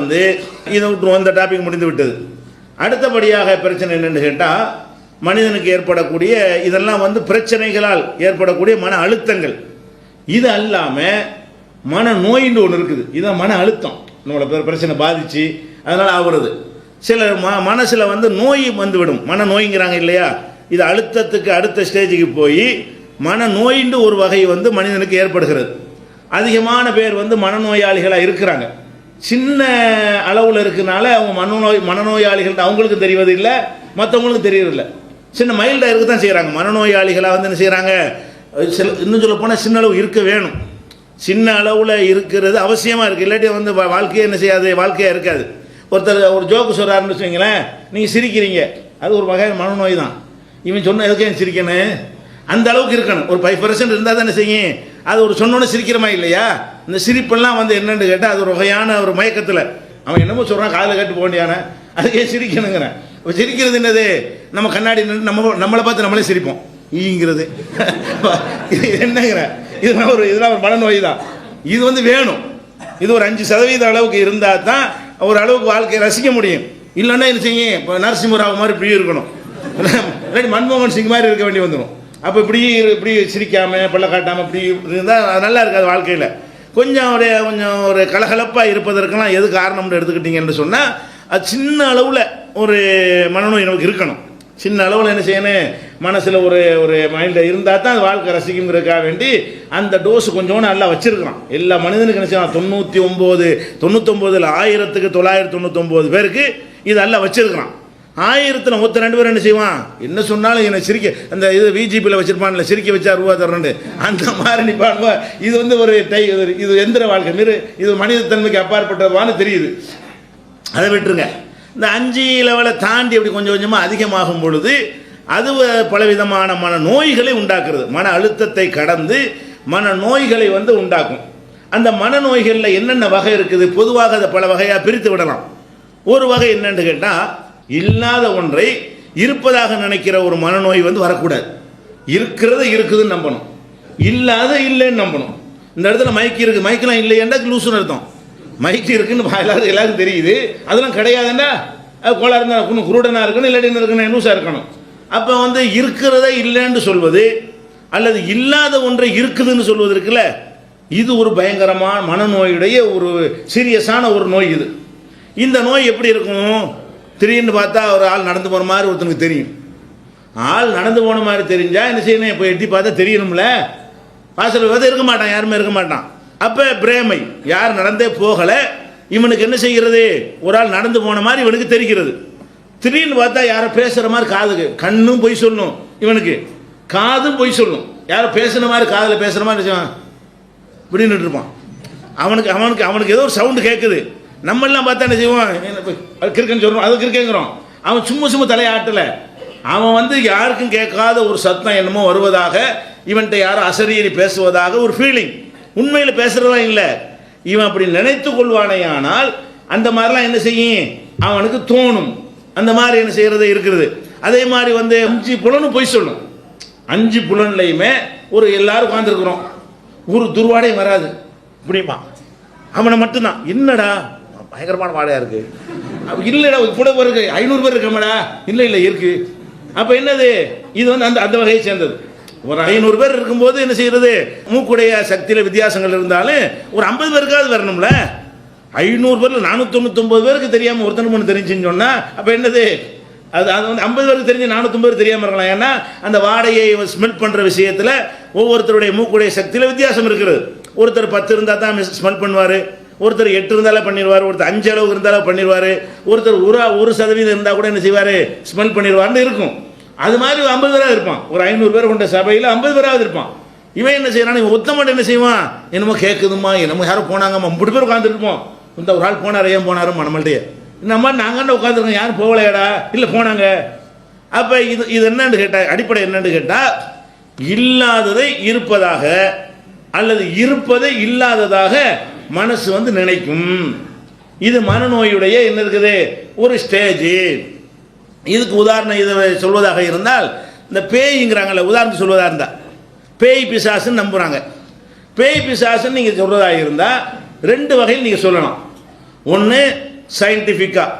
வந்து இதை விட்டுருவோம், இந்த டாபிக் முடிந்து விட்டது. அடுத்தபடியாக பிரச்சனை என்னென்னு கேட்டால், மனிதனுக்கு ஏற்படக்கூடிய இதெல்லாம் வந்து பிரச்சனைகளால் ஏற்படக்கூடிய மன அழுத்தங்கள். இது அல்லாமல் மன நோயின்னு ஒன்று இருக்குது. இதுதான் மன அழுத்தம். நம்மளை பிரச்சனை பாதிச்சு அதனால் ஆகுறது. சில மனசில் வந்து நோய் வந்துவிடும். மன நோய்ங்கிறாங்க இல்லையா, இது அழுத்தத்துக்கு அடுத்த ஸ்டேஜுக்கு போய் மன நோயின்னு ஒரு வகை வந்து மனிதனுக்கு ஏற்படுகிறது. அதிகமான பேர் வந்து மனநோயாளிகளாக இருக்கிறாங்க. சின்ன அளவில் இருக்கிறனால அவங்க மனநோயாளிகள் அவங்களுக்கு தெரிவது இல்லை, மற்றவங்களுக்கு தெரியறதில்லை. சின்ன மைல்டாக இருக்க தான் செய்கிறாங்க. மனநோயாளிகளாக வந்து என்ன செய்கிறாங்க, இன்னும் சொல்ல போனால் சின்ன அளவு இருக்க வேணும். சின்ன அளவில் இருக்கிறது அவசியமாக இருக்குது. இல்லாட்டி வந்து வாழ்க்கையே என்ன செய்யாது, வாழ்க்கையாக இருக்காது. ஒருத்தர் ஒரு ஜோக்கு சொல்கிறாருன்னு வச்சுங்களேன், நீங்கள் சிரிக்கிறீங்க, அது ஒரு வகை மனநோய் தான். இவன் சொன்ன எதுக்கே சிரிக்கணும், அந்த அளவுக்கு இருக்கணும். ஒரு 5% இருந்தால் தான் என்ன செய்யும், அது ஒரு சொன்னோன்னு சிரிக்கிறமா இல்லையா. இந்த சிரிப்பெல்லாம் வந்து என்னென்னு கேட்டால் அது ஒரு வகையான ஒரு மயக்கத்தில் அவன் என்னமோ சொல்கிறான், காதில் கட்டு போண்டியான, அதுக்கே சிரிக்கணுங்கிறேன். இப்போ சிரிக்கிறது என்னது, நம்ம கண்ணாடி நம்மளை பார்த்து நம்மளே சிரிப்போம் ஈங்கிறது. இது என்னங்கிற இதெல்லாம் ஒரு மனநோய் தான். இது வந்து வேணும். இது ஒரு 5% அளவுக்கு இருந்தால் தான் ஒரு அளவுக்கு வாழ்க்கையை ரசிக்க முடியும். இல்லைன்னா என்ன செய்யும், இப்போ நரசிம்மராவ் மாதிரி இப்படி இருக்கணும், இல்லாட்டி மன்மோகன் சிங் மாதிரி இருக்க வேண்டி வந்துடும். அப்போ இப்படி சிரிக்காமல் பல்ல காட்டாமல் இப்படி இருந்தால் அது நல்லா இருக்காது வாழ்க்கையில். கொஞ்சம் ஒரு கலகலப்பாக இருப்பதற்கெல்லாம் எது காரணம்னு எடுத்துக்கிட்டீங்கன்னு சொன்னால், அது சின்ன அளவில் ஒரு மனநோய் நமக்கு இருக்கணும். சின்ன அளவில் என்ன செய்யணும், மனசில் ஒரு மைண்டில் இருந்தால் தான் அது வாழ்க்கை ரசிக்குங்கிறதுக்காக வேண்டி அந்த டோஸ் கொஞ்சோன்னு நல்லா வச்சுருக்கிறான். எல்லா மனிதனுக்கு என்ன செய்யலாம், 99 1999 பேருக்கு இதெல்லாம் வச்சுருக்கிறான். 1000 ஒருத்தர் 2 பேர் என்ன செய்வான், என்ன சொன்னாலும் என்னை சிரிக்க, அந்த இது விஜிபியில் வச்சிருப்பான்ல, சிரிக்க வச்சா ரூபா தர்றேன், அந்த மாதிரி நிற்பானுவா. இது வந்து இது எந்திர வாழ்க்கை மீது இது மனிதத்தன்மைக்கு அப்பாற்பட்டதுவான்னு தெரியுது. அதை விட்டுருங்க. இந்த 5 லெவலை தாண்டி அப்படி கொஞ்சம் கொஞ்சமாக அதிகமாகும் பொழுது அது பலவிதமான மன நோய்களை உண்டாக்குறது. மன அழுத்தத்தை கடந்து மன நோய்களை வந்து உண்டாக்கும். அந்த மனநோய்களில் என்னென்ன வகை இருக்குது, பொதுவாக அதை பல வகையாக பிரித்து விடலாம். ஒரு வகை என்னன்னு கேட்டால், இல்லாத ஒன்றை இருப்பதாக நினைக்கிற ஒரு மனநோய் வந்து வரக்கூடாது. இருக்கிறத இருக்குதுன்னு நம்பணும், இல்லாத இல்லைன்னு நம்பணும். இந்த இடத்துல மைக் இருக்குது, மைக்கெலாம் இல்லையேண்டா லூசுன்னு அர்த்தம். மைக் இருக்குன்னு எல்லாருக்கும் தெரியுது, அதெல்லாம் கிடையாதுன்னா அது கோளாக இருந்தால் குருடனாக இருக்கணும், இல்லாட்டி இருக்கணும், லூஸாக இருக்கணும். அப்போ வந்து இருக்கிறத இல்லைன்னு சொல்வது அல்லது இல்லாத ஒன்றை இருக்குதுன்னு சொல்வது இருக்குல்ல, இது ஒரு பயங்கரமான மனநோயுடைய ஒரு சீரியஸான ஒரு நோய். இது இந்த நோய் எப்படி இருக்கும், திடீர்னு பார்த்தா ஒரு ஆள் நடந்து போகிற மாதிரி ஒருத்தனுக்கு தெரியும். ஆள் நடந்து போன மாதிரி தெரிஞ்சால் என்ன செய்யணும், இப்போ எட்டி பார்த்தா தெரியணும்ல. வாசல் வந்து இருக்க மாட்டான், யாருமே இருக்க மாட்டான். அப்போ பிரேமை, யார் நடந்தே போகலை, இவனுக்கு என்ன செய்கிறது, ஒரு ஆள் நடந்து போன மாதிரி இவனுக்கு தெரிகிறது. திடீர்னு பார்த்தா யாரை பேசுகிற மாதிரி காதுக்கு, கண்ணும் பொய் சொல்லணும், இவனுக்கு காதும் பொய் சொல்லணும். யாரை பேசுகிற மாதிரி காதில் பேசுகிற மாதிரி இப்படின்னு இருப்பான். அவனுக்கு ஏதோ ஒரு சவுண்டு கேட்குது. நம்மெல்லாம் பார்த்தா என்ன செய்வோம், கிறுக்குன்னு சொல்கிறோம், அது கிறுக்குங்கிறோம். அவன் சும்மா தலையாட்டலை. அவன் வந்து யாருக்கும் கேட்காத ஒரு சத்தம் என்னமோ வருவதாக, இவன்கிட்ட யாரும் அசரீரி பேசுவதாக ஒரு ஃபீலிங். உண்மையில் பேசுகிறதா இல்லை, இவன் அப்படி நினைத்து கொள்வானே. ஆனால் அந்த மாதிரிலாம் என்ன செய்யும், அவனுக்கு தோணும். அந்த மாதிரி என்ன செய்கிறது இருக்கிறது. அதே மாதிரி வந்து 5 புலனும் பொய் சொல்லணும். 5 புலன்லையுமே ஒரு எல்லாரும் உட்காந்துருக்குறோம், ஒரு துர்வாடையும் வராது இப்படிமா. அவனை மட்டும்தான், என்னடா பயங்கரமான வாடையாக இருக்குது, இல்லைடா கூட இருக்கு 500 பேர் இருக்கமாடா, இல்லை இருக்குது. அப்போ என்னது, இது வந்து அந்த வகையை சேர்ந்தது. ஒரு 500 பேர் இருக்கும்போது என்ன செய்யறது, மூக்குடைய சக்தியில் வித்தியாசங்கள் இருந்தாலும் ஒரு 50 பேருக்காவது வரணும்ல. 500 பேரில் 499 பேருக்கு தெரியாமல் ஒருத்தனுக்கு ஒன்று தெரிஞ்சுன்னு சொன்னால் அப்போ என்னது, அது வந்து 50 பேருக்கு தெரிஞ்சு 450 பேர் தெரியாமல் இருக்கலாம். ஏன்னா அந்த வாடையை ஸ்மெல் பண்ணுற விஷயத்தில் ஒவ்வொருத்தருடைய மூக்குடைய சக்தியில் வித்தியாசம் இருக்கிறது. ஒருத்தர் 10 இருந்தால் தான் ஸ்மெல் பண்ணுவார், ஒருத்தர் 8 இருந்தாலும் பண்ணிடுவார், ஒருத்தர் 5 அளவுக்கு இருந்தாலும் பண்ணிடுவார், ஒருத்தர் 1% இருந்தால் கூட என்ன செய்வார், ஸ்மெல் பண்ணிடுவார்னு இருக்கும். அது மாதிரி 50 பேராக இருப்பான். ஒரு 500 பேர் கொண்ட சபையில் 50 பேராவது இருப்பான். இவன் என்ன செய்யறான், இவன் ஒத்தமட்டு என்ன செய்வான், என்னமோ கேட்குதுமா, என்னமோ யாரும் போனாங்கம்மா, 3 பேர் உட்காந்துருப்போம். இந்த ஒரு ஆள் போனார், ஏன் போனாரும் நம்மள்கிட்டயே, இந்த மாதிரி நாங்கள் உட்காந்துருக்கோம், யாரும் போகலையாடா, இல்லை போனாங்க. அப்போ இது என்னன்னு கேட்டால், அடிப்படை என்னன்னு கேட்டால், இல்லாததை இருப்பதாக அல்லது இருப்பதை இல்லாததாக மனசு வந்து நினைக்கும். இது மனநோயுடைய என்ன இருக்குது ஒரு ஸ்டேஜ். இதுக்கு உதாரணம் இதை சொல்வதாக இருந்தால், இந்த பேய்ங்கிறாங்கல்ல, உதாரணத்துக்கு சொல்வதாக இருந்தால் பேய் பிசாசுன்னு நம்புகிறாங்க. பேய் பிசாசுன்னு நீங்கள் சொல்வதாக இருந்தால் 2 வகையில் நீங்கள் சொல்லலாம். ஒன்று, சயின்டிஃபிக்காக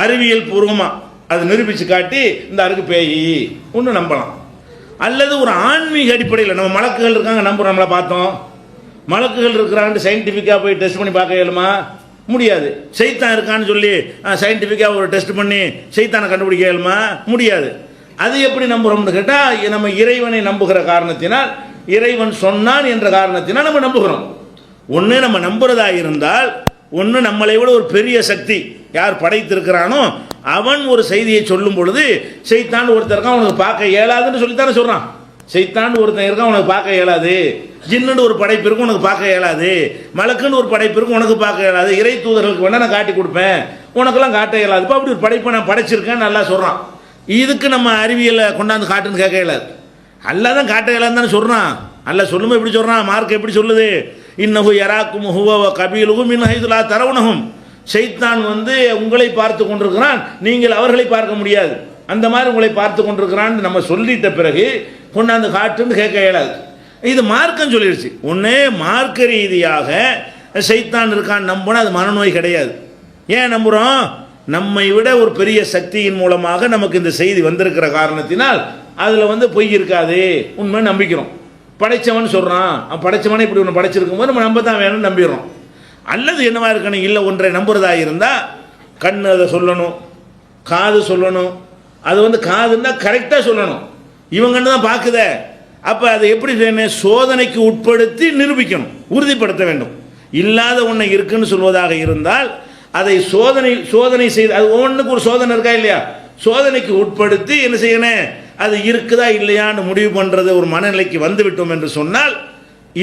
அறிவியல் பூர்வமாக அது நிரூபித்து காட்டி இந்த அருக்கு பேய் ஒன்று நம்பலாம். அல்லது ஒரு ஆன்மீக அடிப்படையில் நம்ம மலக்குகள் இருக்காங்க நம்புகிறோம், நம்மளை பார்த்தோம், மலக்குகள் இருக்கிறான்ட்டு சயின்டிஃபிக்காக போய் டெஸ்ட் பண்ணி பார்க்க இயலுமா? முடியாது. சைத்தான் இருக்கான்னு சொல்லி சயின்டிஃபிக்காக ஒரு டெஸ்ட் பண்ணி சைத்தானை கண்டுபிடிக்க இயலுமா? முடியாது. அது எப்படி நம்புகிறோம்னு கேட்டால் நம்ம இறைவனை நம்புகிற காரணத்தினால், இறைவன் சொன்னான் என்ற காரணத்தினால் நம்ம நம்புகிறோம். ஒன்று நம்ம நம்புறதா இருந்தால், ஒன்று நம்மளை விட ஒரு பெரிய சக்தி யார் படைத்திருக்கிறானோ அவன் ஒரு செய்தியை சொல்லும் பொழுது சைத்தான் ஒருத்தர் இருக்கான் உனக்கு பார்க்க இயலாதுன்னு சொல்லித்தானே சொல்கிறான். சைத்தான் ஒருத்தன் இருக்கான் உனக்கு பார்க்க இயலாது, ஜின்னுன்னு ஒரு படைப்பு இருக்கும் உனக்கு பார்க்க இயலாது, மலக்குன்னு ஒரு படைப்பு இருக்கும் உனக்கு பார்க்க இயலாது, இறை தூதர்களுக்கு வேணால் நான் காட்டி கொடுப்பேன் உனக்கெல்லாம் காட்ட இயலாது, இப்போ அப்படி ஒரு படைப்பை நான் படைச்சிருக்கேன் நல்லா சொல்கிறான். இதுக்கு நம்ம அறிவியலை கொண்டாந்து காட்டுன்னு கேட்க இயலாது. அல்லா தான் காட்ட இயலாதுன்னு தானே சொல்கிறான். அல்ல சொல்லுமே எப்படி சொல்கிறான், மார்க் எப்படி சொல்லுது, இன்னஹு யராக்கும் ஹுவ கபீலுகும் மின் ஹைது லா தரவுனஹும், ஷைத்தான் வந்து உங்களை பார்த்து கொண்டிருக்கிறான், நீங்கள் அவர்களை பார்க்க முடியாது, அந்த மாதிரி உங்களை பார்த்து கொண்டிருக்கிறான்னு நம்ம சொல்லிட்ட பிறகு கொண்டாந்து காட்டுன்னு கேட்க இயலாது. இது மார்க்கம் சொல்லிடுச்சு. ஒன்றே மார்க்க ரீதியாக ஷைத்தான் இருக்கான்னு நம்பினா அது மனநோய் கிடையாது. ஏன் நம்புகிறோம்? நம்மை விட ஒரு பெரிய சக்தியின் மூலமாக நமக்கு இந்த செய்தி வந்திருக்கிற காரணத்தினால் அதில் வந்து பொய் இருக்காது, உண்மை நம்பிக்கிறோம். படைச்சவன் சொல்கிறான், படைச்சவனே இப்படி ஒன்று படைச்சிருக்கும் போது நம்ம நம்ப தான் வேணும்னு நம்பிடுறோம். அல்லது என்னவா இருக்கணும், இல்லை ஒன்றை நம்புறதா இருந்தால் கண் அதை சொல்லணும், காது சொல்லணும். அது வந்து காதுன்னா கரெக்டாக சொல்லணும், இவங்கன்னு தான் பார்க்குத. அப்போ அதை எப்படி சோதனைக்கு உட்படுத்தி நிரூபிக்கணும், உறுதிப்படுத்த வேண்டும். இல்லாத ஒன்றை இருக்குன்னு சொல்வதாக இருந்தால் அதை சோதனை செய்து, அது ஒவ்வொன்றுக்கு ஒரு சோதனை இருக்கா இல்லையா, சோதனைக்கு உட்படுத்தி என்ன செய்யணும், அது இருக்குதா இல்லையான்னு முடிவு பண்ணுறது ஒரு மனநிலைக்கு வந்து விட்டோம் என்று சொன்னால்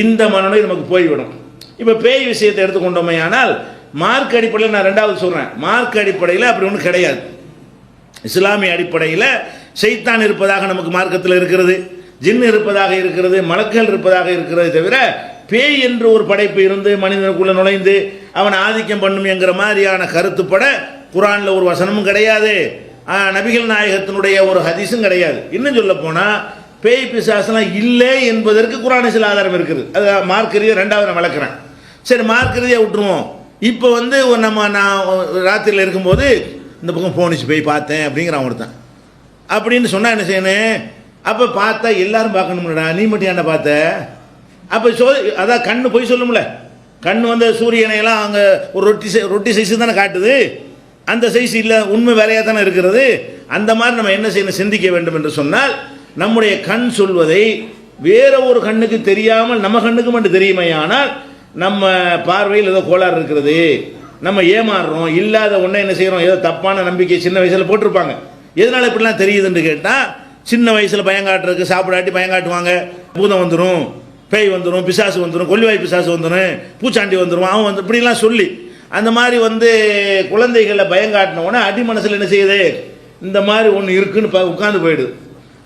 இந்த மனநிலை நமக்கு போய்விடும். இப்போ பேய் விஷயத்தை எடுத்துக்கொண்டோமே ஆனால் மார்க் அடிப்படையில் நான் ரெண்டாவது சொல்கிறேன், மார்க் அடிப்படையில் அப்படி ஒன்றும் கிடையாது. இஸ்லாமிய அடிப்படையில் ஷைத்தான் இருப்பதாக நமக்கு மார்க்கத்தில் இருக்கிறது, ஜின் இருப்பதாக இருக்கிறது, மலக்குகள் இருப்பதாக இருக்கிறது. தவிர பேய் என்று ஒரு படைப்பு இருந்து மனிதனுக்குள்ளே நுழைந்து அவன் ஆதிக்கம் பண்ணும் என்கிற மாதிரியான கருத்துப்பட குரானில் ஒரு வசனமும் கிடையாது, நபிகள் நாயகத்தினுடைய ஒரு ஹதீஸும் கிடையாது. இன்னும் சொல்ல போனால் பேய் பிசாசெல்லாம் இல்லை என்பதற்கு குரானில் சில ஆதாரம் இருக்குது. அது மார்க் ரீதியாக ரெண்டாவது நான் வளர்க்குறேன். சரி, மார்க் ரீதியாக விட்டுருவோம். இப்போ வந்து நான் ராத்திரியில் இருக்கும்போது இந்த பக்கம் போனிச்சு போய் பார்த்தேன் அப்படிங்கிறான் ஒருத்தன். அப்படின்னு சொன்னால் என்ன செய்யணும், அப்போ பார்த்தா எல்லாரும் பார்க்கணும்லடா, நீ மட்டும் என்ன பார்த்த? அப்போ அதான் கண்ணு போய் சொல்லும்ல, கண் வந்து சூரியனையெல்லாம் அங்கே ஒரு ரொட்டி சைஸு தானே காட்டுது, அந்த சைஸ் இல்லை, உண்மை வேறையாக தானே இருக்கிறது. அந்த மாதிரி நம்ம என்ன செய்யணும், சிந்திக்க வேண்டும் என்று சொன்னால் நம்முடைய கண் சொல்வதை வேற ஒரு கண்ணுக்கு தெரியாமல் நம்ம கண்ணுக்கு மட்டும் தெரியுமே, ஆனால் நம்ம பார்வையில் ஏதோ கோளாறு இருக்கிறது, நம்ம ஏமாறுறோம், இல்லாத ஒன்றை என்ன செய்கிறோம், ஏதோ தப்பான நம்பிக்கை சின்ன வயசில் போட்டிருப்பாங்க. எதனால் இப்படிலாம் தெரியுதுன்னு கேட்டால், சின்ன வயசில் பயங்காட்டுறதுக்கு சாப்பிடாட்டி பயங்காட்டுவாங்க, பூதம் வந்துடும், பேய் வந்துடும், பிசாசு வந்துடும், கொல்லிவாய் பிசாசு வந்துடும், பூச்சாண்டி வந்துடும், அவன் வந்து இப்படிலாம் சொல்லி அந்த மாதிரி வந்து குழந்தைகளை பயங்காட்டினோடனே அடி மனசில் என்ன செய்யுது, இந்த மாதிரி ஒன்று இருக்குன்னு உட்காந்து போயிடுது.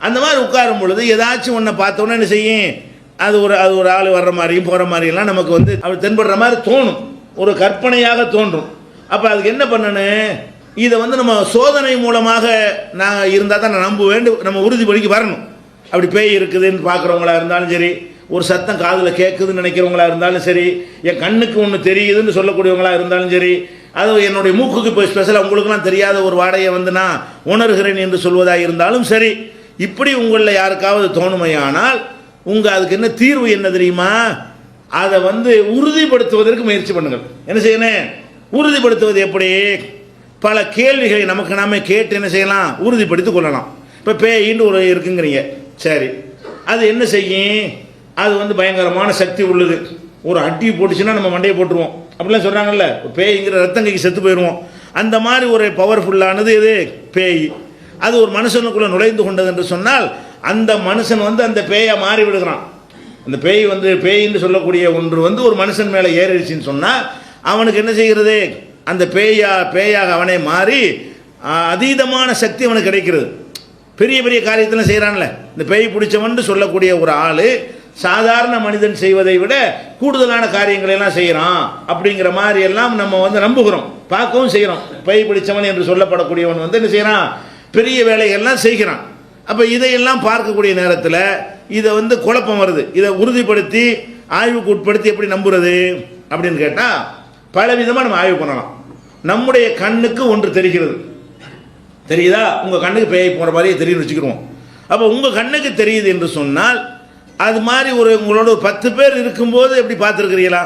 அந்த மாதிரி உட்காரும் பொழுது ஏதாச்சும் ஒன்றை பார்த்தோன்னே என்ன செய்யும், அது ஒரு ஆள் வர்ற மாதிரியும் போகிற மாதிரியெல்லாம் நமக்கு வந்து அவர் தென்படுற மாதிரி தோணும், ஒரு கற்பனையாக தோன்றும். அப்போ அதுக்கு என்ன பண்ணணும், இதை வந்து நம்ம சோதனை மூலமாக நான் இருந்தால் தான் நான் நம்புவேன், நம்ம உறுதிப்படிக்கு வரணும். அப்படி பேய் இருக்குதுன்னு பார்க்குறவங்களா இருந்தாலும் சரி, ஒரு சத்தம் காதில் கேட்குதுன்னு நினைக்கிறவங்களா இருந்தாலும் சரி, என் கண்ணுக்கு ஒன்று தெரியுதுன்னு சொல்லக்கூடியவங்களா இருந்தாலும் சரி, அது என்னுடைய மூக்குக்கு இப்போ ஸ்பெஷலாக உங்களுக்குலாம் தெரியாத ஒரு வாடையை வந்து நான் உணர்கிறேன் என்று சொல்வதாக இருந்தாலும் சரி, இப்படி உங்களில் யாருக்காவது தோணுமையானால் அதுக்கு என்ன தீர்வு என்ன தெரியுமா, அதை வந்து உறுதிப்படுத்துவதற்கு முயற்சி பண்ணுங்கள். என்ன செய்யணும், உறுதிப்படுத்துவது எப்படி, பல கேள்விகளை நமக்கு நாம கேட்டு என்ன செய்யலாம், உறுதிப்படுத்திக் கொள்ளலாம். இப்போ பேயின்னு ஒரு இருக்குங்கிறீங்க, சரி, அது என்ன செய்யும், அது வந்து பயங்கரமான சக்தி உள்ளது, ஒரு அட்டி போட்டுச்சுன்னா நம்ம மண்டையை போட்டுருவோம் அப்படிலாம் சொல்கிறாங்கல்ல, பேய்ங்கிற ரத்தங்கைக்கு செத்து போயிடுவோம். அந்த மாதிரி ஒரு பவர்ஃபுல்லானது இது பேய். அது ஒரு மனுஷனுக்குள்ளே நுழைந்து கொண்டது என்று சொன்னால் அந்த மனுஷன் வந்து அந்த பேயை மாறி விடுகிறான். அந்த பேய் வந்து பேயின்னு சொல்லக்கூடிய ஒன்று வந்து ஒரு மனுஷன் மேலே ஏறிடுச்சின்னு சொன்னால் அவனுக்கு என்ன செய்கிறது, அந்த பேயாக அவனே மாறி அதீதமான சக்தி அவனுக்கு கிடைக்கிறது. பெரிய பெரிய காரியத்தெல்லாம் செய்கிறான்ல, இந்த பேய் பிடிச்சவன் சொல்லக்கூடிய ஒரு ஆள் சாதாரண மனிதன் செய்வதை விட கூடுதலான காரியங்களை எல்லாம் செய்கிறான் அப்படிங்கிற மாதிரி எல்லாம் நம்ம வந்து நம்புகிறோம், பார்க்கவும் செய்கிறோம். பேய் பிடிச்சவன் என்று சொல்லப்படக்கூடியவன் வந்து என்ன செய்கிறான், பெரிய வேலைகள்லாம் செய்கிறான். அப்போ இதையெல்லாம் பார்க்கக்கூடிய நேரத்தில் இதை வந்து குழப்பம் வருது. இதை உறுதிப்படுத்தி ஆய்வுக்கு உட்படுத்தி எப்படி நம்புறது அப்படின்னு கேட்டால் பல விதமாக நம்ம ஆய்வு பண்ணலாம். நம்முடைய கண்ணுக்கு ஒன்று தெரிகிறது. தெரியுதா? உங்கள் கண்ணுக்கு பேய் போகிற மாதிரியே தெரியும்னு வச்சுக்கிடுவோம். அப்போ உங்கள் கண்ணுக்கு தெரியுது என்று சொன்னால் அது மாதிரி உங்களோட ஒரு 10 பேர் இருக்கும்போது எப்படி பார்த்துருக்கிறீங்களா?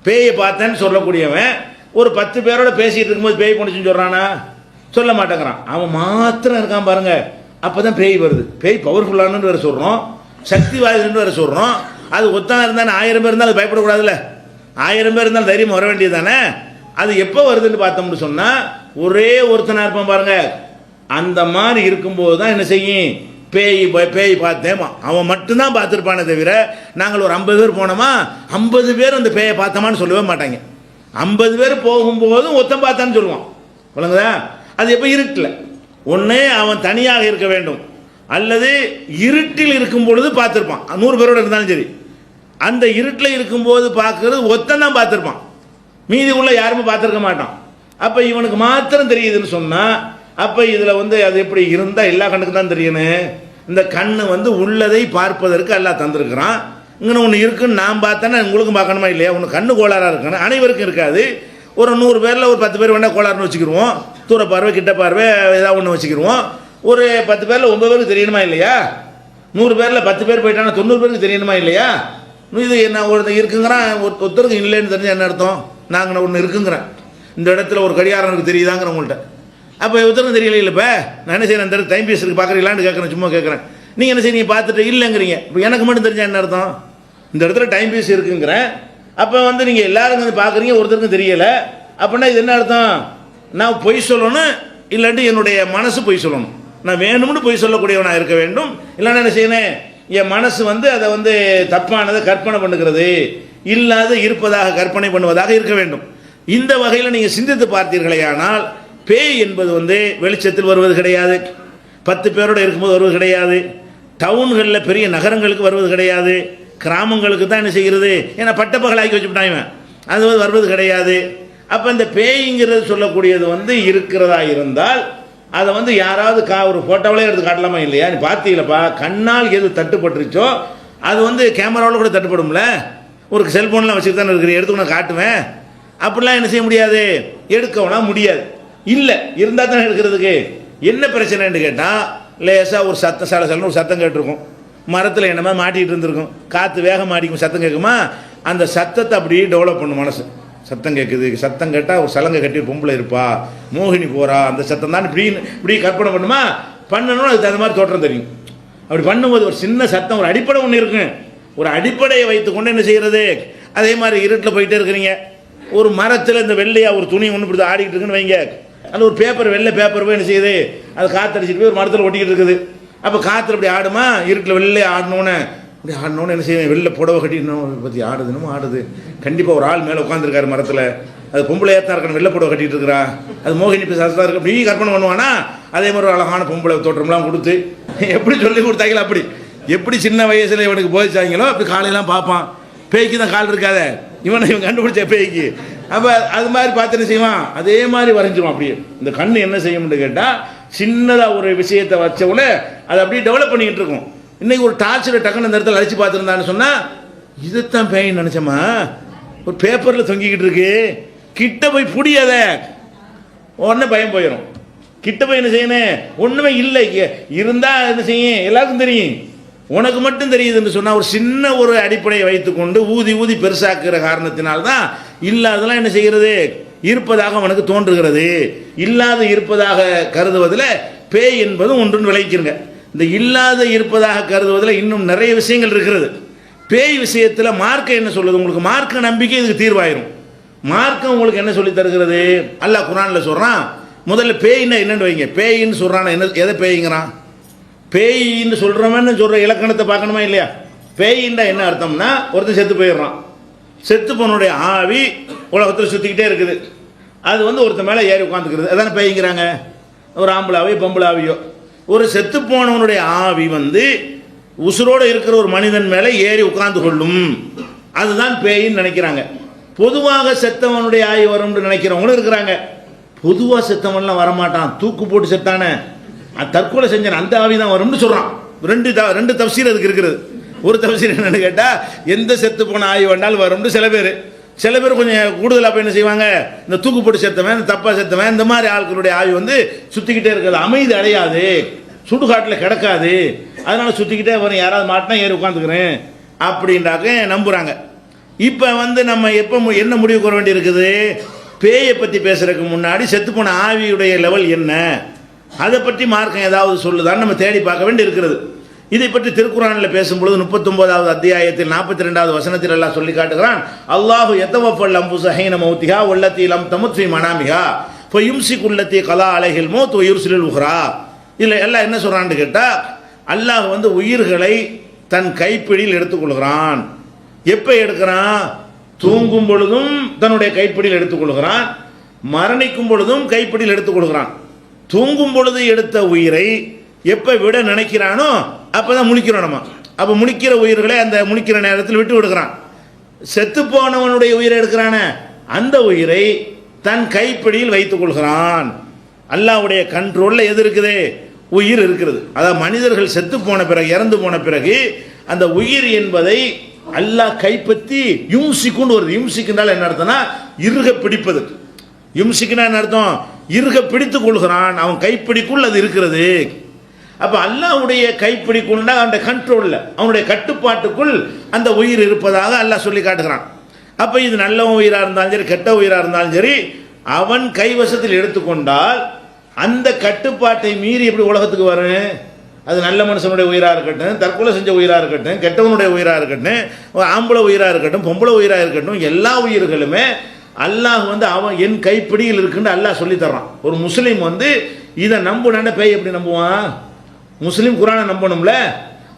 பேயை பார்த்தேன்னு சொல்லக்கூடியவன் ஒரு 10 பேரோட பேசிகிட்டு இருக்கும்போது பேய் போனுச்சுன்னு சொல்கிறானா? சொல்ல மாட்டேங்கிறான். அவன் மாத்திரம் இருக்கான் பாருங்க, அப்போ தான் பேய் வருது. பேய் பவர்ஃபுல்லானு வேறு சொல்கிறோம், சக்தி வாய்ந்தன்னு வேறு சொல்கிறோம். அது ஒத்தனா இருந்தால் 1000 பேர் இருந்தால் அது பயப்படக்கூடாதுல்ல? 1000 பேர் இருந்தாலும் தைரியம் வர வேண்டியது தானே? அது எப்போ வருதுன்னு பார்த்தோம்னு சொன்னால் ஒரே ஒருத்தனா இருப்பான் பாருங்க. அந்த மாதிரி இருக்கும்போது தான் என்ன செய்யும்? பேய் பார்த்தேமா, அவன் மட்டும்தான் பார்த்துருப்பானே தவிர நாங்கள் ஒரு 50 பேர் போனோமா 50 பேர் அந்த பேயை பார்த்தோமான்னு சொல்லவே மாட்டாங்க. 50 பேர் போகும்போதும் ஒருத்தன் பார்த்தான்னு சொல்லுவான். சொல்லுங்கதா? அது எப்போ? இருட்டில். ஒன்று அவன் தனியாக இருக்க வேண்டும், அல்லது இருட்டில் இருக்கும் பொழுது பார்த்துருப்பான். 100 பேரோட இருந்தாலும் சரி, அந்த இருட்டில் இருக்கும்போது பார்க்கறது ஒருத்தன் தான் பார்த்துருப்பான், மீதி உள்ள யாருமே பார்த்துருக்க மாட்டான். அப்போ இவனுக்கு மாத்திரம் தெரியுதுன்னு சொன்னால் அப்போ இதில் அது எப்படி இருந்தால் எல்லா கண்ணுக்கு தான் தெரியணும். இந்த கண்ணு உள்ளதை பார்ப்பதற்கு எல்லாம் தந்திருக்கிறான். இங்கே ஒன்று இருக்குன்னு நான் பார்த்தேன்னா உங்களுக்கும் பார்க்கணுமா இல்லையா? ஒன்று கண்ணு கோளாறாக இருக்கணும், அனைவருக்கும் இருக்காது. ஒரு 100 பேரில் ஒரு 10 பேர் வேணால் கோளாறுன்னு வச்சுக்கிடுவோம், தூர பார்வை கிட்ட பார்வை ஏதாவது ஒன்று வச்சுக்கிடுவோம். ஒரு 10 பேரில் 9 பேருக்கு தெரியணுமா இல்லையா? 100 பேரில் 10 பேர் போயிட்டானா 90 பேருக்கு தெரியணுமா இல்லையா? இது என்ன ஒருத்தர் இருக்குங்கிறான், ஒருத்தருக்கு இல்லைன்னு தெரிஞ்சு என்ன அர்த்தம்? நாங்கள் ஒன்று இருக்குங்கிறேன், இந்த இடத்துல ஒரு கடிகாரம் எனக்கு தெரியுதாங்கிற உங்கள்கிட்ட. அப்போ ஒருத்தருக்கு தெரியல. இல்லை இப்போ நான் என்ன செய்கிறேன், இந்த இடத்துல டைம் பீஸ் இருக்குது பார்க்குறீங்களான்னு கேட்குறேன், சும்மா கேட்குறேன். நீங்கள் என்ன செய்ய பார்த்துட்டு இல்லைங்கிறீங்க. இப்போ எனக்கு மட்டும் தெரிஞ்சால் என்ன அர்த்தம்? இந்த இடத்துல டைம் பீஸ் இருக்குங்கிறேன். அப்போ நீங்கள் எல்லாரும் பார்க்குறீங்க, ஒருத்தருக்கும் தெரியலை. அப்படின்னா இது என்ன அர்த்தம்? நான் பொய் சொல்லணும், இல்லாட்டி என்னுடைய மனசு பொய் சொல்லணும். நான் வேணும்னு பொய் சொல்லக்கூடியவனாக இருக்க வேண்டும். இல்லைன்னா என்ன செய்யணும்? என் மனசு அதை தப்பானதை கற்பனை பண்ணுகிறது, இல்லாத இருப்பதாக கற்பனை பண்ணுவதாக இருக்க வேண்டும். இந்த வகையில் நீங்கள் சிந்தித்து பார்த்தீர்களே ஆனால் பேய் என்பது வெளிச்சத்தில் வருவது கிடையாது, 10 பேரோடு இருக்கும்போது வருவது கிடையாது, டவுன்களில் பெரிய நகரங்களுக்கு வருவது கிடையாது, கிராமங்களுக்கு தான் என்ன செய்கிறது? ஏன்னா பட்டப்பகலாக்கி வச்சுட்டாங்க, அது வருவது கிடையாது. அப்போ இந்த பேய்ங்கிறது சொல்லக்கூடியது இருக்கிறதா இருந்தால் அதை யாராவது ஒரு ஃபோட்டோவிலே எடுத்து காட்டலாமா இல்லையா? நீ பார்த்தீங்களப்பா, கண்ணால் எது தட்டுப்பட்டுருச்சோ அது கேமராவில் கூட தட்டுப்படும்ல. ஒரு செல்ஃபோன்லாம் வச்சுட்டு தானே இருக்கிற, எடுத்து நான் காட்டுவேன். அப்படிலாம் என்ன செய்ய முடியாது, எடுக்கலாம் முடியாது. இல்லை இருந்தால் தானே எடுக்கிறதுக்கு. என்ன பிரச்சனைன்னு கேட்டால் லேசாக ஒரு சத்தம் சலசலன்னு ஒரு சத்தம் கேட்டிருக்கும், மரத்தில் என்னமா மாட்டிகிட்டு இருந்திருக்கும், காற்று வேகம் மாட்டிக்கும், சத்தம் கேட்குமா? அந்த சத்தத்தை அப்படியே டெவலப் பண்ணும் மனசு. சத்தம் கேட்குது, சத்தம் கேட்டால் ஒரு சலங்கை கட்டி ஒரு பொம்பளை இருப்பா, மோகினி போகிறா, அந்த சத்தம் தான் இப்படி கற்பனை பண்ணுமா? பண்ணணும், அதுக்கு தகுந்த மாதிரி தோற்றம் தெரியும். அப்படி பண்ணும்போது ஒரு சின்ன சத்தம், ஒரு அடிப்படை ஒன்று இருக்குங்க, ஒரு அடிப்படையை வைத்துக்கொண்டு என்ன செய்கிறது? அதே மாதிரி இருட்டில் போயிட்டே இருக்கிறீங்க, ஒரு மரத்தில் இந்த வெள்ளையாக ஒரு துணி ஒன்று இப்படி ஆடிக்கிட்டு இருக்குன்னு வைங்க, அந்த ஒரு பேப்பர் வெள்ளை பேப்பர் போய் என்ன செய்யுது? அது காற்றடிச்சிட்டு போய் ஒரு மரத்தில் ஒட்டிக்கிட்டு இருக்குது. அப்போ காற்று அப்படி ஆடுமா? இருட்டில் வெள்ளை ஆடணுன்னு அப்படி ஆடணுன்னு என்ன செய்யணும்? வெளில புடவை கட்டிடணும், பற்றி ஆடுதுன்னு ஆடுது. கண்டிப்பாக ஒரு ஆள் மேலே உட்காந்துருக்காரு மரத்தில், அது பொம்பளை ஏற்றா இருக்கணும், வெள்ளை புடவை கட்டிகிட்டு இருக்கிறா, அது மோகினி பிசாசா இருக்கு, அப்படி கற்பனை பண்ணுவானா? அதே மாதிரி ஒரு அழகான பொம்பளை தோற்றம்லாம் கொடுத்து எப்படி சொல்லி கொடுத்தாங்களோ, அப்படி எப்படி சின்ன வயசில் இவனுக்கு போதிச்சாங்களோ அப்படி காலையெல்லாம் பார்ப்பான். பேய்க்கு தான் கால் இருக்காத, இவன் கண்டுபிடிச்ச பேய்க்கு. அப்போ அது மாதிரி பார்த்து என்ன செய்வான்? அதே மாதிரி வரைஞ்சிருவான். அப்படியே இந்த கண்ணு என்ன செய்யும்னு கேட்டால் சின்னதாக ஒரு விஷயத்தை வச்சவுடனே அதை அப்படியே டெவலப் பண்ணிக்கிட்டு இருக்கும். இன்றைக்கி ஒரு டார்ச்சில் டக்குன்னு அந்த இடத்துல அழைச்சி பார்த்துருந்தான்னு சொன்னால் இதுதான் பேயின்னு நினச்சோமா? ஒரு பேப்பரில் தொங்கிக்கிட்டு இருக்கு, கிட்ட போய் புடியாத, உடனே பயம் போயிடும். கிட்ட போய் என்ன செய்யணும்? ஒன்றுமே இல்லை, இருந்தால் என்ன செய்யும்? எல்லாருக்கும் தெரியும், உனக்கு மட்டும் தெரியுதுன்னு சொன்னால் ஒரு சின்ன ஒரு அடிப்படையை வைத்துக்கொண்டு ஊதி ஊதி பெருசாக்குற காரணத்தினால்தான் இல்லாதெல்லாம் என்ன செய்கிறது? இருப்பதாக அவனுக்கு தோன்றுகிறது. இல்லாத இருப்பதாக கருதுவதில் பேய் என்பது ஒன்றுன்னு விளைவிக்கிறங்க. இந்த இல்லாத இருப்பதாக கருதுவதில் இன்னும் நிறைய விஷயங்கள் இருக்கிறது. பேய் விஷயத்தில் மார்க்கம் என்ன சொல்லுது? உங்களுக்கு மார்க்க நம்பிக்கை இதுக்கு தீர்வாயிரும். மார்க்கம் உங்களுக்கு என்ன சொல்லி தருகிறது? அல்லாஹ் குர்ஆனில் சொல்கிறான். முதல்ல பேயின்னா என்னன்னு வைங்க. பேயின்னு சொல்கிறான், என்ன எதை பேய்ங்கிறான்? பேயின்னு சொல்கிறவன்னு சொல்கிற இலக்கணத்தை பார்க்கணுமா இல்லையா? பேயின்னா என்ன அர்த்தம்னா, ஒருத்தர் செத்து போயிடுறான், செத்து போனுடைய ஆவி உலகத்தில் சுற்றிக்கிட்டே இருக்குது, அது ஒருத்தர் மேலே ஏறி உட்காந்துக்கிறது, அதான பேய்ங்கிறாங்க. ஒரு ஆம்பளாவையோ பொம்பளாவையோ ஒரு செத்து போனவனுடைய ஆவி உசுரோடு இருக்கிற ஒரு மனிதன் மேலே ஏறி உட்கார்ந்து கொள்ளும், அதுதான் பேயின்னு நினைக்கிறாங்க. பொதுவாக செத்தவனுடைய ஆவி வரும்னு நினைக்கிறவங்களும் இருக்கிறாங்க. பொதுவாக செத்தவன்லாம் வரமாட்டான், தூக்கு போட்டு செத்தானே, தற்கொலை செஞ்சான், அந்த ஆவி தான் வரும்னு சொல்கிறான். ரெண்டு தப்சீர் அதுக்கு இருக்கிறது. ஒரு தப்சீர் என்னன்னு கேட்டால் எந்த செத்து போன ஆவி வந்தாலும் வரும்னு சில பேர், சில பேர் கொஞ்சம் கூடுதலாக போய் என்ன செய்வாங்க, இந்த தூக்கு போட்டு செத்தவன், இந்த தப்பா செத்தவன், இந்த மாதிரி ஆட்களுடைய ஆவி வந்து சுற்றிக்கிட்டே இருக்கிறது, அமைதி அடையாது, சுடுகாட்டில் கிடக்காது, அதனால சுற்றிக்கிட்டே வரும், யாராவது மாட்டினா ஏறி உட்காந்துக்கிறேன் அப்படின்றாக்க நம்புகிறாங்க. இப்போ வந்து நம்ம எப்போ என்ன முடிவு கூற வேண்டி இருக்குது, பேயை பற்றி பேசுறதுக்கு முன்னாடி செத்துப்போன ஆவியுடைய லெவல் என்ன, அதை பற்றி மார்க்கம் ஏதாவது சொல்லுதான்னு நம்ம தேடி பார்க்க வேண்டி இருக்கிறது. இதை பற்றி திருக்குறானில் பேசும்பொழுது 39வது அத்தியாயத்தில் 42வது வசனத்தில் எல்லாம் சொல்லி காட்டுகிறான், அல்லாஹு யதவஃபல் அன்ஃபுஸ ஹீன மௌத்திஹா வல்லத்தி லம் தமுத் ஃபீ மனாமிஹா ஃபயும்சிகுல்லத்தி கலா அலைஹில் மௌத் வயுர்சிலுல் உஹ்ரா. இதில் எல்லாம் என்ன சொல்கிறான்னு கேட்டால், அல்லாஹ் வந்து உயிர்களை தன் கைப்பிடியில் எடுத்துக்கொள்கிறான். எப்போ எடுக்கிறான்? தூங்கும் பொழுதும் தன்னுடைய கைப்பிடியில் எடுத்துக்கொள்கிறான், மரணிக்கும் பொழுதும் கைப்பிடியில் எடுத்துக்கொள்கிறான். தூங்கும் பொழுது எடுத்த உயிரை எப்போ விட நினைக்கிறானோ அப்போ தான் முழிக்கிறோம் நம்ம. அப்போ முழிக்கிற உயிர்களை அந்த முழிக்கிற நேரத்தில் விட்டு விடுகிறான். செத்து போனவனுடைய உயிரை எடுக்கிறான அந்த உயிரை தன் கைப்பிடியில் வைத்துக் கொள்கிறான். அல்லாஹ்வுடைய கண்ட்ரோலில் எது இருக்குது? உயிர் இருக்கிறது. அதாவது மனிதர்கள் செத்து போன பிறகு, இறந்து போன பிறகு அந்த உயிர் என்பதை அல்லாஹ் கைப்பற்றி யும்சிக்குன்னு வருது. யும்சிக்குனால என்ன அர்த்தம்னா இறுக பிடிப்பது. யும்சிக்குனா என்ன அர்த்தம்? இறுக பிடித்துக் கொள்கிறான், அவன் கைப்பிடிக்குள் அது இருக்கிறது. அப்போ அல்லாஹ்வுடைய கைப்பிடிக்குள்னா அவனுடைய கண்ட்ரோலில், அவனுடைய கட்டுப்பாட்டுக்குள் அந்த உயிர் இருப்பதாக அல்லாஹ் சொல்லி காட்டுகிறான். அப்போ இது நல்ல உயிராக இருந்தாலும் சரி, கெட்ட உயிராக இருந்தாலும் சரி, அவன் கைவசத்தில் எடுத்துக்கொண்டால் அந்த கட்டுப்பாட்டை மீறி எப்படி உலகத்துக்கு வரும்? அது நல்ல மனுஷனுடைய உயிராக இருக்கட்டும், தற்கொலை செஞ்ச உயிராக இருக்கட்டும், கெட்டவனுடைய உயிராக இருக்கட்டும், ஆம்பளை உயிராக இருக்கட்டும், பொம்பளை உயிராக இருக்கட்டும், எல்லா உயிர்களுமே அல்லாஹ் வந்து அவன் என் கைப்பிடியில் இருக்குன்னு அல்லாஹ் சொல்லி தர்றான். ஒரு முஸ்லீம் வந்து இதை நம்புனான பேய் எப்படி நம்புவான்? முஸ்லீம் குரானை நம்பணும்ல.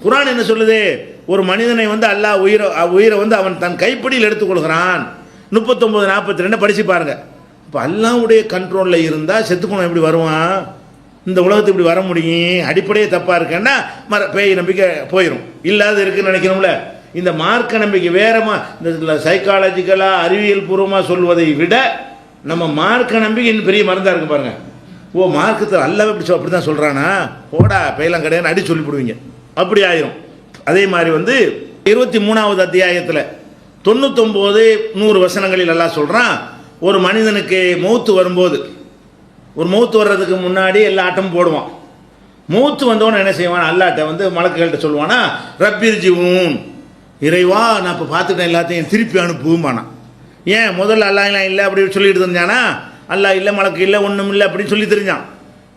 குரான் என்ன சொல்லுது? ஒரு மனிதனை வந்து அல்லாஹ் உயிரை வந்து அவன் தன் கைப்பிடியில் எடுத்துக்கொள்கிறான். 39-42 படிச்சு பாருங்க. இப்போ அல்லாஹ்வுடைய கண்ட்ரோலில் இருந்தால் செத்துக்கணும் எப்படி வருவான்? இந்த உலகத்துக்கு இப்படி வர முடியும்? அடிப்படையே தப்பாக இருக்கேன்னா பேய் நம்பிக்கை போயிடும். இல்லாத இருக்குன்னு நினைக்கணும்ல. இந்த மார்க்க நம்பிக்கை வேறமா, இந்த சைக்காலஜிக்கலாக அறிவியல் பூர்வமாக சொல்வதை விட நம்ம மார்க்க நம்பிக்கை இன்னும் பெரிய மருந்தாக இருக்கு பாருங்க. ஓ, மார்க்கத்தில் அல்லாஹ் அப்படி தான் சொல்கிறானா, போடா பேயெல்லாம் கிடையாது அடி சொல்லி போடுவீங்க, அப்படி ஆயிரும். அதே மாதிரி வந்து 23வது அத்தியாயத்தில் 99-100 வசனங்களில் எல்லாம் சொல்கிறான், ஒரு மனிதனுக்கு மௌத்து வரும்போது, ஒரு மௌத்து வர்றதுக்கு முன்னாடி எல்லா ஆட்டமும் போடுவான். மௌத்து வந்தவொன்னு என்ன செய்வான்? அல்லாட்ட வந்து மலக்குகள்கிட்ட சொல்லுவானா, ரப்பிர்ஜிஊன், இறைவா நான் இப்போ பார்த்துட்டேன் எல்லாத்தையும் திருப்பி அனுப்புவானா. ஏன் முதல்ல அல்லாஹ் இல்லை அப்படி சொல்லிட்டு தெரிஞ்சானா? அல்லாஹ் இல்லை, மலக்கு இல்லை, ஒன்றும் இல்லை அப்படின்னு சொல்லி தெரிஞ்சான்.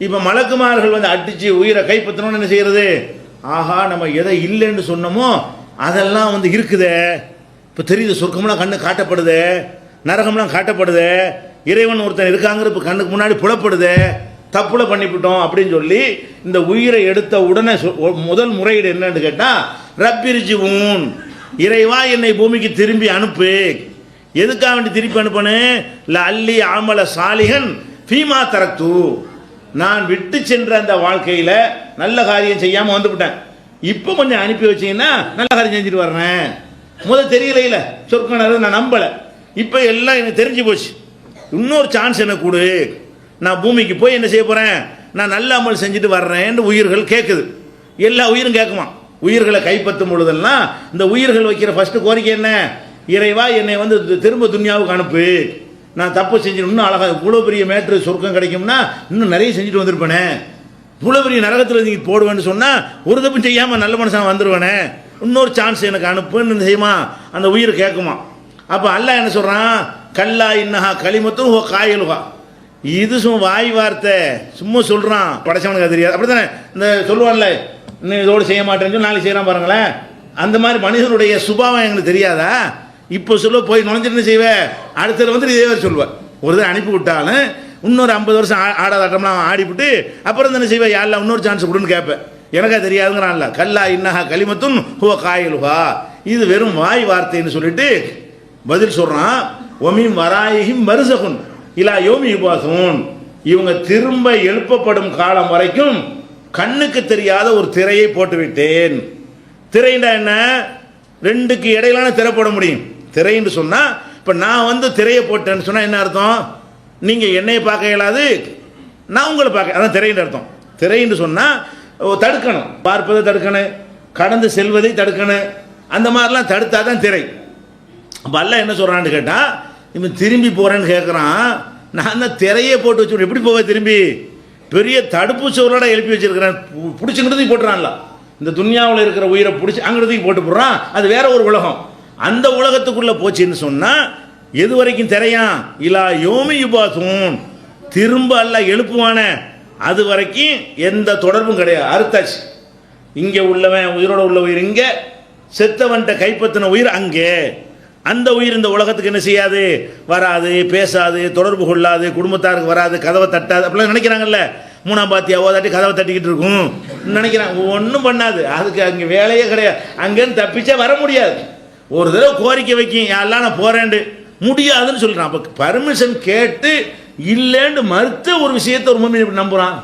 இப்போ மலக்குமார்கள் வந்து அடித்து உயிரை கைப்பற்றணும்னு என்ன செய்கிறது? ஆஹா, நம்ம எதை இல்லைன்னு சொன்னோமோ அதெல்லாம் வந்து இருக்குதே. இப்போ தெரியுது, சொர்க்கம்லாம் கண்ணு காட்டப்படுது, நரகம்லாம் காட்டப்படுது, இறைவன் ஒருத்தன் இருக்காங்கிற இப்போ கண்ணுக்கு முன்னாடி புலப்படுது, தப்புல பண்ணிவிட்டோம் அப்படின்னு சொல்லி இந்த உயிரை எடுத்த உடனே முதல் முறையீடு என்னன்னு கேட்டால், ரப்பிர்ஜிஊன், இறைவா என்னை பூமிக்கு திரும்பி அனுப்பு. எதுக்காக வேண்டி திருப்பி அனுப்பனு? லஅல்லி அமல சாலிஹன் ஃபீமா தரக்து, நான் விட்டு சென்ற அந்த வாழ்க்கையில் நல்ல காரியம் செய்யாமல் வந்துவிட்டேன், இப்போ கொஞ்சம் அனுப்பி வச்சீங்கன்னா நல்ல காரியம் செஞ்சுட்டு வர்றேன். முதல் தெரியல, சொற்கணர் நான் நம்பலை, இப்போ எல்லாம் எனக்கு தெரிஞ்சு போச்சு, இன்னொரு சான்ஸ் எனக்கு கொடு, நான் பூமிக்கு போய் என்ன செய்ய போகிறேன், நான் நல்ல அமல் செஞ்சுட்டு வர்றேன்னு உயிர்கள் கேட்குது. எல்லா உயிரும் கேட்குமா. உயிர்களை கைப்பற்றும் பொழுதெல்லாம் இந்த உயிர்கள் வைக்கிற ஃபஸ்ட்டு கோரிக்கை என்ன? இறைவா என்னை வந்து திரும்ப துன்யாவுக்கு அனுப்பு, நான் தப்பு செஞ்சு இன்னும் அழகாக இவ்வளோ பெரிய மேட்ரு சொர்க்கம் கிடைக்கும்னா இன்னும் நிறைய செஞ்சுட்டு வந்திருப்பேனே, இவ்வளோ பெரிய நரகத்தில் நீங்கள் போடுவேன்னு சொன்னால் ஒரு தப்பு செய்யாமல் நல்ல மனுஷன் வந்துடுவேனே, இன்னொரு சான்ஸ் எனக்கு அனுப்புன்னு செய்யுமா அந்த உயிர் கேட்குமா. அப்போ அல்லாஹ் என்ன சொல்கிறான்? கல்லா இன்னஹா களிமத்தும் ஓ காயலுகா, இது சும்மா வாய் வார்த்தை, சும்மா சொல்கிறான், படைச்சவனுக்கு அது தெரியாது. அப்படி தானே இந்த சொல்லுவான்ல, இன்னும் இதோடு செய்ய மாட்டேன்னு சொல்லி நாளைக்கு செய்யலாம் பாருங்களேன். அந்த மாதிரி மனிதனுடைய சுபாவம் எங்களுக்கு தெரியாதா? இப்போ சொல்ல போய் நுழைஞ்சிட்டு செய்வேன், அடுத்தது வந்து இதே மாதிரி சொல்லுவேன். ஒரு தான் அனுப்பி விட்டாலும் இன்னொரு 50 வருஷம் ஆடாத ஆட்டம்லாம் ஆடிவிட்டு அப்புறம் தானே செய்வேன், யாரெல்லாம் இன்னொரு சான்ஸ் கொடுன்னு கேட்பேன். எனக்கா தெரியாதுங்கிறான்ல. கல்லா இன்னஹா களிமத்துன் ஹுவ காயிலுஹா, இது வெறும் வாய் வார்த்தைன்னு சொல்லிட்டு பதில் சொல்கிறான். ஒமின் வராயிஹிம் பர்ஸகுன் இலா யௌமி யுபாஸூன், இவங்க திரும்ப எழுப்பப்படும் காலம் வரைக்கும் கண்ணுக்கு தெரியாத ஒரு திரையை போட்டு விட்டேன். திரைண்டா என்ன? ரெண்டுக்கு இடையிலான திரை போட முடியும். திரைன்னு சொன்னால் இப்போ நான் வந்து திரையை போட்டேன்னு சொன்னால் என்ன அர்த்தம்? நீங்கள் என்னையை பார்க்க இயலாது, நான் உங்களை பார்க்க, அதான் திரைன்னு அர்த்தம். திரைன்னு சொன்னால் தடுக்கணும், பார்ப்பதை தடுக்கணும், கடந்து செல்வதை தடுக்கணும், அந்த மாதிரிலாம் தடுத்தா தான் திரை. அப்போ அல்லாஹ் என்ன சொல்கிறான்னு கேட்டால், இவன் திரும்பி போகிறேன்னு கேட்குறான். நான் தான் திரையே போட்டு வச்சு எப்படி போவேன் திரும்பி? பெரிய தடுப்பு சுவரோட எழுப்பி வச்சிருக்கிறேன், பிடிச்சிங்கிறதுக்கு போட்டுறான்ல. இந்த துன்யாவில் இருக்கிற உயிரை பிடிச்சி அங்கிறதுக்கு போட்டு போடுறான். அது வேற ஒரு உலகம். அந்த உலகத்துக்குள்ளே போச்சுன்னு சொன்னால் எது வரைக்கும் திரையான்? இலா யோமி யுபாசூன், திரும்ப அல்லாஹ் எழுப்புவான அது வரைக்கும் எந்த தொடர்பும் கிடையாது. அறுத்தாச்சு. இங்கே உள்ளவன் உயிரோட உள்ள உயிர் இங்கே, செத்தவன்ட்ட கைப்பற்றின உயிர் அங்கே. அந்த உயிர் இந்த உலகத்துக்கு என்ன செய்யாது? வராது, பேசாது, தொடர்பு கொள்ளாது, குடும்பத்தாருக்கு வராது, கதவை தட்டாது. அப்படிலாம் நினைக்கிறாங்கல்ல. மூணாம் பாத்தியா ஓதாட்டி கதவை தட்டிக்கிட்டு இருக்கும் நினைக்கிறாங்க. ஒன்றும் பண்ணாது. அதுக்கு அங்கே வேலையே கிடையாது. அங்கேருந்து தப்பிச்சா வர முடியாது. ஒரு தடவை கோரிக்கை வைக்கும், யாரெல்லாம் நான் போகிறேன்ட்டு, முடியாதுன்னு சொல்கிறான். அப்போ பர்மிஷன் கேட்டு இல்லைன்னு மறுத்து ஒரு விஷயத்தை ஒரு மம்மி இப்படி நம்புகிறான்.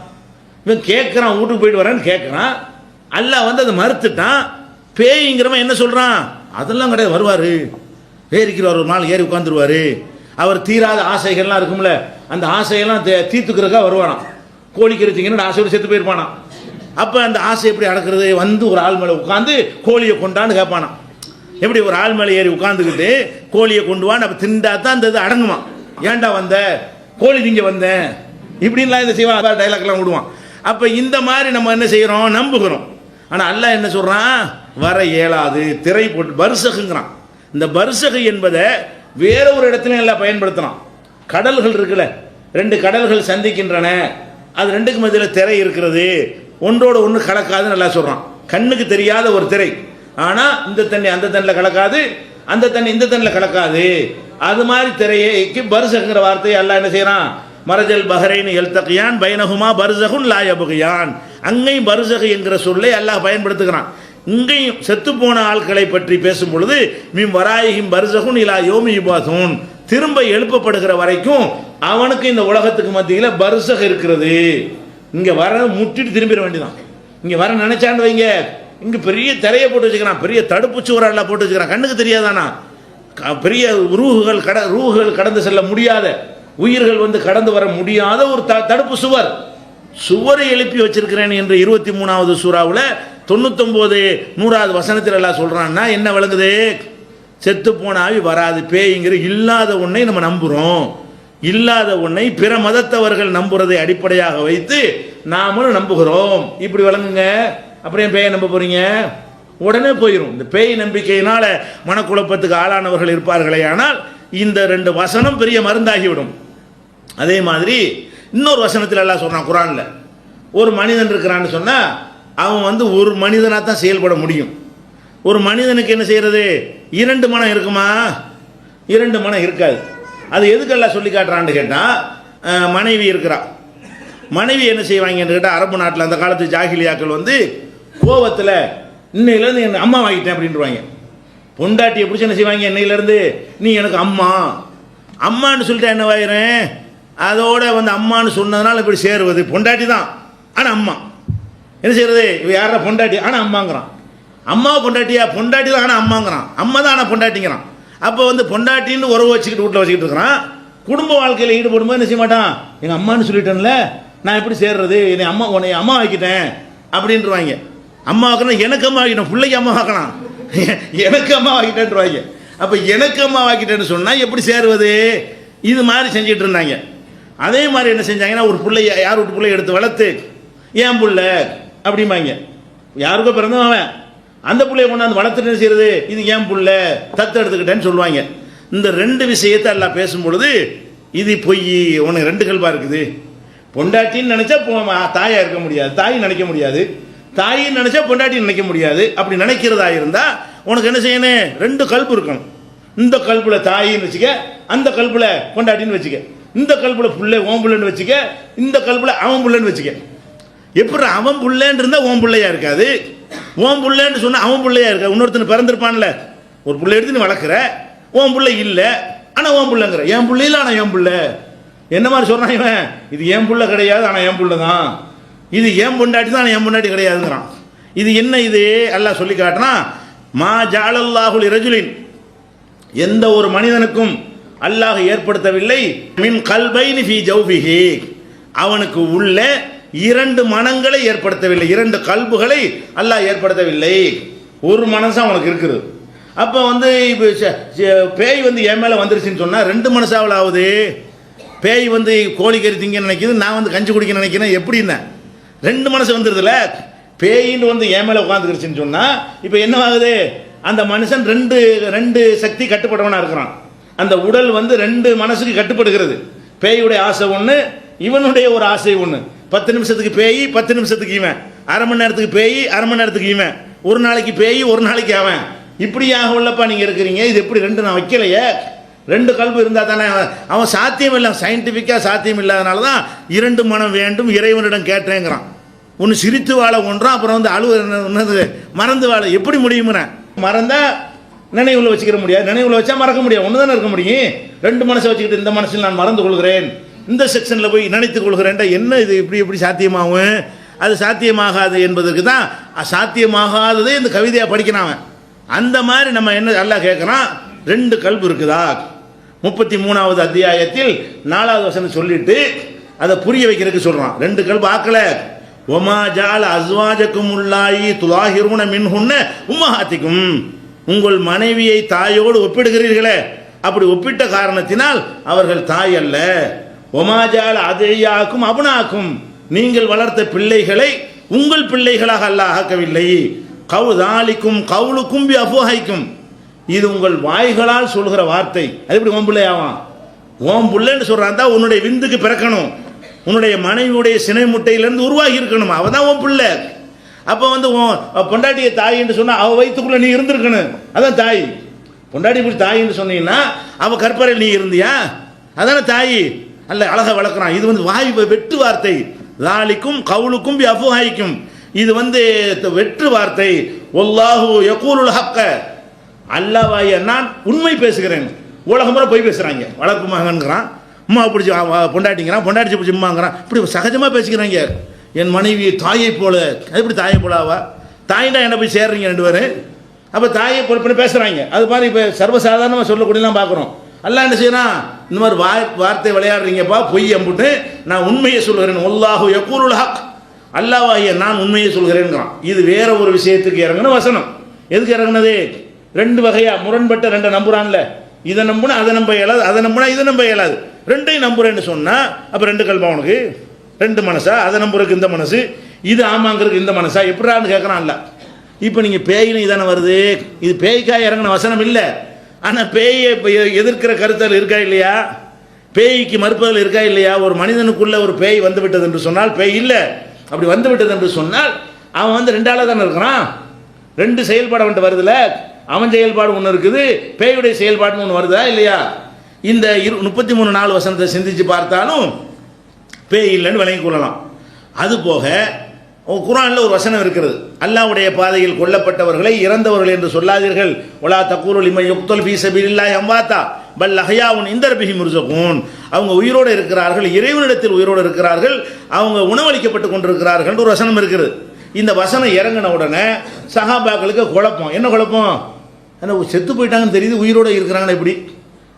இவன் கேட்குறான், வீட்டுக்கு போயிட்டு வரேன்னு கேட்குறான். அல்லாஹ் வந்து அதை மறுத்துட்டான். பேய்ங்கிறவன் என்ன சொல்கிறான்? அதெல்லாம் கிடையாது, வருவார், ஏறிக்கிறவர், ஒரு நாள் ஏறி உட்காந்துருவார். அவர் தீராத ஆசைகள்லாம் இருக்கும்ல, அந்த ஆசையெல்லாம் தீர்த்துக்கிறதுக்காக வருவானாம். கோழிக்கறி திங்கன்னு ஆசையோடு செத்து போயிருப்பானாம். அப்போ அந்த ஆசை எப்படி அடக்கிறது? வந்து ஒரு ஆள் மேலே உட்காந்து கோழியை கொண்டான்னு கேட்பானாம். எப்படி ஒரு ஆள் மேலே ஏறி உட்காந்துக்கிட்டு கோழியை கொண்டு வான்னு அப்போ திண்டா தான் அந்த இது அடங்குமா. ஏன்டா வந்த? கோழி திங்க வந்தேன் இப்படின்லாம் இந்த செய்வான், டைலாக்லாம் விடுவான். அப்போ இந்த மாதிரி நம்ம என்ன செய்கிறோம்? நம்புகிறோம். ஆனால் அல்லாஹ் என்ன சொல்கிறான்? வர இயலாது, திரை போட்டு பர்சகுங்கிறான். இந்த பர்சகு என்பதை வேற ஒரு இடத்துல எல்லாம் பயன்படுத்தலாம். கடல்கள் இருக்குல்ல, ரெண்டு கடல்கள் சந்திக்கின்றன, அது ரெண்டுக்கு மத்தியில் திரை இருக்கிறது, ஒன்றோட ஒன்று கலக்காதுன்னு நல்லா சொல்கிறான். கண்ணுக்கு தெரியாத ஒரு திரை. ஆனால் இந்த தண்ணி அந்த தண்ணியில் கலக்காது, அந்த தண்ணி இந்த தண்ணியில் கலக்காது. அது மாதிரி திரையைக்கு பர்சகுங்கிற வார்த்தையை அல்லாஹ் என்ன செய்கிறான்? மரஜல் பஹரைன் எல்தகியான் பைனஹுமா பர்சகுன் லா யப்கியான். அங்கேயும் பர்சகு என்கிற சொல்லை அல்லாஹ் பயன்படுத்துகிறான். இங்கேயும் செத்து போன ஆட்களை பற்றி பேசும் பொழுது மின் வராயிஹிம் பர்சகுன் இலா யோமி யுபாசூன், திரும்ப எழுப்பப்படுகிற வரைக்கும் அவனுக்கு இந்த உலகத்துக்கு மத்தியில் பர்சக் இருக்கிறது. இங்கே வர முட்டிட்டு திரும்பிட வேண்டியதான். இங்கே வர நினைச்சாண்டு வைங்க, இங்கே பெரிய திரையை போட்டு வச்சுக்கிறான், பெரிய தடுப்பு சுவரெல்லாம் போட்டு வச்சுக்கிறான். கண்ணுக்கு தெரியாதானா? பெரிய ரூஹுகள் கடந்து செல்ல முடியாத, உயிர்கள் வந்து கடந்து வர முடியாத ஒரு தடுப்பு சுவரை எழுப்பி வச்சிருக்கிறேன் என்று 23வது சூறாவில் 99 100வது வசனத்தில் எல்லாம் சொல்கிறான்னா என்ன விளங்குது? செத்து போனாவி வராது, பேய்ங்கிற இல்லாத ஒன்றை நம்ம நம்புகிறோம். இல்லாத ஒன்றை பிற மதத்தவர்கள் நம்புறதை அடிப்படையாக வைத்து நாமளும் நம்புகிறோம். இப்படி விளங்குங்க. அப்புறம் பேயை நம்ப போறீங்க? உடனே போயிடும். இந்த பேய் நம்பிக்கையினால மனக்குழப்பத்துக்கு ஆளானவர்கள் இருப்பார்களே, ஆனால் இந்த 2 வசனம் பெரிய மருந்தாகிவிடும். அதே மாதிரி இன்னொரு வசனத்தில் எல்லாம் சொல்றான் குரான்ல, ஒரு மனிதன் இருக்கிறான்னு சொன்னா அவன் வந்து ஒரு மனிதனாக தான் செயல்பட முடியும். ஒரு மனிதனுக்கு என்ன செய்யறது? 2 மனம் இருக்குமா? 2 மனம் இருக்காது. அது எதுக்கெல்லாம் சொல்லி காட்டுறான்னு கேட்டால், மனைவி இருக்கிறா, மனைவி என்ன செய்வாங்கன்னு கேட்டால், அரபு நாட்டில் அந்த காலத்து ஜாகிலியாக்கள் வந்து கோவத்தில் இன்னையிலேருந்து என் அம்மா வாங்கிட்டேன் அப்படின்ட்டுருவாங்க. பொண்டாட்டியை பிடிச்சி என்ன செய்வாங்க? இன்னையிலேருந்து நீ எனக்கு அம்மா அம்மான்னு சொல்லிட்டு என்ன வாயிறேன், அதோட வந்து அம்மான்னு சொன்னதுனால இப்படி சேருவது. பொண்டாட்டி தான் ஆனால் அம்மா என்ன செய்யறது? இவ யாரா பொண்டாட்டி ஆனால் அம்மாங்கிறான். அம்மா பொண்டாட்டியா? பொண்டாட்டி தான் ஆனால் அம்மாங்கிறான். அம்மா தான் ஆனால் பொண்டாட்டிங்கிறான். அப்போ வந்து பொண்டாட்டின்னு உறவு வச்சுக்கிட்டு வீட்டில் வச்சுக்கிட்டு இருக்கிறான். குடும்ப வாழ்க்கையில் ஈடுபடும்போது என்ன செய்ய மாட்டான்? எங்கள் அம்மான்னு சொல்லிட்டேன்ல, நான் எப்படி சேர்றது? என்னை அம்மா, உன்னை அம்மா வைக்கிட்டேன் அப்படின்ட்டுருவாங்க. அம்மா வைக்கணும், எனக்கு அம்மா வைக்கணும், பிள்ளைக்கு அம்மா வைக்கலாம், எனக்கு அம்மா வைக்கிட்டேன்ட்டுருவாங்க. அப்போ எனக்கு அம்மா வைக்கிட்டேன்னு சொன்னால் எப்படி சேருவது? இது மாதிரி செஞ்சுட்டு இருந்தாங்க. அதே மாதிரி என்ன செஞ்சாங்கன்னா, ஒரு பிள்ளைய யார் வீட்டு பிள்ளைய எடுத்து வளர்த்து ஏன் புள்ள அப்படிம்பாங்க. யாருக்கோ பிறந்தவன் அந்த பிள்ளைய கொண்டாந்து வளர்த்துட்டு என்ன செய்யறது? இது ஏன் புள்ள, தத்து எடுத்துக்கிட்டேன்னு சொல்லுவாங்க. இந்த 2 விஷயத்தை எல்லாம் பேசும்பொழுது இது பொய், உனக்கு 2 கல்பா இருக்குது. பொண்டாட்டின்னு நினைச்சா தாயா இருக்க முடியாது, தாய் நினைக்க முடியாது, தாயின்னு நினைச்சா பொண்டாட்டின்னு நினைக்க முடியாது. அப்படி நினைக்கிறதா இருந்தா உனக்கு என்ன செய்யணும்? 2 கல்பு இருக்கணும். இந்த கல்புல தாயின்னு வச்சுக்க, அந்த கல்புல பொண்டாட்டின்னு வச்சுக்க, இந்த கல்புல புள்ள ஓம் புள்ளன்னு வச்சுக்க, இந்த கல்புல அவன் புள்ளன்னு வச்சுக்க. எப்படி அவன் புள்ளன்னு இருந்தா ஓம் பிள்ளையா இருக்காது, ஓம் புள்ளன்னு சொன்னா அவன் பிள்ளையா இருக்காது. இன்னொருத்தன் பிறந்திருப்பான்ல, ஒரு பிள்ளை எடுத்து நீ வளர்க்குற, ஓம் பிள்ளை இல்லை ஆனால் ஓம் பிள்ளைங்கிற, என் பிள்ளை இல்லை ஆனால் என் பிள்ளை. என்ன மாதிரி சொல்றான் இவன்? இது என் பிள்ளை கிடையாது ஆனால் என் பிள்ளை தான், இது என் பொண்டாட்டி தான் ஆனால் என் பொண்டாட்டி கிடையாதுங்கிறான். இது என்ன? இது அல்லாஹ் சொல்லி காட்டுறான், மா ஜஅலல்லாஹு லிரஜுலின், எந்த ஒரு மனிதனுக்கும் அல்லாஹ் ஏற்படுத்தவில்லை, மின் கல்பைனி ஃபீ ஜௌஃபிஹி, அவனுக்கு உள்ள 2 மனங்களை ஏற்படுத்தவில்லை, 2 கல்புகளை அல்லாஹ் ஏற்படுத்தவில்லை. ஒரு மனசு அவனுக்கு இருக்குது. அப்போ வந்து இப்போ பேய் வந்து என் மேலே வந்துருச்சுன்னு சொன்னால் 2 மனசாவில் ஆகுது. பேய் வந்து கோழிக்கறி திங்க நினைக்கிது, நான் வந்து கஞ்சி குடிக்க நினைக்கிறேன். எப்படின்னா 2 மனசு வந்துடுதுல. பேயின்னு வந்து என் மேலே உட்காந்துருச்சுன்னு சொன்னால் இப்போ என்னவாகுது, அந்த மனுஷன் ரெண்டு சக்தி கட்டுப்பட்டவனாக இருக்கிறான். அந்த உடல் வந்து 2 மனசுக்கு கட்டுப்படுகிறது. பேயுடைய ஆசை ஒன்று, இவனுடைய ஒரு ஆசை ஒன்று. 10 நிமிஷத்துக்கு பேய், 10 நிமிஷத்துக்கு இவன். அரை மணி நேரத்துக்கு பேய், அரை மணி நேரத்துக்கு இவன். ஒரு நாளைக்கு பேய், ஒரு நாளைக்கு அவன். இப்படியாக உள்ளப்பா நீங்கள் இருக்கிறீங்க. இது எப்படி 2 நான் வைக்கலையே. 2 கல்வி இருந்தால் தானே அவன் சாத்தியம் இல்லை. சயின்டிஃபிக்காக சாத்தியம் இல்லாதனால தான் 2 மனம் வேண்டும் இறைவனிடம் கேட்டேங்கிறான். ஒன்று சிரித்து வாழ ஒன்றான், அப்புறம் வந்து அழுவது மறந்து வாழ எப்படி முடியுமுன்னா, மறந்தா நினைவுல வச்சுக்கிற முடியாது, நினைவுல வச்சா மறக்க முடியாது. ஒன்று தானே இருக்க முடியும். 2 மனசை வச்சுக்கிட்டு இந்த மனசில் நான் மறந்து கொள்கிறேன், இந்த செக்ஷனில் போய் நினைத்து கொள்கிறேன், என்ன இது இப்படி சாத்தியமாகும்? அது சாத்தியமாகாது என்பதற்கு தான் சாத்தியமாகாததே இந்த கவிதையாக படிக்கிறான். அந்த மாதிரி நம்ம என்ன அல்லாஹ் கேட்குறான், 2 கல்பு இருக்குதா? 33வது அத்தியாயத்தில் 4வது வசனம் சொல்லிட்டு அதை புரிய வைக்கிறதுக்கு சொல்கிறான். 2 கல்பு ஆக்கல. ஒமா ஜால அஸ்வாஜக்கும் உள்ளாயி துலாஹிருன மின்ஹுன்ன உம்மஹாத்திக்கும், உங்கள் மனைவியை தாயோடு ஒப்பிடுகிறீர்களே, அப்படி ஒப்பிட்ட காரணத்தினால் அவர்கள் தாய் அல்ல. ஒமா ஜால அதியாக்கும் அபுனாக்கும், நீங்கள் வளர்த்த பிள்ளைகளை உங்கள் பிள்ளைகளாக அல்லாஹ் ஆக்கவில்லை. கவுதாலிக்கும் கவுலுக்கும் பி அஃபுஹைக்கும், இது உங்கள் வாய்களால் சொல்கிற வார்த்தை. அது எப்படி உன் பிள்ளையாவான்? உன் பிள்ளைன்னு சொல்கிறான் தான் உன்னுடைய விந்துக்கு பிறக்கணும், உன்னுடைய மனைவியுடைய சினை முட்டையிலேருந்து உருவாகி இருக்கணும், அவள் தான் உன் பிள்ளை. அப்போ வந்து பொண்டாட்டியை தாய் என்று சொன்னால் அவள் வயிற்றுக்குள்ளே நீ இருந்திருக்கணும், அதான் தாய். பொண்டாட்டி இப்படி தாய் என்று சொன்னீங்கன்னா அவள் கற்பறையில் நீ இருந்தியா, அதான தாய். அல்ல அழகாக வளர்க்குறான். இது வந்து வாய் வெட்டு வார்த்தை. லாலிக்கும் கவுலுக்கும் அஃபுஹைக்கும், இது வந்து வெற்று வார்த்தை. வல்லாஹு யகூலுல் ஹக்க, அல்லாஹ்வாய நான் உண்மை பேசுகிறேன். உலகம் முறை போய் பேசுகிறாங்க. வளர்ப்பு மகன்கிறான், அம்மா பிடிச்சி பொண்டாட்டிங்கிறான், பொண்டாட்டி பிடிச்சி அம்மாங்கிறான். இப்படி சகஜமாக பேசிக்கிறாங்க. என் மனைவி தாயை போல, அது இப்படி தாயை போலாவா? தாயிண்டா என்ன போய் சேர்றீங்க 2 பேரும். அப்போ தாயை பொறுப்புன்னு பேசுகிறாங்க. அது மாதிரி இப்போ சர்வசாதாரணமாக சொல்லக்கூடியலாம் பார்க்குறோம். அல்லாஹ் என்ன செய்யறான், இந்த மாதிரி வார்த்தை விளையாடுறீங்கப்பா, பொய் அம்புட்டு நான் உண்மையை சொல்கிறேன். வல்லாஹு யகூலுல் ஹக், அல்லாஹ்வாகிய நான் உண்மையை சொல்கிறேன்கிறான். இது வேற ஒரு விஷயத்துக்கு இறங்கின வசனம். எதுக்கு இறங்கினது? 2 வகையா முரண்பட்ட 2 நம்புறான்ல. இதை நம்புனா அதை நம்ப இயலாது, அதை நம்புனா இதை நம்ப இயலாது. 2ஐயும் நம்புறேன்னு சொன்னா அப்போ 2 கல்பா உனக்கு? 2 மனசா? அதை நம்புறதுக்கு இந்த மனசு, இது ஆமாங்கிறதுக்கு இந்த மனசா? எப்படான்னு கேட்குறான்ல. இப்போ நீங்கள் பேயின்னு இதானே வருது. இது பேய்க்காக இறங்கின வசனம் இல்லை. ஆனால் பேயை எதிர்க்கிற கருத்தல் இருக்கா இல்லையா? பேய்க்கு மறுப்பதில் இருக்கா இல்லையா? ஒரு மனிதனுக்குள்ள ஒரு பேய் வந்து விட்டது என்று சொன்னால் பேய் இல்லை. அப்படி வந்து விட்டது என்று சொன்னால் அவன் வந்து 2 ஆளாக தானே இருக்கிறான். 2 செயல்பாடு அவன்கிட்ட வருதுல. அவன் செயல்பாடு ஒன்று இருக்குது, பேயுடைய செயல்பாடுன்னு ஒன்று வருதா இல்லையா? இந்த 33 நாள் வசனத்தை சிந்திச்சு பார்த்தாலும் பேய் இல்லைன்னு விளங்கி கொள்ளலாம். அதுபோக குர்ஆனில் ஒரு வசனம் இருக்கிறது, அல்லாஹ்வுடைய பாதையில் கொல்லப்பட்டவர்களை இறந்தவர்கள் என்று சொல்லாதீர்கள். வலா தக்கூலு லிமன் யுக்தல் ஃபீ ஸபீலில்லாஹி அம்வாத்தா பல் அஹ்யாஉன் இன்த ரப்பிஹிம் யுர்ஸகூன், அவங்க உயிரோடு இருக்கிறார்கள், இறைவனிடத்தில் உயிரோடு இருக்கிறார்கள், அவங்க உணவளிக்கப்பட்டு கொண்டிருக்கிறார்கள் ஒரு வசனம் இருக்கிறது. இந்த வசனம் இறங்கின உடனே சஹாபாக்களுக்கு குழப்பம். என்ன குழப்பம்? செத்து போயிட்டாங்கன்னு தெரியுது, உயிரோடு இருக்கிறாங்கன்னு எப்படி?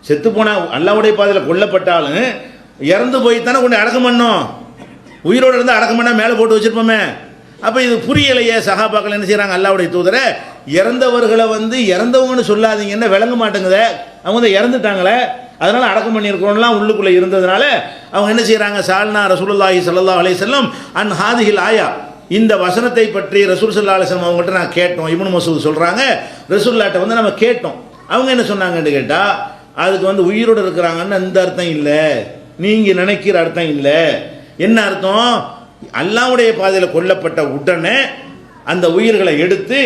செத்து போனா அல்லாஹ்வுடைய பாதையில் கொல்லப்பட்டாலும் இறந்து போய்த்தானே கொண்டு அடக்கம் பண்ணோம். உயிரோடு இருந்தால் அடக்கம் பண்ணால் மேலே போட்டு வச்சிருப்போமே. அப்போ இது புரியலையே. சஹாபாக்கள் என்ன செய்கிறாங்க, அல்லாஹ்வுடைய தூதரை இறந்தவர்களை வந்து இறந்தவங்கன்னு சொல்லாதீங்கன்னா விளங்க மாட்டேங்குதே, அவங்க வந்து இறந்துட்டாங்களே, அதனால் அடக்கம் பண்ணியிருக்கிறோம்லாம் உள்ளுக்குள்ளே இருந்ததுனால அவங்க என்ன செய்கிறாங்க, சால்னா ரசூலுல்லாஹி ஸல்லல்லாஹு அலைஹி வஸல்லம் அன் ஹாதிஹில் ஆயா, இந்த வசனத்தை பற்றி ரசூல் ஸல்லல்லாஹு அலைஹி வஸல்லம் அவங்கள்ட்ட நான் கேட்டோம். இப்னு மஸ்ஊத் சொல்கிறாங்க, ரசூலுல்லாஹ்ட்ட வந்து நம்ம கேட்டோம். அவங்க என்ன சொன்னாங்கன்னு கேட்டால், அதுக்கு வந்து உயிரோடு இருக்கிறாங்கன்னு அந்த அர்த்தம் இல்லை, நீங்கள் நினைக்கிற அர்த்தம் இல்லை. என்ன அர்த்தம்? அல்லாஹ்வுடைய பாதையில் கொல்லப்பட்ட உடனே அந்த உயிர்களை எடுத்து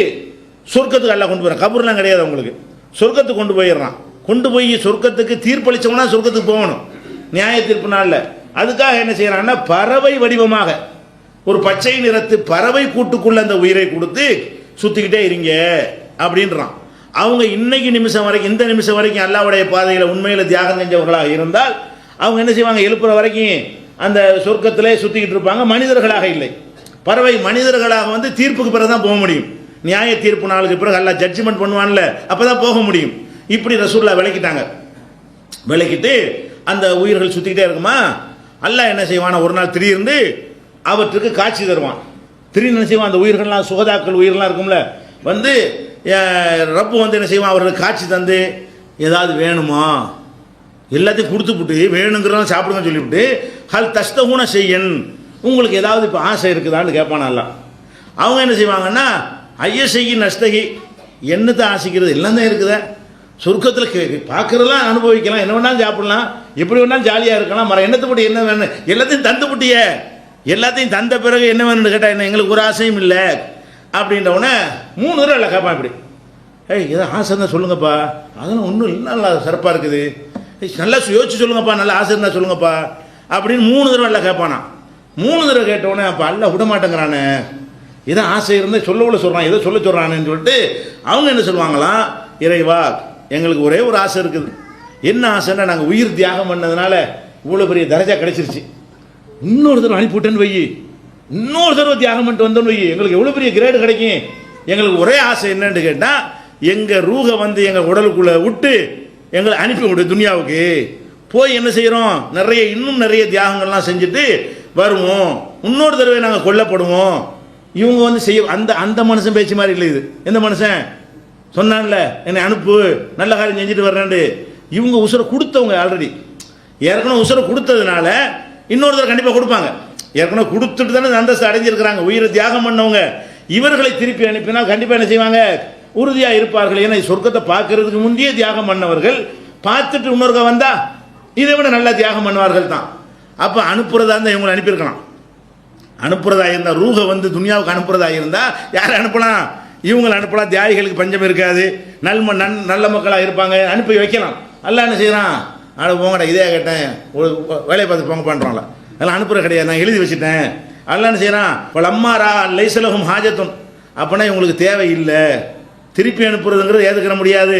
சொர்க்கத்துக்கு அல்லாஹ் கொண்டு போயிடறான். கபூர்லாம் கிடையாது அவங்களுக்கு, சொர்க்கத்துக்கு கொண்டு போயிடுறான். கொண்டு போய் சொர்க்கத்துக்கு தீர்ப்பளித்தவனா சொர்க்கத்துக்கு போகணும் நியாய தீர்ப்பு நாளில். அதுக்காக என்ன செய்கிறான்னா, பறவை வடிவமாக ஒரு பச்சை நிறத்து பறவை கூட்டுக்குள்ள அந்த உயிரை கொடுத்து சுற்றிக்கிட்டே இருங்க அப்படின்றான். அவங்க இன்னைக்கு நிமிஷம் வரைக்கும், இந்த நிமிஷம் வரைக்கும் அல்லாஹ்வுடைய பாதையில் உண்மையில் தியாகம் செஞ்சவர்களாக இருந்தால் அவங்க என்ன செய்வாங்க, எழுப்புற வரைக்கும் அந்த சொர்க்கத்திலே சுற்றிக்கிட்டு இருப்பாங்க. மனிதர்களாக இல்லை, பறவை மனிதர்களாக வந்து தீர்ப்புக்கு பிறகு தான் போக முடியும். நியாய தீர்ப்பு நாளுக்கு பிறகு அல்லாஹ் ஜட்ஜ்மெண்ட் பண்ணுவான்ல, அப்போ தான் போக முடியும். இப்படி ரசூலுல்லாஹ் விளக்கிட்டாங்க. விளக்கிட்டு அந்த உயிர்கள் சுற்றிக்கிட்டே இருக்குமா, அல்லாஹ் என்ன செய்வான், ஒரு நாள் திடீர்னு அவற்றுக்கு காட்சி தருவான். திடீர்னு என்ன செய்வான், அந்த உயிர்கள்லாம் சுகதாக்கள் உயிரெலாம் இருக்கும்ல, வந்து ரப்பு வந்து என்ன செய்வான், அவர்களுக்கு காட்சி தந்து ஏதாவது வேணுமா எல்லாத்தையும் கொடுத்துப்புட்டு வேணுங்கிறத சாப்பிடுங்கன்னு சொல்லிவிட்டு ஹல் தஸ்தகுன செய்யன், உங்களுக்கு ஏதாவது இப்போ ஆசை இருக்குதான்னு கேட்பானல்லாம். அவங்க என்ன செய்வாங்கன்னா ஐய செய்ய நஷ்டகி, என்னத்தை ஆசைக்கிறது எல்லாம் தான் இருக்குதா, சொர்க்கத்தில் பார்க்குறதெல்லாம் அனுபவிக்கலாம், என்ன வேணாலும் சாப்பிடலாம், எப்படி வேணாலும் ஜாலியாக இருக்கலாம், மரம் என்னத்தை போட்டு என்ன வேணும் எல்லாத்தையும் தந்து புட்டிய, எல்லாத்தையும் தந்த பிறகு என்ன வேணும்னு கேட்டால் என்ன எங்களுக்கு ஒரு ஆசையும் இல்லை அப்படின்றவுடனே 3 தடவை இல்லை கேட்பான். இப்படி ஏதோ ஆசை இருந்தால் சொல்லுங்கப்பா, அதெல்லாம் ஒன்றும் இல்லை, நல்லா சிறப்பாக இருக்குது, நல்லா யோசிச்சு சொல்லுங்கப்பா, நல்லா ஆசை இருந்தால் சொல்லுங்கப்பா அப்படின்னு 3 தடவை இல்லை கேட்பானா. 3 தடவை கேட்டவுடனே அப்போ அல்ல விட மாட்டேங்கிறானே, ஏதோ ஆசை இருந்தால் சொல்ல சொல்கிறான், ஏதோ சொல்ல சொல்கிறானேன்னு சொல்லிட்டு அவங்க என்ன சொல்லுவாங்களாம், இறைவா எங்களுக்கு ஒரே ஒரு ஆசை இருக்குது, என்ன ஆசைன்னா நாங்கள் உயிர் தியாகம் பண்ணதுனால இவ்வளோ பெரிய தரஜா கிடைச்சிருச்சு, இன்னொரு தடவை அனுப்பிவிட்டேன்னு வை, இன்னொரு தடவை தியாகம் பண்ணிட்டு வந்தோன்னு வை, எங்களுக்கு எவ்வளோ பெரிய கிரேடு கிடைக்கும், எங்களுக்கு ஒரே ஆசை என்னன்னு கேட்டால் எங்கள் ரூகை வந்து எங்கள் உடலுக்குள்ளே விட்டு எங்களை அனுப்பி விடு துனியாவுக்கு போய் என்ன செய்கிறோம், இன்னும் நிறைய தியாகங்கள்லாம் செஞ்சுட்டு வருவோம், இன்னொரு தடவை நாங்கள் கொல்லப்படுவோம். இவங்க வந்து செய்ய அந்த மனுஷன் பேச்சு மாதிரி இல்லை. இது எந்த மனுஷன் சொன்னான்ல என்னை அனுப்பு நல்ல காரியம் செஞ்சுட்டு வர்றேன், இவங்க உசுரை கொடுத்தவங்க, ஆல்ரெடி ஏற்கனவே உசுரை கொடுத்ததுனால இன்னொரு தடவை கண்டிப்பாக கொடுப்பாங்க, ஏற்கனவே கொடுத்துட்டு தானே அந்தஸ்து அடைஞ்சிருக்கிறாங்க, உயிரை தியாகம் பண்ணவங்க, இவர்களை திருப்பி அனுப்பினால் கண்டிப்பாக என்ன செய்வாங்க, உறுதியாக இருப்பார்கள். ஏன்னா சொர்க்கத்தை பார்க்கறதுக்கு முந்தையே தியாகம் பண்ணவர்கள் பார்த்துட்டு இன்னொருக்க வந்தா இதை விட நல்லா தியாகம் பண்ணுவார்கள் தான். அப்போ அனுப்புறதா இருந்தால் இவங்களை அனுப்பியிருக்கலாம், அனுப்புறதா இருந்தால் ரூஹை வந்து துனியாவுக்கு அனுப்புறதா இருந்தால் யாரை அனுப்பலாம், இவங்களை அனுப்பலாம், தியாகிகளுக்கு பஞ்சம் இருக்காது, நல்ல மக்களாக இருப்பாங்க, அனுப்பி வைக்கலாம். அல்ல என்ன செய்யறான், போங்கடா இதே கேட்டேன் ஒரு வேலையை பார்த்து போங்க பண்ணுறாங்கள, அதெல்லாம் அனுப்புற கிடையாது, நான் எழுதி வச்சுட்டேன். அல்ல என்ன செய்யறான், இப்போ அம்மாரா லைசலகும் ஹாஜத்தும், அப்படின்னா இவங்களுக்கு தேவை இல்லை, திருப்பி அனுப்புறதுங்கிறது ஏற்றுக்கிற முடியாது,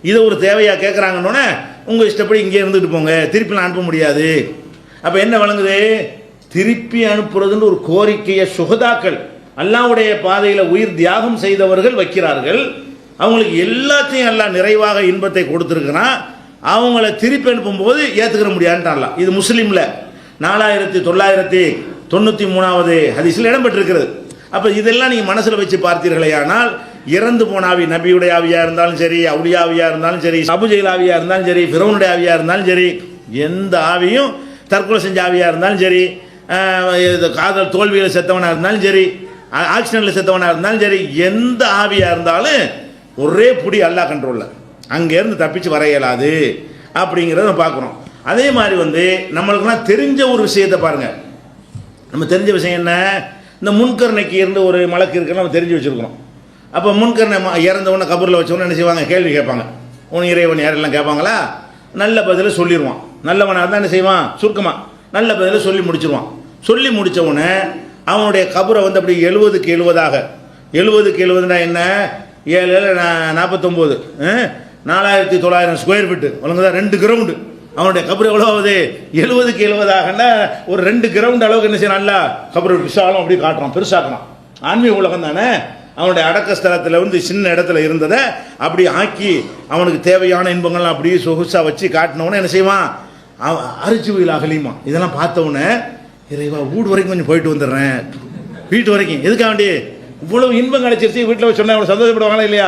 இதை ஒரு தேவையாக கேட்குறாங்கன்னொன்னே உங்கள் இஷ்டப்படி இங்கே இருந்துட்டு போங்க, திருப்பிலாம் அனுப்ப முடியாது. அப்போ என்ன வழங்குது, திருப்பி அனுப்புறதுன்னு ஒரு கோரிக்கையை சுகதாக்கள் அல்லாஹ்வுடைய பாதையில் உயிர் தியாகம் செய்தவர்கள் வைக்கிறார்கள். அவங்களுக்கு எல்லாத்தையும் எல்லாம் நிறைவாக இன்பத்தை கொடுத்துருக்குறான், அவங்கள திருப்பி அனுப்பும்போது ஏற்றுக்கிற முடியாதுன்ட்டான்லாம். இது முஸ்லீமில் 4993வது ஹதீஸில் இடம்பெற்றிருக்கிறது. அப்போ இதெல்லாம் நீங்கள் மனசில் வச்சு பார்த்தீர்களே, ஆனால் இறந்து போன ஆவி, நபியுடைய ஆவியாக இருந்தாலும் சரி, அவுலியா ஆவியாக இருந்தாலும் சரி, அபுஜெயில் ஆவியாக இருந்தாலும் சரி, ஃபிரௌனுடைய ஆவியாக இருந்தாலும் சரி, எந்த ஆவியும் தற்கொலை செஞ்ச ஆவியாக இருந்தாலும் சரி, காதல் தோல்வியில் செத்தவனாக இருந்தாலும் சரி, ஆக்சிடென்ட்டில் செத்தவனாக இருந்தாலும் சரி, எந்த ஆவியாக இருந்தாலும் ஒரே புடி அல்லாஹ் கண்ட்ரோலில், அங்கேருந்து தப்பிச்சு வர இயலாது அப்படிங்கிறத பார்க்குறோம். அதே மாதிரி வந்து நம்மளுக்குலாம் தெரிஞ்ச ஒரு விஷயத்தை பாருங்கள், நம்ம தெரிஞ்ச விஷயம் என்ன, இந்த முன்கர்ணைக்கு இருந்து ஒரு மலக்கு இருக்குன்னு நம்ம தெரிஞ்சு வச்சுருக்கிறோம். அப்போ முன்கர்ணை இறந்தவொடனே கபூரில் வச்சவொன்னே என்ன செய்வாங்க, கேள்வி கேட்பாங்க, உன் இறைவன் யாரெல்லாம் கேட்பாங்களா, நல்ல பதிலை சொல்லிடுவான், நல்லவனாக இருந்தால் என்ன செய்வான், சுருக்கமாக நல்ல பதிலை சொல்லி முடிச்சிருவான். சொல்லி முடித்தவுடனே அவனுடைய கபரை வந்து அப்படி 70க்கு 70ஆக, 70க்கு 70னா என்ன, 7 49 4900 ஸ்கொயர் ஃபீட்டு ஒழுங்குதான், 2 கிரவுண்டு. அவனுடைய கபர் எவ்வளோ ஆகுது, 70க்கு 70ஆகனா ஒரு 2 கிரவுண்ட் அளவுக்கு என்ன செய்யணும், நல்லா கபர் விசாலம் அப்படி காட்டுறான், பெருசாக்குறான். ஆன்மீக உலகம் தானே, அவனுடைய அடக்க ஸ்தலத்தில் வந்து சின்ன இடத்துல இருந்ததை அப்படி ஆக்கி அவனுக்கு தேவையான இன்பங்கள்லாம் அப்படியே சொகுசாக வச்சு காட்டினவுடனே என்ன செய்வான், அரிச்சு வயல் அகலியுமா. இதெல்லாம் பார்த்தவுடனே இறைவா வீடு வரைக்கும் கொஞ்சம் போயிட்டு வந்துடுறேன், வீட்டு வரைக்கும் எதுக்காக வேண்டி இவ்வளவு இன்பம் கிடைச்சிருச்சு, வீட்டில் சொன்ன அவனை சந்தோஷப்படுவாங்களா இல்லையா,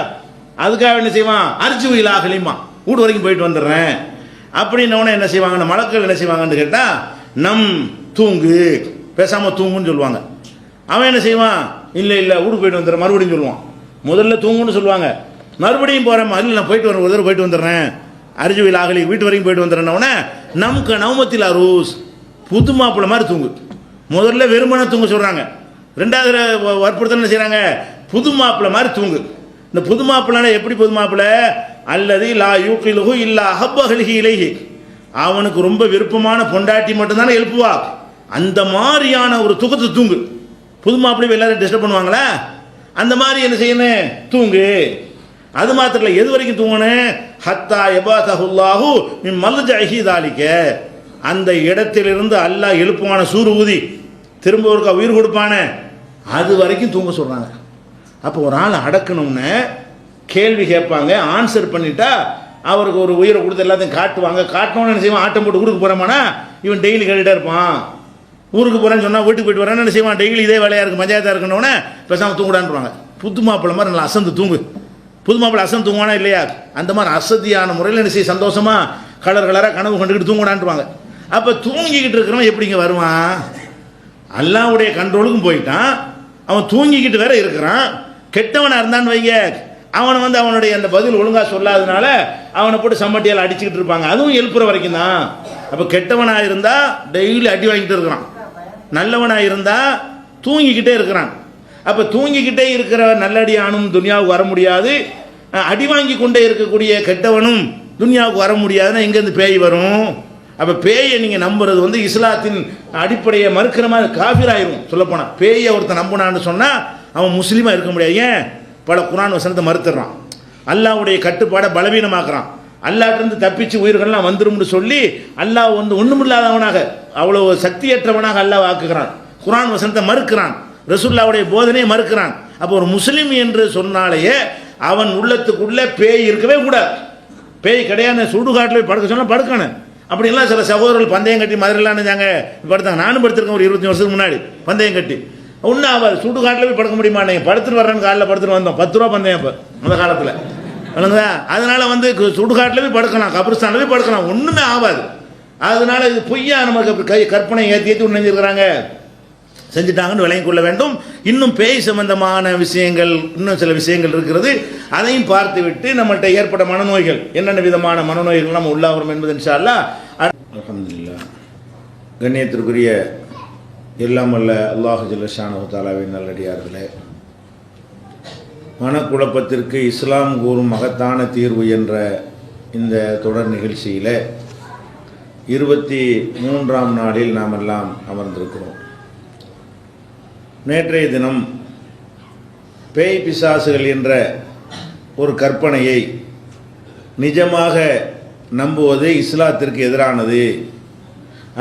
அதுக்காக என்ன செய்வான், அரிச்சு வயல் அகலியுமா, வீடு வரைக்கும் போயிட்டு வந்துடுறேன் அப்படின்னோடனே என்ன செய்வாங்க, மலக்கள் என்ன செய்வாங்கன்னு கேட்டால், நம் தூங்கு, பேசாமல் தூங்குன்னு சொல்லுவாங்க. அவன் என்ன செய்வான், இல்லை வீட்டுக்கு போயிட்டு வந்துடுறேன் மறுபடியும் சொல்லுவான். முதல்ல தூங்குன்னு சொல்லுவாங்க, மறுபடியும் போகிறேன், இல்லை நான் போயிட்டு வரேன், ஒரு தடவை போயிட்டு வந்துடுறேன், அரிஜுவில் ஆகலி வீட்டு வரைக்கும் போயிட்டு வந்துடுறேன்னொடனே நமக்கு நவமத்தில் அரூஸ், புது மாப்பிள்ளை மாதிரி தூங்கு. முதல்ல வெறுமனை தூங்க சொல்கிறாங்க, ரெண்டாவது வற்புறுத்தல் என்ன செய்கிறாங்க, புது மாப்பிள்ளை மாதிரி தூங்கு. இந்த புது மாப்பிள்ளை எப்படி புது மாப்பிள்ளை, அல்லது லா யூக்கிலுஹு இல்லா அஹப்பஹலிஹி இலைஹி, அவனுக்கு ரொம்ப விருப்பமான பொண்டாட்டி மட்டும்தானே எழுப்புவா, அந்த மாதிரியான ஒரு தூக்கத்தை தூங்கு. புது மாப்பிள்ளை எல்லாரும் டிஸ்டர்ப் பண்ணுவாங்களா, அந்த மாதிரி என்ன செய்யணும், தூங்கு. அது மாத்திரம் இல்லை, எது வரைக்கும் தூங்கணும், ஹத்தா யபாதஹுல்லாஹு மின் மல்ஜஇஹி தாலிக, அந்த இடத்திலிருந்து அல்லாஹ் எழுப்புவான சூறு ஊதி திரும்ப ஒருக்கா உயிர் கொடுப்பான, அது வரைக்கும் தூங்க சொல்கிறாங்க. அப்போ ஒரு ஆள் அடக்கணும்னு கேள்வி கேட்பாங்க, ஆன்சர் பண்ணிட்டா அவருக்கு ஒரு உயிரை கொடுத்து எல்லாத்தையும் காட்டுவாங்க. காட்டணும்னு என்ன செய்வான், ஆட்டம் போட்டு ஊருக்கு போகிறோமானா இவன் டெய்லி கேட்டுகிட்டே இருப்பான். ஊருக்கு போகிறேன்னு சொன்னால் வீட்டுக்கு போயிட்டு வரேன்னு என்ன செய்வான், டெய்லி இதே வேலையாக இருக்குது, மஜாயத்தாக இருக்கணுன்னே பேசாமல் தூங்குடான்றாங்க. புது மாப்பிள்ளை மாதிரி நல்லா அசந்து தூங்கு, புது மாப்பிள்ளை அசன் தூங்குவானா இல்லையா, அந்த மாதிரி அசதியான முறையில் என்ன செய்ய சந்தோஷமாக கலராக கனவு கண்டுக்கிட்டு தூங்குனான்ட்டுவாங்க. அப்போ தூங்கிக்கிட்டு இருக்கிறவன் எப்படிங்க வருவான்? அல்லாஹ்வுடைய கண்ட்ரோலுக்கும் போயிட்டான், அவன் தூங்கிக்கிட்டு வேற இருக்கிறான். கெட்டவனாக இருந்தான்னு வைங்க, அவனை வந்து அவனுடைய அந்த பதில் ஒழுங்காக சொல்லாதனால அவனை போட்டு சம்மட்டியால் அடிச்சுக்கிட்டு இருப்பாங்க, அதுவும் எழுப்புற வரைக்கும் தான். அப்போ கெட்டவனாக இருந்தால் டெய்லி அடி வாங்கிட்டு இருக்கிறான், நல்லவனாக இருந்தால் தூங்கிக்கிட்டே இருக்கிறான். அப்போ தூங்கிக்கிட்டே இருக்கிற நல்லடியானும் துனியாவுக்கு வர முடியாது, அடி வாங்கி கொண்டே இருக்கக்கூடிய கெட்டவனும் துனியாவுக்கு வர முடியாதுன்னா எங்கேருந்து பேய் வரும்? அப்போ பேயை நீங்கள் நம்புறது வந்து இஸ்லாத்தின் அடிப்படையை மறுக்கிற மாதிரி காஃபிராயிரும். சொல்லப்போனால் பேயை ஒருத்தன் நம்பினான்னு சொன்னால் அவன் முஸ்லீமாக இருக்க முடியாது. ஏன்? பல குர்ஆன் வசனத்தை மறுத்துடுறான், அல்லாஹ்வுடைய கட்டுப்பாடை பலவீனமாக்குறான், அல்லாஹ்ட்டிருந்து தப்பிச்சு உயிர்கள்லாம் வந்துரும்னு சொல்லி அல்லாஹ் வந்து ஒன்றுமில்லாதவனாக அவ்வளோ சக்தியற்றவனாக அல்லாஹ் ஆக்குகிறான், குர்ஆன் வசனத்தை மறுக்கிறான், ரசூலுல்லாஹ்வுடைய போதனையை மறுக்கிறான். அப்போ ஒரு முஸ்லீம் என்று சொன்னாலேயே அவன் உள்ளத்துக்குள்ளே பேய் இருக்கவே கூடாது. பேய் கிடையாது, சுடுகாட்டில் போய் படுக்க சொன்னால் படுக்கணும். அப்படிலாம் சில சகோதரர்கள் பந்தயம் கட்டி மதுரைலாம் நினைஞ்சாங்க படுத்தாங்க. நானும் படுத்திருக்கேன் ஒரு 20 வருஷத்துக்கு முன்னாடி பந்தயம் கட்டி. ஒன்றும் ஆகாது, சுடுகாட்டில் போய் படுக்க முடியுமா? நீங்கள் படுத்துட்டு வர்றேன்னு காலையில் படுத்துட்டு வந்தோம், 10 ரூபா பந்தயம் இப்போ அந்த காலத்தில் இல்லைங்களா. அதனால் வந்து சுடுகாட்டில் போய் படுக்கலாம், கபிரிஸ்தானில் போய் படுக்கலாம், ஒன்றுமே ஆகாது. அதனால இது பொய்யா நமக்கு கற்பனை ஏற்றி ஏற்றி நினைஞ்சிருக்கிறாங்க, செஞ்சுட்டாங்கன்னு விளங்கிக் கொள்ள வேண்டும். இன்னும் பேய் சம்பந்தமான விஷயங்கள், இன்னும் சில விஷயங்கள் இருக்கிறது, அதையும் பார்த்து விட்டு நம்மள்கிட்ட ஏற்பட்ட மனநோய்கள், என்னென்ன விதமான மனநோய்கள் நம்ம உள்ளாகிறோம் என்பது இன்ஷா அல்லாஹ். அல்ஹம்துலில்லாஹ். கண்ணியத்திற்குரிய எல்லாம் வல்ல அல்லாஹ் ஜல்ல ஷானஹு தஆலாவின் நல்லடியார்களே, மனக்குழப்பத்திற்கு இஸ்லாம் கூறும் மகத்தான தீர்வு என்ற இந்த தொடர் நிகழ்ச்சியில் 23ஆம் நாளில் நாம் எல்லாம் அமர்ந்திருக்கிறோம். நேற்றைய தினம் பேய் பிசாசுகள் என்ற ஒரு கற்பனையை நிஜமாக நம்புவது இஸ்லாத்திற்கு எதிரானது,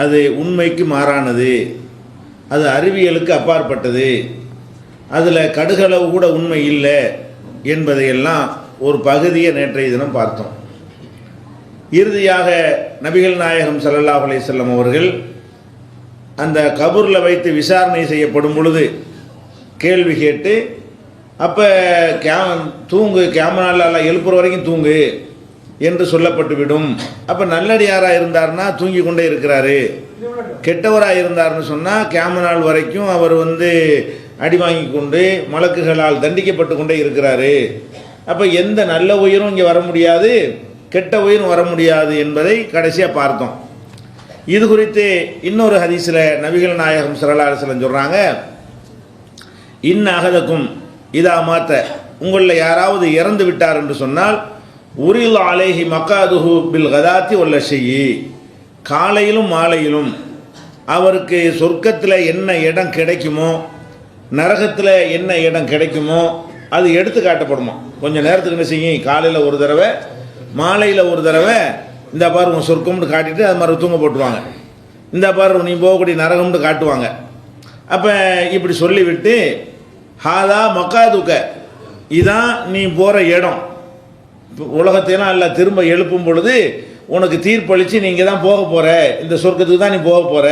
அது உண்மைக்கு மாறானது, அது அறிவியலுக்கு அப்பாற்பட்டது, அதில் கடுகளவு கூட உண்மை இல்லை என்பதையெல்லாம் ஒரு பகுதியை நேற்றைய தினம் பார்த்தோம். இறுதியாக நபிகள் நாயகம் ஸல்லல்லாஹு அலைஹி வஸல்லம் அவர்கள் அந்த கபூரில் வைத்து விசாரணை செய்யப்படும் பொழுது கேள்வி கேட்டு, அப்போ தூங்கு, கேமராவில் எழுப்புற வரைக்கும் தூங்கு என்று சொல்லப்பட்டுவிடும். அப்போ நல்லடியாராக இருந்தார்னா தூங்கி கொண்டே இருக்கிறாரு, கெட்டவராக இருந்தார்னு சொன்னால் கேமரால் வரைக்கும் அவர் வந்து அடி வாங்கி கொண்டு மலக்குகளால் தண்டிக்கப்பட்டு கொண்டே இருக்கிறாரு. அப்போ எந்த நல்ல உயிரும் இங்கே வர முடியாது, கெட்ட உயிரும் வர முடியாது என்பதை கடைசியாக பார்த்தோம். இது குறித்து இன்னொரு ஹதீஸில் நபிகள் நாயகம் ஸல்லல்லாஹு அலைஹி வஸல்லம் சொல்கிறாங்க, அகதக்கும் இதா மாத்த, உங்களில் யாராவது இறந்து விட்டார் என்று சொன்னால் உரில் அலைஹி மக்காதுஹு பில் கதாத்தி வல்ல ஷையி, காலையிலும் மாலையிலும் அவருக்கு சொர்க்கத்தில் என்ன இடம் கிடைக்குமோ, நரகத்தில் என்ன இடம் கிடைக்குமோ அது எடுத்து காட்டப்படுமா. கொஞ்சம் நேரத்துக்கு என்ன செய்யும், காலையில் ஒரு தடவை மாலையில் ஒரு தடவை இந்த பாரு உன் சொர்க்கம்னு காட்டிட்டு அது மாதிரி தூங்க போட்டுருவாங்க, இந்த பாரு நீ போகக்கூடிய நரகம்னு காட்டுவாங்க. அப்போ இப்படி சொல்லிவிட்டு ஹாதா மக்காதுக்க, இதான் நீ போகிற இடம், உலகத்தையெல்லாம் எல்லாம் திரும்ப எழுப்பும் பொழுது உனக்கு தீர்ப்பளித்து நீங்கள் தான் போக போகிற, இந்த சொர்க்கத்துக்கு தான் நீ போக போகிற,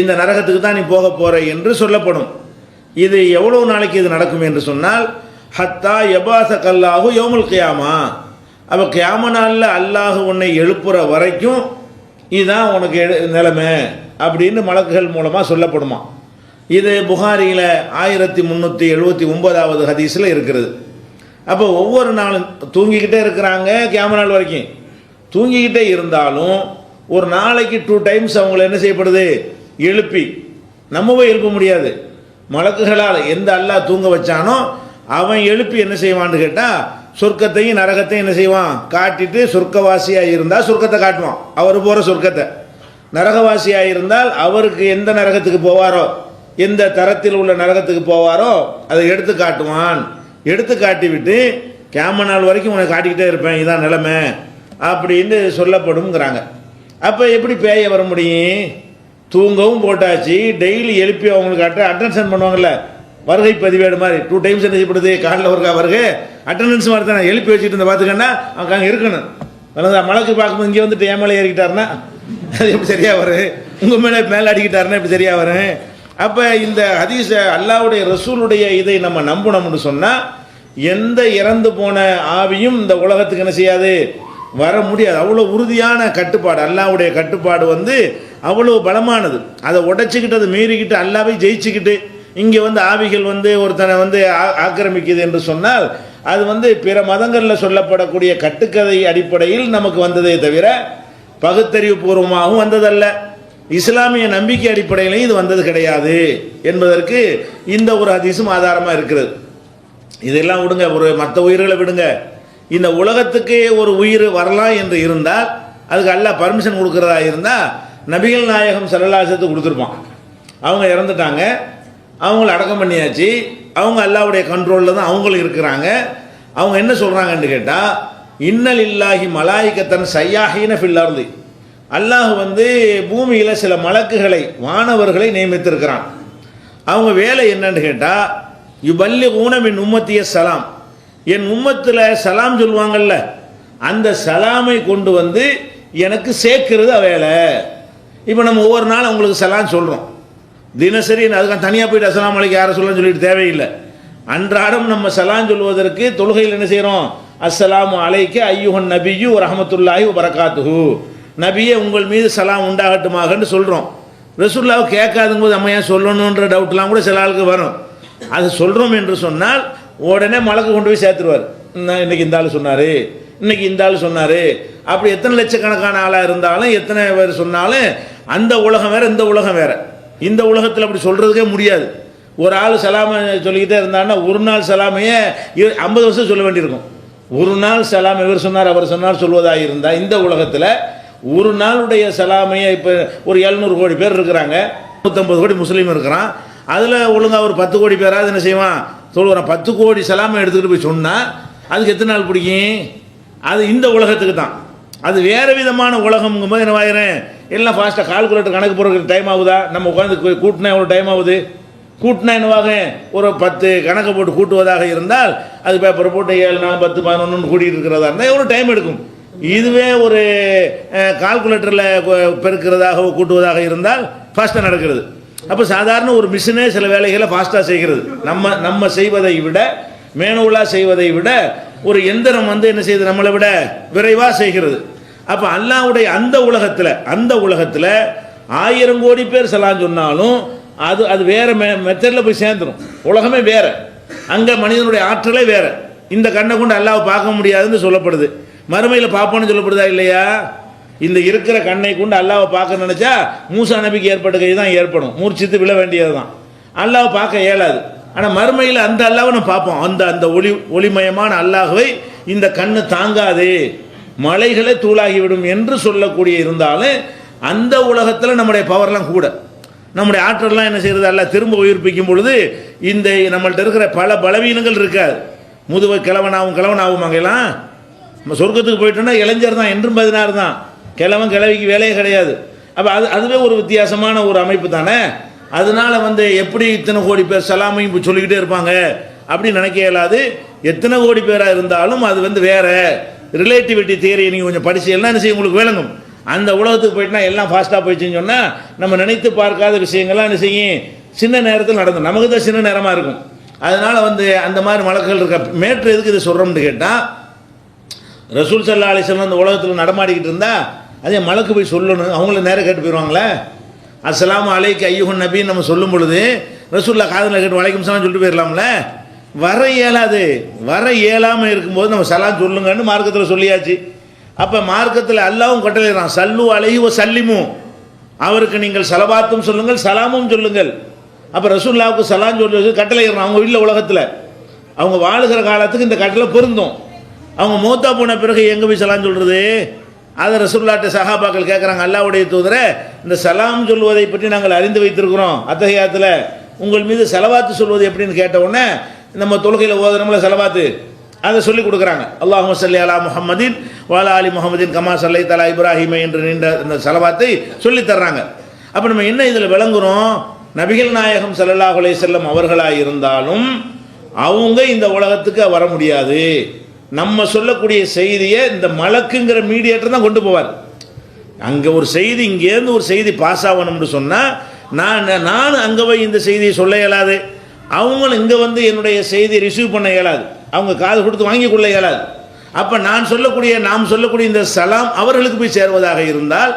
இந்த நரகத்துக்கு தான் நீ போக போகிற என்று சொல்லப்படும். இது எவ்வளவு நாளைக்கு இது நடக்கும் என்று சொன்னால் ஹத்தா யபாச கல்லாஹு யௌமுல் கியாமா, அப்போ கியாம நாளில் அல்லாஹ் உன்னை எழுப்புற வரைக்கும் இதுதான் உனக்கு நிலைமை அப்படின்னு மலக்குகள் மூலமாக சொல்லப்படுமா. இது புகாரியில் 1379வது ஹதீஸில் இருக்கிறது. அப்போ ஒவ்வொரு நாளும் தூங்கிக்கிட்டே இருக்கிறாங்க, கியாம நாள் வரைக்கும் தூங்கிக்கிட்டே இருந்தாலும் ஒரு நாளைக்கு 2 டைம்ஸ் அவங்கள என்ன செய்யப்படுது, எழுப்பி. நம்ம போய் எழுப்ப முடியாது, மலக்குகளால் எந்த அல்லாஹ் தூங்க வச்சானோ அவன் எழுப்பி என்ன செய்வான்னு கேட்டால் சொர்க்கத்தையும் நரகத்தையும் என்ன செய்வான் காட்டிட்டு, சொர்க்கவாசியாக இருந்தால் சொர்க்கத்தை காட்டுவான், அவர் போகிற சொர்க்கத்தை. நரகவாசியாக இருந்தால் அவருக்கு எந்த நரகத்துக்கு போவாரோ, எந்த தரத்தில் உள்ள நரகத்துக்கு போவாரோ அதை எடுத்து காட்டுவான். எடுத்து காட்டிவிட்டு கியாம நாள் வரைக்கும் உனக்கு காட்டிக்கிட்டே இருப்பேன், இதான் நிலைமை அப்படின்னு சொல்லப்படும்ங்கிறாங்க. அப்போ எப்படி பேய வர முடியும்? தூங்கவும் போட்டாச்சு, டெய்லி எழுப்பி அவங்களுக்கு அட்டென்ஷன் பண்ணுவாங்கல்ல, வருகை பதிவேடு மாதிரி 2 டைம்ஸ் என்ன செய்யப்படுது, காலையில் ஒரு வருகை அட்டெண்டன்ஸ் மாதிரி தானே எழுப்பி வச்சுட்டு இந்த பார்த்துக்கன்னா அவங்க அங்கே இருக்கணும். மலைக்கு பார்க்கும்போது இங்கே வந்துட்டு என் மேலே ஏறிக்கிட்டாருன்னா அது எப்படி சரியாக வரும், உங்கள் மேலே அடிக்கிட்டாருன்னா எப்படி சரியாக வரும்? அப்போ இந்த ஹதீஸை அல்லாஹ்வுடைய ரசூலுடைய இதை நம்ம நம்பணும்னு சொன்னால் எந்த இறந்து போன ஆவியும் இந்த உலகத்துக்கு என்ன செய்யாது, வர முடியாது. அவ்வளோ உறுதியான கட்டுப்பாடு, அல்லாஹ்வுடைய கட்டுப்பாடு வந்து அவ்வளோ பலமானது. அதை உடைச்சிக்கிட்டு அதை மீறிக்கிட்டு அல்லாவை ஜெயிச்சுக்கிட்டு இங்கே வந்து ஆவிகள் வந்து ஒருத்தனை வந்து ஆக்கிரமிக்குது என்று சொன்னால் அது வந்து பிற மதங்களில் சொல்லப்படக்கூடிய கட்டுக்கதை அடிப்படையில் நமக்கு வந்ததே தவிர பகுத்தறிவு பூர்வமாகவும் வந்ததல்ல, இஸ்லாமிய நம்பிக்கை அடிப்படையிலையும் இது வந்தது கிடையாது என்பதற்கு இந்த ஒரு ஹதீஸும் ஆதாரமாக இருக்கிறது. இதெல்லாம் விடுங்க, ஒரு மற்ற உயிர்களை விடுங்க, இந்த உலகத்துக்கு ஒரு உயிர் வரலாம் என்று இருந்தால் அதுக்கு அல்லாஹ் பர்மிஷன் கொடுக்கறதா இருந்தால் நபிகள் நாயகம் ஸல்லல்லாஹு அலைஹி வஸல்லம் கொடுத்துருப்பான். அவங்க இறந்துட்டாங்க, அவங்கள அடக்கம் பண்ணியாச்சு, அவங்க அல்லாஹ்வுடைய கண்ட்ரோலில் தான் அவங்களும் இருக்கிறாங்க. அவங்க என்ன சொல்கிறாங்கன்னு கேட்டால், இன்னலில்லாஹி மலாயிகத்தன் சையாஹீன ஃபில் அர்தி, அல்லாஹ் வந்து பூமியில் சில மலக்குகளை வானவர்களை நியமித்திருக்கிறான். அவங்க வேலை என்னன்னு கேட்டால், யுபல்லிகூன மின் உம்மத்திய சலாம், என் உம்மத்தில் சலாம் சொல்லுவாங்கல்ல, அந்த சலாமை கொண்டு வந்து எனக்கு சேர்க்கிறது வேலை. இப்போ நம்ம ஒவ்வொரு நாள் அவங்களுக்கு சலாம் சொல்கிறோம் தினசரி, அதுக்காக தனியாக போயிட்டு அஸ்ஸலாமு அலைக்கும் யாரை சொல்லணும்னு சொல்லிட்டு தேவையில்லை. அன்றாடம் நம்ம சலாம் சொல்வதற்கு தொழுகையில் என்ன செய்கிறோம், அஸ்ஸலாமு அலைக்க ஐயுஹன் நபியு ரஹமத்துல்லாஹி வபரகாத்துஹு, நபியே உங்கள் மீது சலாம் உண்டாகட்டுமாகன்னு சொல்கிறோம். ரசூலுல்லாஹ் கேட்காதுங்க போது நம்ம ஏன் சொல்லணுன்ற டவுட்லாம் கூட சில ஆளுக்கு வரும். அது சொல்கிறோம் என்று சொன்னால் உடனே மலக்கு கொண்டு போய் சேர்த்துருவார். இன்னைக்கு இந்த ஆள் சொன்னார், இன்னைக்கு இந்த ஆள் சொன்னார். அப்படி எத்தனை லட்சக்கணக்கான ஆளாக இருந்தாலும் எத்தனை பேர் சொன்னாலும் அந்த உலகம் வேறு இந்த உலகம் வேறு. இந்த உலகத்தில் அப்படி சொல்கிறதுக்கே முடியாது. ஒரு ஆள் சலாமை சொல்லிக்கிட்டே இருந்தான்னா ஒரு நாள் சலாமையே 50 வருஷம் சொல்ல வேண்டியிருக்கும். ஒரு நாள் சலாம் இவர் சொன்னார் அவர் சொன்னார் சொல்வதாக இருந்தால் இந்த உலகத்தில் ஒரு நாளுடைய சலாமையை இப்போ ஒரு 700 கோடி பேர் இருக்கிறாங்க, 150 கோடி முஸ்லீம் இருக்கிறான். அதில் ஒழுங்காக ஒரு 10 கோடி பேராது என்ன செய்வான் சொல்லுவான். 10 கோடி சலாமை எடுத்துக்கிட்டு போய் சொன்னால் அதுக்கு எத்தனை நாள் பிடிக்கும்? அது இந்த உலகத்துக்கு தான். அது வேறு விதமான உலகம்ங்கும் போது என்ன ஆயிரும், எல்லாம் ஃபாஸ்ட்டாக கால்குலேட்டர் கணக்கு போடுறதுக்கு டைம் ஆகுதா, நம்ம உட்காந்து கூட்டினா எவ்வளோ டைம் ஆகுது, கூட்டினா என்னவாக ஒரு 10 கணக்கு போட்டு கூட்டுவதாக இருந்தால் அது பேப்பரை போட்டு 7 4 10 11 கூட்டிகிட்டு இருக்கிறதா இருந்தால் எவ்வளோ டைம் எடுக்கும். இதுவே ஒரு கால்குலேட்டரில் பெருக்கிறதாக கூட்டுவதாக இருந்தால் ஃபாஸ்ட்டாக நடக்கிறது. அப்போ சாதாரண ஒரு மிஷினே சில வேலைகளை ஃபாஸ்ட்டாக செய்கிறது. நம்ம செய்வதை விட மேனுவலாக செய்வதை விட ஒரு எந்திரம் வந்து என்ன செய்யுது, நம்மளை விட விரைவாக செய்கிறது. அப்போ அல்லாஹ்வுடைய அந்த உலகத்தில் 1000 கோடி பேர் சலாம் சொன்னாலும் அது வேற மெத்தடில் போய் சேர்ந்துடும். உலகமே வேற, அங்கே மனிதனுடைய ஆற்றலே வேற. இந்த கண்ணை கொண்டு அல்லாஹ்வை பார்க்க முடியாதுன்னு சொல்லப்படுது, மறுமையில் பார்ப்போன்னு சொல்லப்படுதா இல்லையா? இந்த இருக்கிற கண்ணை கொண்டு அல்லாஹ்வை பார்க்க நினைச்சா மூசா நபிக்கு ஏற்பட்ட கை தான் ஏற்படும், மூர்ச்சித்து விழ வேண்டியது தான். அல்லாஹ்வை பார்க்க இயலாது. ஆனால் மறுமையில் அந்த அல்லாஹ்வை நம்ம பார்ப்போம். அந்த ஒளிமயமான அல்லாஹ்வை இந்த கண்ணு தாங்காது, மலைகளை தூளாகிவிடும் என்று சொல்லக்கூடிய இருந்தாலும் அந்த உலகத்தில் நம்முடைய பவர்லாம் கூட, நம்முடைய ஆற்றல்லாம் என்ன செய்கிறது, அல்லாஹ் திரும்ப உயிர்ப்பிக்கும் பொழுது இந்த நம்மள்ட்ட இருக்கிற பல பலவீனங்கள் இருக்காது. முதுவை கிழவனாகும் அங்கெல்லாம் நம்ம சொர்க்கத்துக்கு போயிட்டோன்னா இளைஞர் தான், என்றும் 16 தான், கிழவிக்கு வேலையே கிடையாது. அப்போ அதுவே ஒரு வித்தியாசமான ஒரு அமைப்பு தானே. அதனால வந்து எப்படி இத்தனை கோடி பேர் சலாமையும் இப்போ சொல்லிக்கிட்டே இருப்பாங்க அப்படின்னு நினைக்க இயலாது. எத்தனை கோடி பேராக இருந்தாலும் அது வந்து வேற ரிலேட்டிவிட்டி தியரியை நீங்கள் கொஞ்சம் படிச்சீங்கன்னா என்ன செய்யும் உங்களுக்கு விளங்கும். அந்த உலகத்துக்கு போயிட்டுனா எல்லாம் ஃபாஸ்ட்டாக போயிடுச்சுன்னு சொன்னால் நம்ம நினைத்து பார்க்காத விஷயங்கள்லாம் என்ன செய்யும் சின்ன நேரத்தில் நடக்கும். நமக்கு தான் சின்ன நேரமாக இருக்கும். அதனால் வந்து அந்த மாதிரி மலக்குகள் இருக்க மேட்ரு எதுக்கு இதை சொல்கிறோம்னு கேட்டால், ரசூல் ஸல்லல்லாஹு அலைஹி வஸல்லம் அந்த உலகத்தில் நடமாடிக்கிட்டு இருந்தால் அதே மலக்கு போய் சொல்லணும், அவங்கள நேரம் கேட்டு போயிடுவாங்களே. அஸ்ஸலாமு அலைக்க ஐயுஹன் நபின்னு நம்ம சொல்லும் பொழுது ரசூலுல்லாஹ் காதில் கேட்டு வலைக்கும் சலாம் சொல்லிட்டு போயிடலாம்ல. வர இயலாமல் இருக்கும்போது நம்ம சலாம் சொல்லுங்கன்னு மார்க்கத்தில் சொல்லியாச்சு. அப்போ மார்க்கத்தில் அல்லாஹ்வும் கட்டளைறான், சல்லு அலைஹி வ சல்லிமு, அவருக்கு நீங்கள் சலவாத்தும் சொல்லுங்கள் சலாமும் சொல்லுங்கள். அப்போ ரசூலுல்லாஹ்வுக்கு சலாம் சொல்லுறது கட்டளைறான். அவங்க இல்லை உலகத்தில் அவங்க வாழுகிற காலத்துக்கு இந்த கட்டளை பொருந்தும். அவங்க மூத்தா போன பிறகு எங்கே போய் சலாம் சொல்கிறது? அதை ரசூலுல்லாஹ்ட்ட சஹாபாக்கள் கேட்குறாங்க, அல்லாஹ்வுடைய தூதரே இந்த சலாம் சொல்வதை பற்றி நாங்கள் அறிந்து வைத்திருக்கிறோம், அத்தஹியாத்தில் உங்கள் மீது சலவாத்து சொல்வது எப்படின்னு கேட்ட உடனே நம்ம தொழுகையில் ஓதுறோம்ல சலவாத்து, அதை சொல்லி கொடுக்குறாங்க. அல்லாஹும்ம ஸல்லி அலா முஹம்மதின் வ அலா ஆலி முஹம்மதின் கமா ஸல்லைத அலா இப்ராஹீம் என்று நீண்ட இந்த சலவாத்தை சொல்லி தர்றாங்க. அப்போ நம்ம என்ன இதில் விளங்குறோம், நபிகள் நாயகம் ஸல்லல்லாஹு அலைஹி வஸல்லம் அவர்களாக இருந்தாலும் அவங்க இந்த உலகத்துக்கு வர முடியாது. நம்ம சொல்லக்கூடிய செய்தியை இந்த மலக்குங்கிற மீடியேட்டர் தான் கொண்டு போவார். அங்கே ஒரு செய்தி இங்கேருந்து ஒரு செய்தி பாஸ் ஆகணும்னு சொன்னால் நான் அங்கே போய் இந்த செய்தியை சொல்ல இயலாது, அவங்களும் இங்கே வந்து என்னுடைய செய்தியை ரிசீவ் பண்ண இயலாது. அவங்க காது கொடுத்து வாங்கி கொள்ள இயலாது. அப்போ நாம் சொல்லக்கூடிய இந்த சலாம் அவர்களுக்கு போய் சேர்வதாக இருந்தால்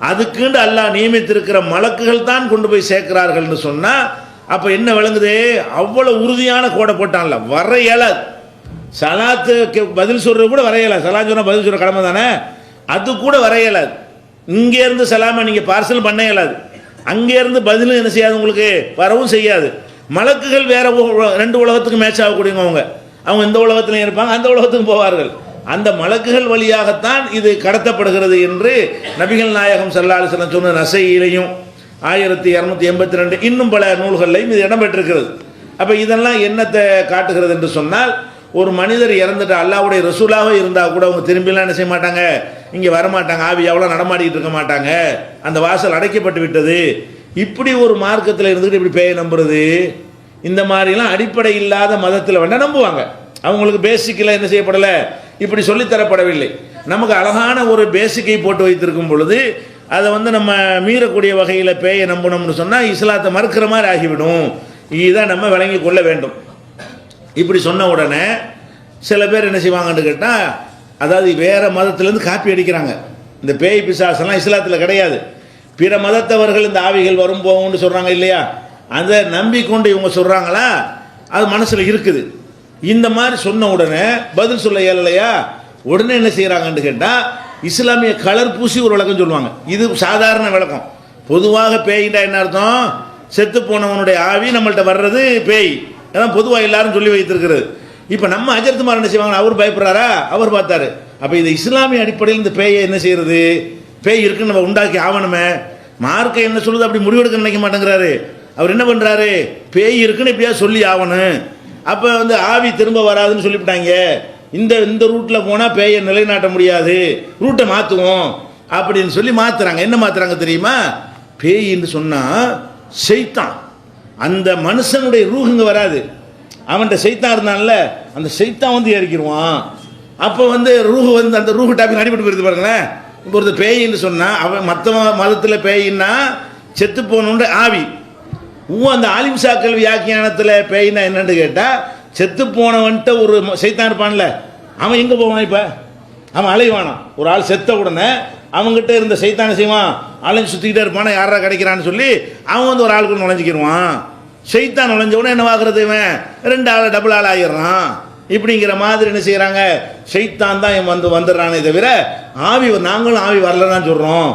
அதுக்குண்டு அல்லாஹ் நியமித்திருக்கிற மலக்குகள் தான் கொண்டு போய் சேர்க்கிறார்கள்னு சொன்னால் அப்போ என்ன விளங்குது? அவ்வளோ உறுதியான கோடை போட்டான்ல, வர இயலாது. சலாத்துக்கு பதில் சொல்கிறது கூட வர இயலாது. சலாம் சொன்னால் பதில் சொல்கிற கடமை தானே, அது கூட வர இயலாது. இங்கேருந்து சலாமை நீங்கள் பார்சல் பண்ண இயலாது, அங்கேருந்து பதிலும் என்ன செய்யாது, உங்களுக்கு வரவும் செய்யாது. மலக்குகள் வேற ரெண்டு உலகத்துக்கு மேட்ச் ஆகக்கூடியவங்க, அவங்க இந்த உலகத்திலையும் இருப்பாங்க, அந்த உலகத்துக்கு போவார்கள். அந்த மலக்குகள் வழியாகத்தான் இது கடத்தப்படுகிறது என்று நபிகள் நாயகம் ஸல்லல்லாஹு அலைஹி வஸல்லம் சொன்ன நசையிலையும் 1282 இன்னும் பல நூல்களையும் இது இடம்பெற்றிருக்கிறது. அப்போ இதெல்லாம் என்னத்தை காட்டுகிறது என்று சொன்னால், ஒரு மனிதர் இறந்துட்டு அல்லாஹ்வுடைய ரசூலாக இருந்தால் கூட அவங்க திரும்பிலாம் என்ன செய்ய மாட்டாங்க, இங்கே வரமாட்டாங்க, ஆவியாவெல்லாம் நடமாடிக்கிட்டு இருக்க மாட்டாங்க, அந்த வாசல் அடைக்கப்பட்டு விட்டது. இப்படி ஒரு மார்க்கத்தில் இருந்துக்கிட்டு இப்படி பேயை நம்புறது, இந்த மாதிரிலாம் அடிப்படை இல்லாத மதத்தில் வேண்டாம் நம்புவாங்க. அவங்களுக்கு பேசிக்கில் என்ன செய்யப்படலை, இப்படி சொல்லித்தரப்படவில்லை. நமக்கு அழகான ஒரு பேசிக்கை போட்டு வைத்திருக்கும் பொழுது அதை நம்ம மீறக்கூடிய வகையில் பேயை நம்பணும்னு சொன்னால் இஸ்லாத்தை மறுக்கிற மாதிரி ஆகிவிடும். இதை நம்ம விளங்கி கொள்ள வேண்டும். இப்படி சொன்ன உடனே சில பேர் என்ன செய்வாங்கன்னு கேட்டால், அதாவது வேறு மதத்திலேருந்து காப்பி அடிக்கிறாங்க. இந்த பேய் பிசாசெல்லாம் இஸ்லாத்தில் கிடையாது, பிற மதத்தவர்கள் இந்த ஆவிகள் வரும் போகும்னு சொல்கிறாங்க இல்லையா, அதை நம்பிக்கொண்டு இவங்க சொல்கிறாங்களா, அது மனசில் இருக்குது. இந்த மாதிரி சொன்ன உடனே பதில் சொல்ல இயலையா, உடனே என்ன செய்கிறாங்கன்னு கேட்டால் இஸ்லாமிய கலர் பூசி ஒரு விளக்கம் சொல்லுவாங்க. இது சாதாரண விளக்கம். பொதுவாக பேய்டா என்ன அர்த்தம், செத்து போனவனுடைய ஆவி நம்மள்கிட்ட வர்றது பேய், அதான் பொதுவாக எல்லாரும் சொல்லி வைத்திருக்கிறது. இப்போ நம்ம அஜர்த்துமார் என்ன செய்வாங்க, அவர் பயப்படுறாரா, அவர் பார்த்தாரு. அப்போ இது இஸ்லாமிய அடிப்படையில் இந்த பேயை என்ன செய்யறது, பேய் இருக்குன்னு நம்ம உண்டாக்கி ஆவணுமே, மார்க்க என்ன சொல்லுது அப்படி முடிவெடுக்க நினைக்க மாட்டேங்கிறாரு. அவர் என்ன பண்ணுறாரு, பேய் இருக்குன்னு எப்படியா சொல்லி ஆகணும். அப்போ ஆவி திரும்ப வராதுன்னு சொல்லிவிட்டாங்க, இந்த ரூட்டில் போனால் பேயை நிலைநாட்ட முடியாது, ரூட்டை மாற்றுவோம் அப்படின்னு சொல்லி மாற்றுறாங்க. என்ன மாற்றுறாங்க தெரியுமா, பேயின்னு சொன்னால் சைத்தான், அந்த மனுஷனுடைய ரூஹுங்க வராது, அவன்கிட்ட சைத்தான் இருந்தான்ல, அந்த சைத்தான் ஏறிக்கிடுவான். அப்போ ரூஹு அந்த ரூஹு டாபிக் அடிபட்டு போயிருது பாருங்களேன். இப்போ ஒரு பேயின்னு சொன்னால் அவன் மற்ற மதத்தில் பேயின்னா செத்து போகணுன்ற ஆவி. அந்த ஆலிம்சாக்கள் வியாக்கியானத்தில் பேயினா என்னன்னு கேட்டால், செத்து போனவன்ட்ட ஒரு சைத்தான் இருப்பான்ல, அவன் எங்கே போவான், இப்போ அவன் அலைவானான். ஒரு ஆள் செத்த உடனே அவங்ககிட்ட இருந்த சைத்தான செய்வான், அலைஞ்சு சுற்றிக்கிட்டே இருப்பானா, யாரா கிடைக்கிறான்னு சொல்லி அவன் ஒரு ஆளுக்குள்ள நுழைஞ்சிக்கிடுவான். சைத்தான் நுழைஞ்ச உடனே என்ன ஆகுறது, இவன் ரெண்டு ஆள் டபுள் ஆள் ஆகிடுறான். இப்படிங்கிற மாதிரி என்ன செய்கிறாங்க, சைத்தான் தான் வந்துடுறானே தவிர ஆவி, நாங்களும் ஆவி வரலன்னு சொல்கிறோம்.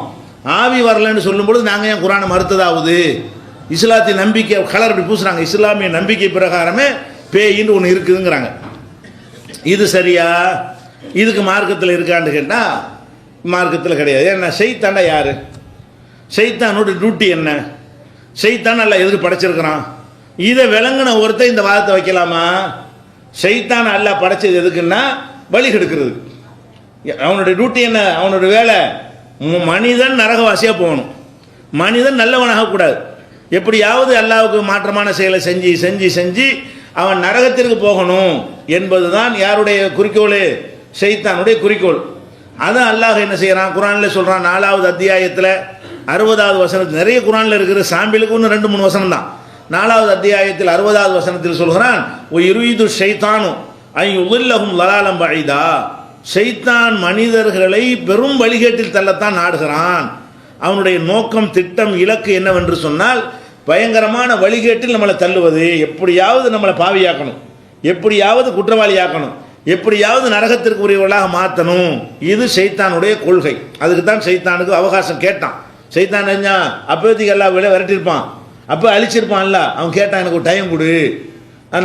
ஆவி வரலன்னு சொல்லும்பொழுது நாங்கள் ஏன் குரானை மறுத்ததாகுது, இஸ்லாத்தின் நம்பிக்கை கலர் அப்படி பூசுறாங்க. இஸ்லாமிய நம்பிக்கை பிரகாரமே பேயின்னு ஒன்று இருக்குதுங்கிறாங்க. இது சரியா, இதுக்கு மார்க்கத்தில் இருக்கான்னு கேட்டால் மார்க்கத்தில் கிடையாது. ஏன்னா சைத்தாண்டா யார், சைத்தானோட டியூட்டி என்ன, சைத்தான் அல்ல எதுக்கு படைச்சிருக்கிறான், இதை விளங்கின ஒருத்தர் இந்த வாதத்தை வைக்கலாமா? சைத்தான் அல்ல படைச்சது எதுக்குன்னா வழி கெடுக்கிறது. அவனுடைய டியூட்டி என்ன, அவனுடைய வேலை மனிதன் நரகவாசியாக போகணும், மனிதன் நல்லவனாகக்கூடாது. எப்படியாவது அல்லாஹ்வுக்கு மாற்றமான செயலை செஞ்சு செஞ்சு செஞ்சு அவன் நரகத்திற்கு போகணும் என்பதுதான் யாருடைய குறிக்கோள், ஷைத்தானுடைய குறிக்கோள். அதான் அல்லாஹ் என்ன செய்கிறான், குரானில் சொல்கிறான். 4வது அத்தியாயத்தில் 60வது வசனத்தில், நிறைய குரானில் இருக்கிற சாம்பிளுக்கு ஒன்று 2-3 வசனம் தான். 4வது அத்தியாயத்தில் 60வது வசனத்தில் சொல்கிறான், ஒ யுரீது ஷைத்தானு ஐ யுதில்லஹும் லலாலம் பஈதா, ஷைத்தான் மனிதர்களை பெரும் வழிகேட்டில் தள்ளத்தான் நாடுகிறான். அவனுடைய நோக்கம், திட்டம், இலக்கு என்னவென்று சொன்னால் பயங்கரமான வழிகேட்டில் நம்மளை தள்ளுவது, எப்படியாவது நம்மளை பாவியாக்கணும், எப்படியாவது குற்றவாளியாக்கணும், எப்படியாவது நரகத்திற்கு உரியவர்களாக மாற்றணும். இது ஷைத்தானுடைய கொள்கை. அதுக்கு தான் ஷைத்தானுக்கு அவகாசம் கேட்டான். ஷைத்தான் என்ன அப்போதைக்கு எல்லா வேலை விரட்டியிருப்பான், அப்போ அழிச்சிருப்பான்ல, அவன் கேட்டான் எனக்கு ஒரு டைம் கொடு,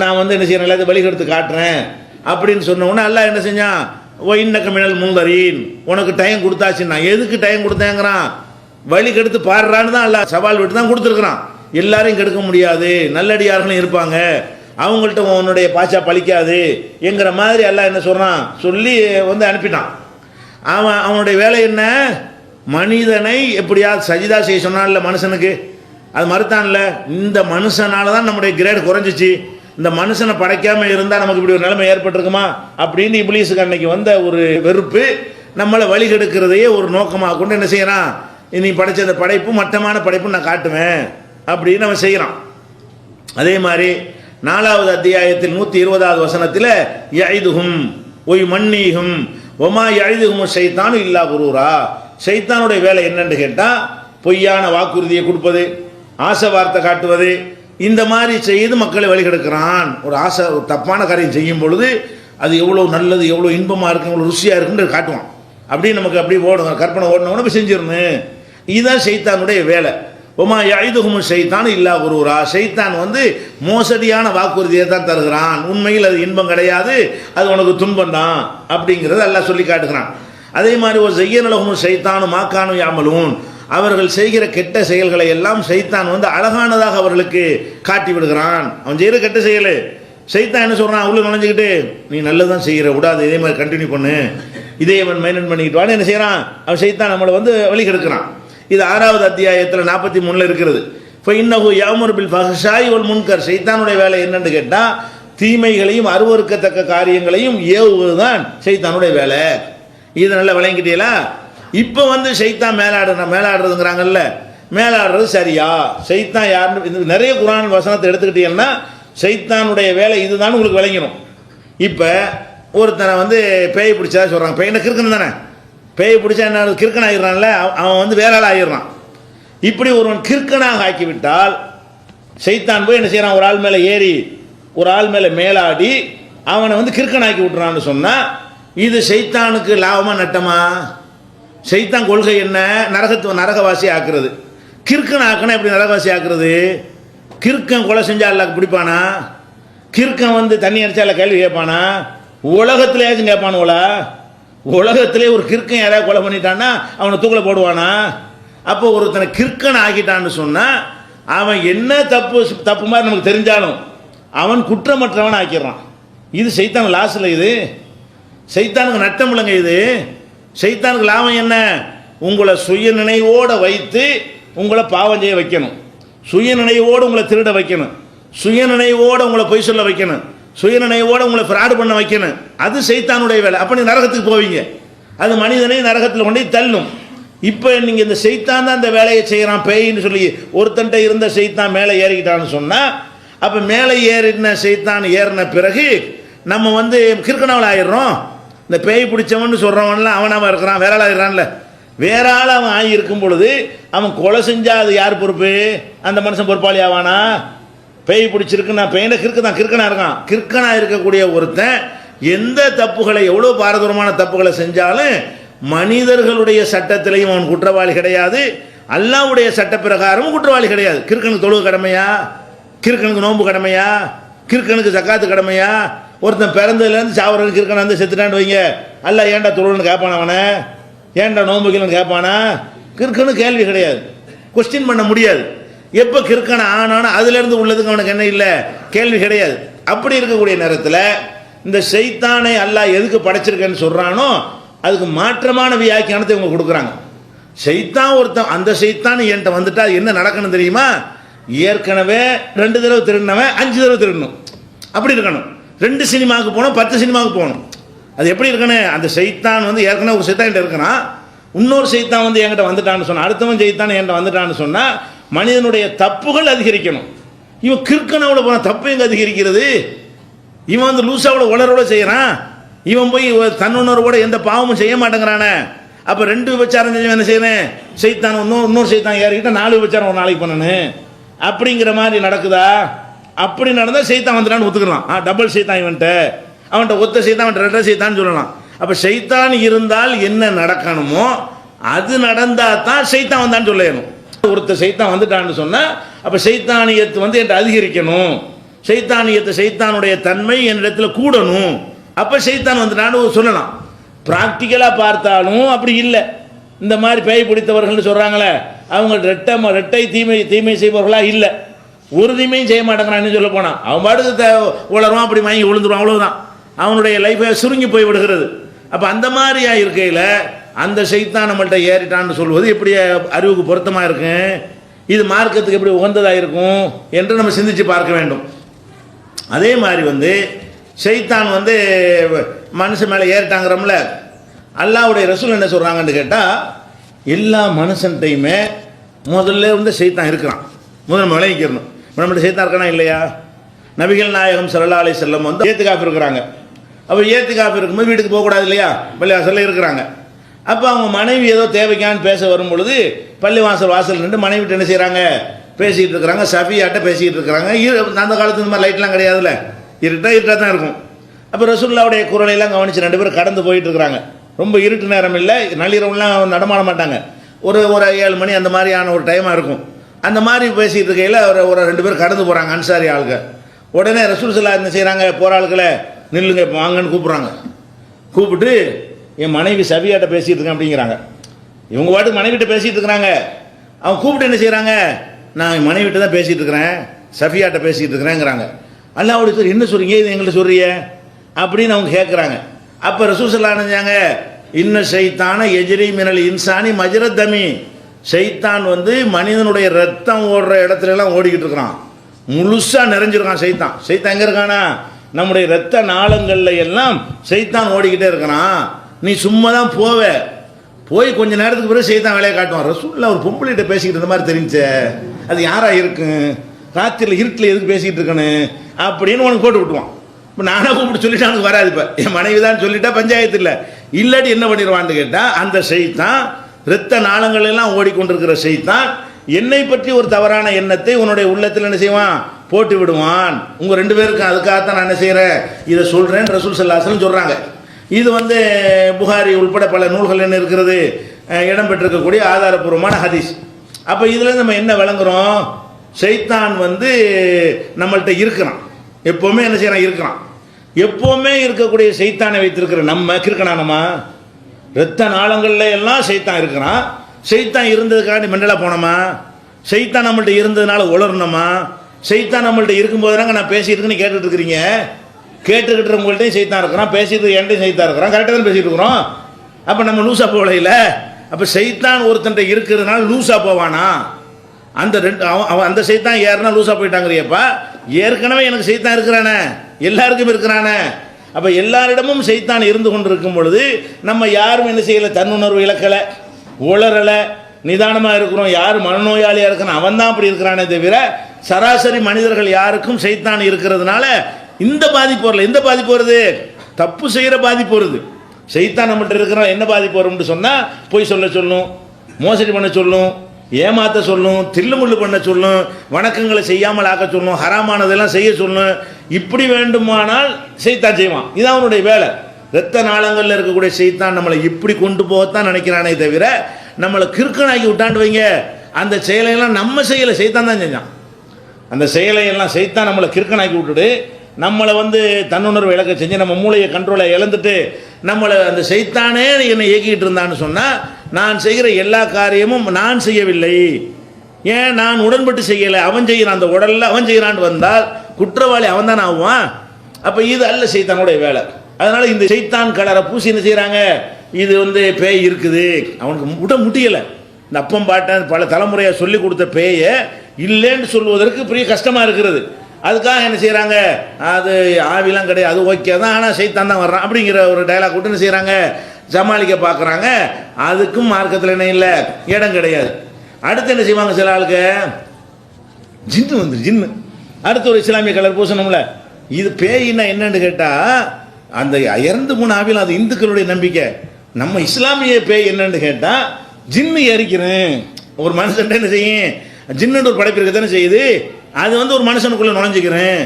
நான் என்ன செய்யறேன் எல்லாத்தையும் வழிகெடுத்து காட்டுறேன் அப்படின்னு சொன்ன உடனே அல்லாஹ் என்ன செஞ்சான், ஓ இன்னக்க மினல் முன்தரீன், உனக்கு டைம் கொடுத்தாச்சுன்னா. எதுக்கு டைம் கொடுத்தேங்கிறான், வழி கெடுத்து பாடுறான்னு தான் அல்லாஹ் சவால் விட்டு தான் கொடுத்துருக்குறான். எல்லாரையும் கெடுக்க முடியாது, நல்லடியார்களும் இருப்பாங்க, அவங்கள்ட்ட உன்னுடைய பாச்சா பழிக்காது என்கிற மாதிரி அல்லாஹ் என்ன சொல்கிறான், சொல்லி அனுப்பிட்டான். அவனுடைய வேலை என்ன, மனிதனை எப்படியாவது சஜிதா செய்ய சொன்னான்ல மனுஷனுக்கு, அது மறுத்தான்ல. இந்த மனுஷனால தான் நம்முடைய கிரேட் குறைஞ்சிச்சு, இந்த மனுஷனை படைக்காமல் இருந்தால் நமக்கு இப்படி ஒரு நிலைமை ஏற்பட்டிருக்குமா அப்படின்னு இப்லீஸுக்கு அன்னைக்கு வந்த ஒரு வெறுப்பு நம்மளை வழி கெடுக்கிறதையே ஒரு நோக்கமாக கொண்டு என்ன செய்யறான், நீ படைச்ச அந்த படைப்பு மட்டமான படைப்பு நான் காட்டுவேன் அப்படின்னு அவன் செய்கிறான். அதே மாதிரி 4வது அத்தியாயத்தில் 120வது வசனத்தில் யஇதுஹும் ஒய் மன்னீஹும் ஒமா யஇதுஹும் ஷைத்தானு இல்லா குரூரா. ஷைத்தானுடைய வேலை என்னன்னு கேட்டால் பொய்யான வாக்குறுதியை கொடுப்பது, ஆசை வார்த்தை காட்டுவது, இந்த மாதிரி செய்து மக்களை வழிகெடுக்கிறான். ஒரு ஆசை ஒரு தப்பான காரியம் செய்யும் பொழுது அது எவ்வளோ நல்லது, எவ்வளோ இன்பமாக இருக்கும், எவ்வளோ ருசியாக இருக்குன்னு காட்டுவான். அப்படியே நமக்கு அப்படியே ஓடும், கற்பனை ஓடணும்னு போய் செஞ்சிடணும். இதுதான் ஷைத்தானுடைய வேலை. ஒமா யஇதுஹும் ஷைத்தான் இல்லா குரூரா. ஷைத்தான் மோசடியான வாக்குறுதியை தான் தருகிறான், உண்மையில் அது இன்பம் கிடையாது, அது உனக்கு துன்பம் தான் அப்படிங்கிறத அல்லாஹ் சொல்லி காட்டுகிறான். அதே மாதிரி ஒரு ஸய்யன லஹும் ஷைத்தானு மா கானூ யஅமலூன். அவர்கள் செய்கிற கெட்ட செயல்களை எல்லாம் ஷைத்தான் அழகானதாக அவர்களுக்கு காட்டி விடுகிறான். அவன் செய்கிற கெட்ட செயல் ஷைத்தான் என்ன சொல்கிறான், உள்ள நுழைஞ்சிக்கிட்டு நீ நல்லதான் செய்கிற, விடாது, இதே மாதிரி கண்டினியூ பண்ணு, இதே அவன் மெயின்டைன் பண்ணிக்கிட்டு வான்னு என்ன செய்கிறான், அவன் ஷைத்தான் நம்மளை வழிகெடுக்கிறான். இது 6வது அத்தியாயத்தில் 43 இருக்கிறது. இப்போ இன்னஹு யஅமுரு பில் ஃபஹ்ஷாஇ வல் முன்கர். ஷைத்தானுடைய வேலை என்னன்னு கேட்டால் தீமைகளையும் அருவருக்கத்தக்க காரியங்களையும் ஏவுவது தான் ஷைத்தானுடைய வேலை. இதை நல்லா விளங்கிட்டீங்களா? இப்போ ஷைத்தான் மேலாடுறதுங்கிறாங்கல்ல, மேலாடுறது சரியா? ஷைத்தான் யாருன்னு நிறைய குர்ஆன் வசனத்தை எடுத்துக்கிட்டீங்கன்னா ஷைத்தானுடைய வேலை இதுதான் உங்களுக்கு விளங்கிடும். இப்போ ஒருத்தனை பேய் பிடிச்சதா சொல்கிறாங்க. பேய்னா கிறுக்கன் தானே, பேய் பிடிச்சா என்ன கிறுக்கன் ஆகிடுறான்ல, அவன் வேற ஆள் ஆகிடுறான். இப்படி ஒருவன் கிறுக்கனாக ஆக்கிவிட்டால் ஷைத்தான் போய் என்ன செய்கிறான், ஒரு ஆள் மேலே ஏறி ஒரு ஆள் மேலே மேலாடி அவனை கிறுக்கனாக்கி விட்டுறான்னு சொன்னால் இது ஷைத்தானுக்கு லாபமா நட்டமா? ஷைத்தான் கொள்கை என்ன? நரகவாசி ஆக்குறது. கிறுக்கன் ஆக்கினா எப்படி நரகவாசி ஆக்குறது? கிறுக்கன் கொலை செஞ்சா அல்லாஹ் பிடிப்பானா? கிறுக்கன் தண்ணி அடிச்சா கேள்வி கேட்பானா? உலகத்திலேயாச்சும் கேட்பானுங்களா? உலகத்திலே ஒரு கிறுக்கன் யாராவது கொலை பண்ணிட்டான்னா அவனை தூக்கில் போடுவானா? அப்போ ஒருத்தனை கிறுக்கன் ஆக்கிட்டான்னு சொன்னால் அவன் என்ன தப்பு மாதிரி நமக்கு தெரிஞ்சாலும் அவன் குற்றமற்றவன் ஆக்கிடுறான். இது ஷைத்தான் லாஸில், இது ஷைத்தானுக்கு நட்டம் இல்லைங்க. இது ஷைத்தானுக்கு லாபம் என்ன? உங்களை சுய நினைவோடு வைத்து உங்களை பாவம் செய்ய வைக்கணும், சுய நினைவோடு உங்களை திருட வைக்கணும், சுய நினைவோடு உங்களை பொய் சொல்ல வைக்கணும், சுய நினைவோடு உங்களை ஃப்ராடு பண்ண வைக்கணும். அது ஷைத்தானுடைய வேலை. அப்போ நீ நரகத்துக்கு போவீங்க. அது மனிதனை நரகத்தில் கொண்டு தள்ளும். இப்போ நீங்கள் இந்த ஷைத்தான் தான் இந்த வேலையை செய்கிறான் பேயின்னு சொல்லி ஒருத்தன்ட்ட இருந்த ஷைத்தான் மேலே ஏறிக்கிட்டான்னு சொன்னால் அப்போ மேலே ஏறின ஷைத்தான் ஏறின பிறகு நம்ம கிறுக்கனவள் ஆயிடுறோம். இந்த பேய் பிடிச்சவன் சொல்கிறவன்லாம் அவனாக இருக்கிறான், வேற ஆள் ஆயிடுறான்ல. வேற ஆள் அவன் ஆகி இருக்கும் பொழுது அவன் கொலை செஞ்சால் அது யார் பொறுப்பு? அந்த மனுஷன் பொறுப்பாளி ஆவானா? பேய் பிடிச்சிருக்கு, நான் பேயின கிறுக்கனாக இருக்கான். கிறுக்கனாக இருக்கக்கூடிய ஒருத்தன் எந்த தப்புகளை, எவ்வளோ பாரதூரமான தப்புகளை செஞ்சாலும் மனிதர்களுடைய சட்டத்திலையும் அவன் குற்றவாளி கிடையாது, அல்லாஹ்வுடைய சட்ட பிரகாரமும் குற்றவாளி கிடையாது. கிறுக்கனுக்கு தொழுகை கடமையா? கிறுக்கனுக்கு நோன்பு கடமையா? கிறுக்கனுக்கு ஜக்காத்து கடமையா? ஒருத்தன் பிறந்ததுலேருந்து சாவரனுக்கு கிறுக்கன் செத்துட்டான்னு வைங்க, அல்லாஹ் ஏன்டா தொழுன்னு கேட்பானா? அவனை ஏன்டா நோன்புக்கலன்னு கேட்பானா? கிறுக்கனு கேள்வி கிடையாது, கொஸ்டின் பண்ண முடியாது. எப்போ கிறுக்கனை ஆனானோ அதுலேருந்து உள்ளதுக்கு அவனுக்கு என்ன இல்லை, கேள்வி கிடையாது. அப்படி இருக்கக்கூடிய நேரத்தில் இந்த ஷைத்தானை அல்லாஹ் எதுக்கு படைச்சிருக்கேன்னு சொல்கிறானோ அதுக்கு மாற்றமான வியாக்கியானத்தை இவங்க கொடுக்குறாங்க. ஷைத்தான் ஒருத்தன், அந்த ஷைத்தான் என்கிட்ட வந்துட்டா என்ன நடக்கணும் தெரியுமா? ஏற்கனவே 2 தடவை திருடினவன் 5 தடவை திருடணும், அப்படி இருக்கணும். 2 சினிமாவுக்கு போகணும், 10 சினிமாவுக்கு போகணும். அது எப்படி இருக்கணும்? அந்த ஷைத்தான் ஏற்கனவே ஒரு ஷைத்தான் என்கிட்ட இருக்கிறான், இன்னொரு ஷைத்தான் என்கிட்ட வந்துட்டான்னு சொன்னால், அடுத்தவன் ஷைத்தான் என்கிட்ட வந்துட்டான்னு சொன்னால் மனிதனுடைய தப்புகள் அதிகரிக்கணும். இவன் கிறுக்கனோட போன தப்பு எங்கே அதிகரிக்கிறது? இவன் லூசாவோட உளரோட செய்கிறான். இவன் போய் தன்னுணர்வோட எந்த பாவமும் செய்ய மாட்டேங்கிறானே. அப்போ 2 விபச்சாரம் செஞ்சவன் என்ன செய்யணும்? ஷைத்தான் இன்னொரு ஷைத்தான் ஏறிக்கிட்ட 4 விபச்சாரம் ஒரு நாளைக்கு பண்ணணும். அப்படிங்கிற மாதிரி நடக்குதா? அப்படி நடந்தால் ஷைத்தான் வந்துட்டான்னு ஒத்துக்கலாம். டபுள் ஷைத்தான் அவன்கிட்ட ஒத்த ஷைத்தான், அவன்கிட்ட 2 ஷைத்தான் சொல்லலாம். அப்போ ஷைத்தான் இருந்தால் என்ன நடக்கணுமோ அது நடந்தால் தான் ஷைத்தான் வந்தான்னு சொல்லணும். ஒருத்தர் ஷைத்தான் வந்துட்டான்னு சொன்னால் அப்போ ஷைத்தானியத்து என்கிட்ட அதிகரிக்கணும், ஷைத்தானுடைய தன்மை என்னிடத்தில் கூடணும், அப்போ ஷைத்தான் வந்துட்டான்னு சொல்லலாம். ப்ராக்டிக்கலாக பார்த்தாலும் அப்படி இல்லை. இந்த மாதிரி பேய் பிடித்தவர்கள்னு சொல்கிறாங்களே, அவங்க ரெட்டை தீமை செய்பவர்களாக இல்லை, ஒரு தீமையும் செய்ய மாட்டேங்கிறான்னு சொல்ல போனால் அவன் பாட்டுக்கு உளருவான், அப்படி வாங்கி விழுந்துருவான், அவ்வளோதான். அவனுடைய லைஃபை சுருங்கி போய் விடுகிறது. அப்போ அந்த மாதிரியாக இருக்கையில் அந்த ஷைத்தான் நம்மள்கிட்ட ஏறிட்டான்னு சொல்வது எப்படி அறிவுக்கு பொருத்தமாக இருக்கும்? இது மார்க்கத்துக்கு எப்படி உகந்ததாக இருக்கும் என்று நம்ம சிந்தித்து பார்க்க வேண்டும். அதே மாதிரி ஷைத்தான் மனுஷன் மேலே ஏறிட்டாங்கிறோம்ல, அல்லாஹ்வுடைய ரசூல் என்ன சொல்கிறாங்கன்னு கேட்டால் எல்லா மனுஷன்ட்டையுமே முதல்ல ஷைத்தான் இருக்கிறான். முதல்ல நம்ம விளங்கிக்கிறணும், நம்மகிட்ட ஷைத்தான் இருக்கானா இல்லையா? நபிகள் நாயகம் ஸல்லல்லாஹு அலைஹி வஸல்லம் வந்து ஏத்திகாஃப் இருக்கிறாங்க. அப்போ ஏத்திகாஃப் இருக்கும்போது வீட்டுக்கு போகக்கூடாது இல்லையா, பள்ளிவாசலில் இருக்கிறாங்க. அப்போ அவங்க மனைவி ஏதோ தேவைக்கான்னு பேச வரும் பொழுது வாசல் நின்று மனைவிட்டு என்ன செய்கிறாங்க, பேசிகிட்டு இருக்கிறாங்க. சஃபியாட்ட பேசிக்கிட்டு இருக்கிறாங்க. அந்த காலத்து இந்த மாதிரி லைட்லாம் கிடையாதுல்ல, இருட்டாக தான் இருக்கும். அப்போ ரசூலுல்லாவுடைய குரலையெல்லாம் கவனித்து 2 பேரும் கடந்து போயிட்டு இருக்கிறாங்க. ரொம்ப இருட்டு நேரம் இல்லை, நள்ளிரவுலாம் நடமாட மாட்டாங்க. ஒரு 7 மணி அந்த மாதிரியான ஒரு டைமாக இருக்கும். அந்த மாதிரி பேசிகிட்டு இருக்கையில் ஒரு 2 பேர் கடந்து போகிறாங்க, அன்சாரி ஆளுங்க. உடனே ரசூல் ஸல்லல்லாஹு என்ன செய்கிறாங்க, போகிற ஆளுக்களை நில்லுங்க இப்போ வாங்கன்னு கூப்பிட்றாங்க. கூப்பிட்டு என் மனைவி சஃபியாட்ட பேசிகிட்டு இருக்கேன் அப்படிங்கிறாங்க. இவங்க பாட்டுக்கு மனைவிட்ட பேசிகிட்டு இருக்கிறாங்க. அவங்க கூப்பிட்டு என்ன செய்கிறாங்க, நான் என் மனைவிட்ட தான் பேசிகிட்டு இருக்கிறேன், சஃபியாட்ட பேசிகிட்டு இருக்கிறேங்கிறாங்க. அல்லாஹ்வுடைய தூதர் என்ன சொல்கிறீங்க, இது எங்கள்கிட்ட சொல்கிறிய அப்படின்னு அவங்க கேட்குறாங்க. அப்போ ரசூல் ஸல்லல்லாஹு அலைஹி வஸல்லம் இன்ன ஷைத்தான எஜ்ரி மினல் இன்சானி மஜ்ரத் தமி, ஷைத்தான் வந்து மனிதனுடைய ரத்தம் ஓடுற இடத்துல எல்லாம் ஓடிக்கிட்டு இருக்கிறான், முழுசாக நிறைஞ்சிருக்கான் ஷைத்தான். ஷைத்தான் எங்கே இருக்கானா, நம்முடைய ரத்த நாளங்களில் எல்லாம் ஷைத்தான் ஓடிக்கிட்டே இருக்கிறான். நீ சும்மா தான் போய் கொஞ்ச நேரத்துக்கு பிறகு ஷைத்தான் வேலையை காட்டுவான். ரசூலுல்லாஹ் ஒரு பொம்பளைகிட்ட பேசிக்கிட்டு இருந்த மாதிரி தெரிஞ்சே, அது யாரா இருக்கும், ராத்திரியில் இருட்டில் எதுக்கு பேசிக்கிட்டு இருக்கணும் அப்படின்னு உனக்கு போட்டு விட்டுவான். இப்போ நானே கூப்பிட்டு சொல்லிட்டு அவனுக்கு வராது. இப்போ என் மனைவி தான் சொல்லிட்டா பஞ்சாயத்து இல்லை, இல்லாட்டி என்ன பண்ணிடுவான்னு கேட்டால் அந்த ஷைத்தான் இரத்த நாளங்கள் எல்லாம் ஓடிக்கொண்டிருக்கிற ஷைத்தான் என்னை பற்றி ஒரு தவறான எண்ணத்தை உன்னுடைய உள்ளத்தில் என்ன செய்வான், போட்டு விடுவான். உங்கள் 2 பேருக்கும் அதுக்காகத்தான் நான் என்ன செய்கிறேன், இதை சொல்கிறேன் ரசூல் ஸல்லல்லாஹு அலைஹி வஸல்லம் சொல்கிறாங்க. இது வந்து புகாரி உள்பட பல நூல்கள் என்ன இருக்கிறது, இடம்பெற்றிருக்கக்கூடிய ஆதாரபூர்வமான ஹதீஸ். அப்போ இதில் நம்ம என்ன விளங்குறோம், ஷைத்தான் வந்து நம்மள்கிட்ட இருக்கிறான், எப்போவுமே என்ன செய்யறான், இருக்கிறான். எப்போவுமே இருக்கக்கூடிய ஷைத்தானை வைத்திருக்கிற நம்ம கிறுக்கணானமா, இரத்த நாளங்களில் எல்லாம் ஷைத்தான் இருக்கிறான். ஷைத்தான் இருந்ததுக்காண்டி மெண்டலா போனோமா, ஷைத்தான் நம்மள்ட்ட இருந்ததுனால உளரணுமா, ஷைத்தான் நம்மள்ட்ட இருக்கும்போது தாங்க நான் பேசிட்டு இருக்குன்னு கேட்டுட்டு இருக்கிறீங்க. கேட்டுக்கிட்டு இருக்கவங்கள்ட்டையும் ஷைத்தான் இருக்கிறான், பேசிட்டு என்கிட்டையும் ஷைத்தான் இருக்கிறான், கரெக்டாக தான் பேசிட்டு இருக்கிறோம். அப்போ நம்ம லூஸாக போகலையில. அப்போ ஷைத்தான் ஒருத்தன்ட்ட இருக்கிறதுனால லூஸாக போவானா, அந்த அந்த ஷைத்தான் ஏறுனா லூஸாக போயிட்டாங்கிறியப்பா. ஏற்கனவே எனக்கு ஷைத்தான் இருக்கிறானே, எல்லாருக்கும் இருக்கிறானே. அப்போ எல்லாரிடமும் ஷைத்தான் இருந்து கொண்டு இருக்கும் பொழுது நம்ம யாரும் என்ன செய்யலை, தன்னுணர்வு இழக்கலை, உளரலை, நிதானமாக இருக்கிறோம். யார் மனநோயாளியாக இருக்கிறான் அவன் தான் அப்படி இருக்கிறானே தவிர சராசரி மனிதர்கள் யாருக்கும் ஷைத்தான் இருக்கிறதுனால இந்த பாதிப்பு வரல. எந்த பாதிப்பு வருது, தப்பு செய்கிற பாதிப்பு வருது. ஷைத்தான் நம்மகிட்ட இருக்கிறோம், என்ன பாதிப்பு வரும்னு சொன்னால் பொய் சொல்ல சொல்லும், மோசடி பண்ண சொல்லும், ஏமாற்ற சொல்லும், தில்லுமுள்ளு பண்ண சொல்லும், வணக்கங்களை செய்யாமல் ஆக்க சொல்லும், ஹராமானதெல்லாம் செய்ய சொல்லும். இப்படி வேண்டுமானால் ஷைத்தான் செய்வான், இது அவனுடைய வேலை. இரத்த நாளங்களில் இருக்கக்கூடிய ஷைத்தான் நம்மளை இப்படி கொண்டு போகத்தான் நினைக்கிறானே தவிர நம்மளை கிறுக்கனாக்கி விட்டாண்டு வைங்க, அந்த செயலையெல்லாம் நம்ம செய்யலை, ஷைத்தான் தான் செஞ்சான். அந்த செயலையெல்லாம் ஷைத்தான் நம்மளை கிறுக்கனாக்கி விட்டுட்டு நம்மளை வந்து தன்னுணர்வு இழக்க செஞ்சு நம்ம மூளையை கண்ட்ரோலை இழந்துட்டு நம்மளை அந்த ஷைத்தானே என்னை இயக்கிட்டு இருந்தான்னு சொன்னால் நான் செய்கிற எல்லா காரியமும் நான் செய்யவில்லை, ஏன் நான் உடன்பட்டு செய்யலை, அவன் செய்கிறான், அந்த உடலில் அவன் செய்கிறான்னு வந்தால் குற்றவாளி அவன் தான் ஆவான். அப்போ இது அல்ல ஷைத்தானுடைய வேலை. அதனால் இந்த ஷைத்தான் கலரை பூசி என்ன செய்கிறாங்க, இது வந்து பேய் இருக்குது, அவனுக்கு விட முடியலை. இந்த அப்பம் பாட்டன் பல தலைமுறையாக சொல்லி கொடுத்த பேயை இல்லைன்னு சொல்வதற்கு பெரிய கஷ்டமாக இருக்கிறது. அதுக்காக என்ன செய்கிறாங்க, அது ஆவிலாம் கிடையாது, அது ஓகே தான், ஆனால் ஷைத்தான் தான் வர்றான் அப்படிங்கிற ஒரு டைலாக் விட்டு என்ன செய்கிறாங்க, சமாளிக்க பார்க்குறாங்க. அதுக்கும் மார்க்கத்தில் என்ன இல்லை, இடம் கிடையாது. அடுத்து என்ன செய்வாங்க, சில ஆளுக்கு ஜின்னு வந்துரு, ஜின்னு அடுத்து ஒரு இஸ்லாமிய கலர் பூசணும்ல. இது பேயின்னா என்னன்னு கேட்டால் அந்த இறந்து போன ஆவியில் அது இந்துக்களுடைய நம்பிக்கை. நம்ம இஸ்லாமிய பேய் என்னன்னு கேட்டால் ஜின்னு எரிக்கிறேன். ஒரு மனுஷன் என்ன செய்யும், ஜின்னு ஒரு படைப்பு இருக்க தானே செய்யுது, அது வந்து ஒரு மனுஷனுக்குள்ளே நுழைஞ்சிக்கிறேன்.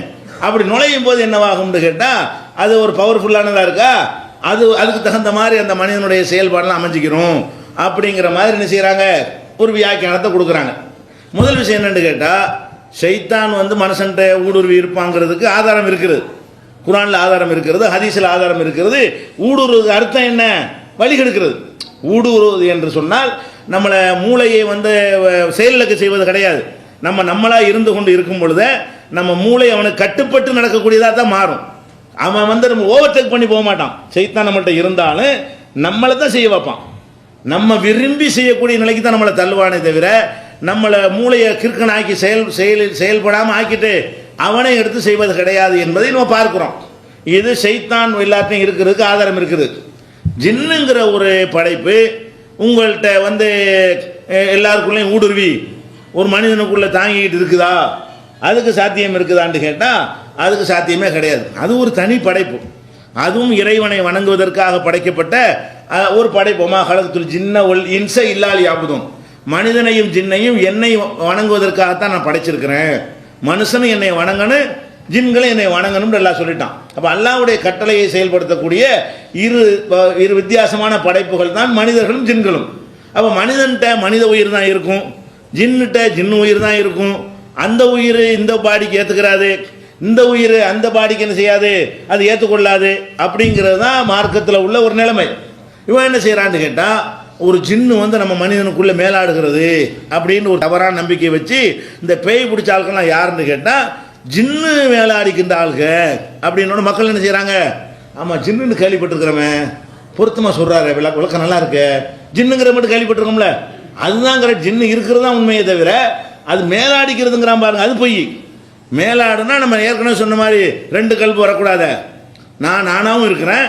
அப்படி நுழையும் போது என்னவாகும்னு கேட்டால் அது ஒரு பவர்ஃபுல்லானதாக இருக்கா, அதுக்கு தகுந்த மாதிரி அந்த மனிதனுடைய செயல்பாடெல்லாம் அமைஞ்சிக்கிறோம் அப்படிங்கிற மாதிரி என்ன செய்கிறாங்க, ஒரு வியாக்கியானத்தை கொடுக்குறாங்க. முதல் விஷயம் என்னென்னு கேட்டால் ஷைத்தான் வந்து மனுஷன்ட்ட ஊடுருவி இருப்பாங்கிறதுக்கு ஆதாரம் இருக்கிறது, குர்ஆனில் ஆதாரம் இருக்கிறது, ஹதீஸில் ஆதாரம் இருக்கிறது. ஊடுருவது அர்த்தம் என்ன, வழிகெடுக்கிறது. ஊடுருவது என்று சொன்னால் நம்மளை மூளையை வந்து செயலிழக்க செய்வது கிடையாது. நம்மளாக இருந்து கொண்டு இருக்கும் பொழுது நம்ம மூளை அவனுக்கு கட்டுப்பட்டு நடக்கக்கூடியதாக தான் மாறும். அவன் வந்து நம்ம ஓவர்டேக் பண்ணி போக மாட்டான். ஷைத்தான் நம்மள்கிட்ட இருந்தாலும் நம்மளை தான் செய்ய வைப்பான். நம்ம விரும்பி செய்யக்கூடிய நிலைக்கு தான் நம்மளை தள்ளுவானே தவிர நம்மளை மூளையை கிறுக்கனாக்கி செயல்படாமல் ஆக்கிட்டு அவனை எடுத்து செய்வது கிடையாது என்பதை நம்ம பார்க்கிறோம். இது ஷைத்தான் எல்லாத்தையும் இருக்கிறதுக்கு ஆதாரம் இருக்குது. ஜின்னுங்கிற ஒரு படைப்பு உங்கள்கிட்ட வந்து எல்லாருக்குள்ளேயும் ஊடுருவி ஒரு மனிதனுக்குள்ளே தாங்கிக்கிட்டு இருக்குதா, அதுக்கு சாத்தியம் இருக்குதான்னு கேட்டால் அதுக்கு சாத்தியமே கிடையாது. அது ஒரு தனி படைப்பு, அதுவும் இறைவனை வணங்குவதற்காக படைக்கப்பட்ட ஒரு படைப்பு. மா ஹலக்துல் ஜின்ன வல் இன்ஸ இல்லா லியஅ்புதூன், மனிதனையும் ஜின்னையும் என்னை வணங்குவதற்காகத்தான் நான் படைச்சிருக்கிறேன். மனுஷனும் என்னை வணங்கணும், ஜின்களை என்னை வணங்கணும்னு எல்லாம் சொல்லிட்டான். அப்போ அல்லாஹ்வுடைய கட்டளையை செயல்படுத்தக்கூடிய இரு வித்தியாசமான படைப்புகள் தான் மனிதர்களும் ஜின்களும். அப்போ மனிதன்கிட்ட மனித உயிர் தான் இருக்கும், ஜின்னுட்ட ஜின்னு உயிர் தான் இருக்கும். அந்த உயிர் இந்த பாடிக்கு ஏற்றுக்கிறாது, இந்த உயிர் அந்த பாடிக்கு என்ன செய்யாது, அது ஏற்றுக்கொள்ளாது. அப்படிங்கிறது தான் மார்க்கத்தில் உள்ள ஒரு நிலைமை. இவன் என்ன செய்கிறான்னு கேட்டால், ஒரு ஜின்னு வந்து நம்ம மனிதனுக்குள்ளே மேலாடுகிறது அப்படின்னு ஒரு தவறான நம்பிக்கை வச்சு இந்த பேய் பிடிச்ச ஆட்கள்லாம் யாருன்னு கேட்டால் ஜின்னு மேலாடிக்கின்ற ஆளுக அப்படின்னு மக்கள் என்ன செய்கிறாங்க, ஆமாம் ஜின்னுன்னு கேள்விப்பட்டிருக்கிறோமே, பொருத்தமாக சொல்கிறாரு, விளக்கம் நல்லா இருக்கு, ஜின்னுங்கிற மட்டும் கேள்விப்பட்டிருக்கோம்ல, அதுதாங்கிற ஜின்னு இருக்கிறது தான் உண்மையை தவிர அது மேலாடிக்கிறதுங்கிறான் பாருங்க, அது பொய். மேலாடுனா நம்ம ஏற்கனவே சொன்ன மாதிரி ரெண்டு கல்பு வரக்கூடாது, நானாவும் இருக்கிறேன்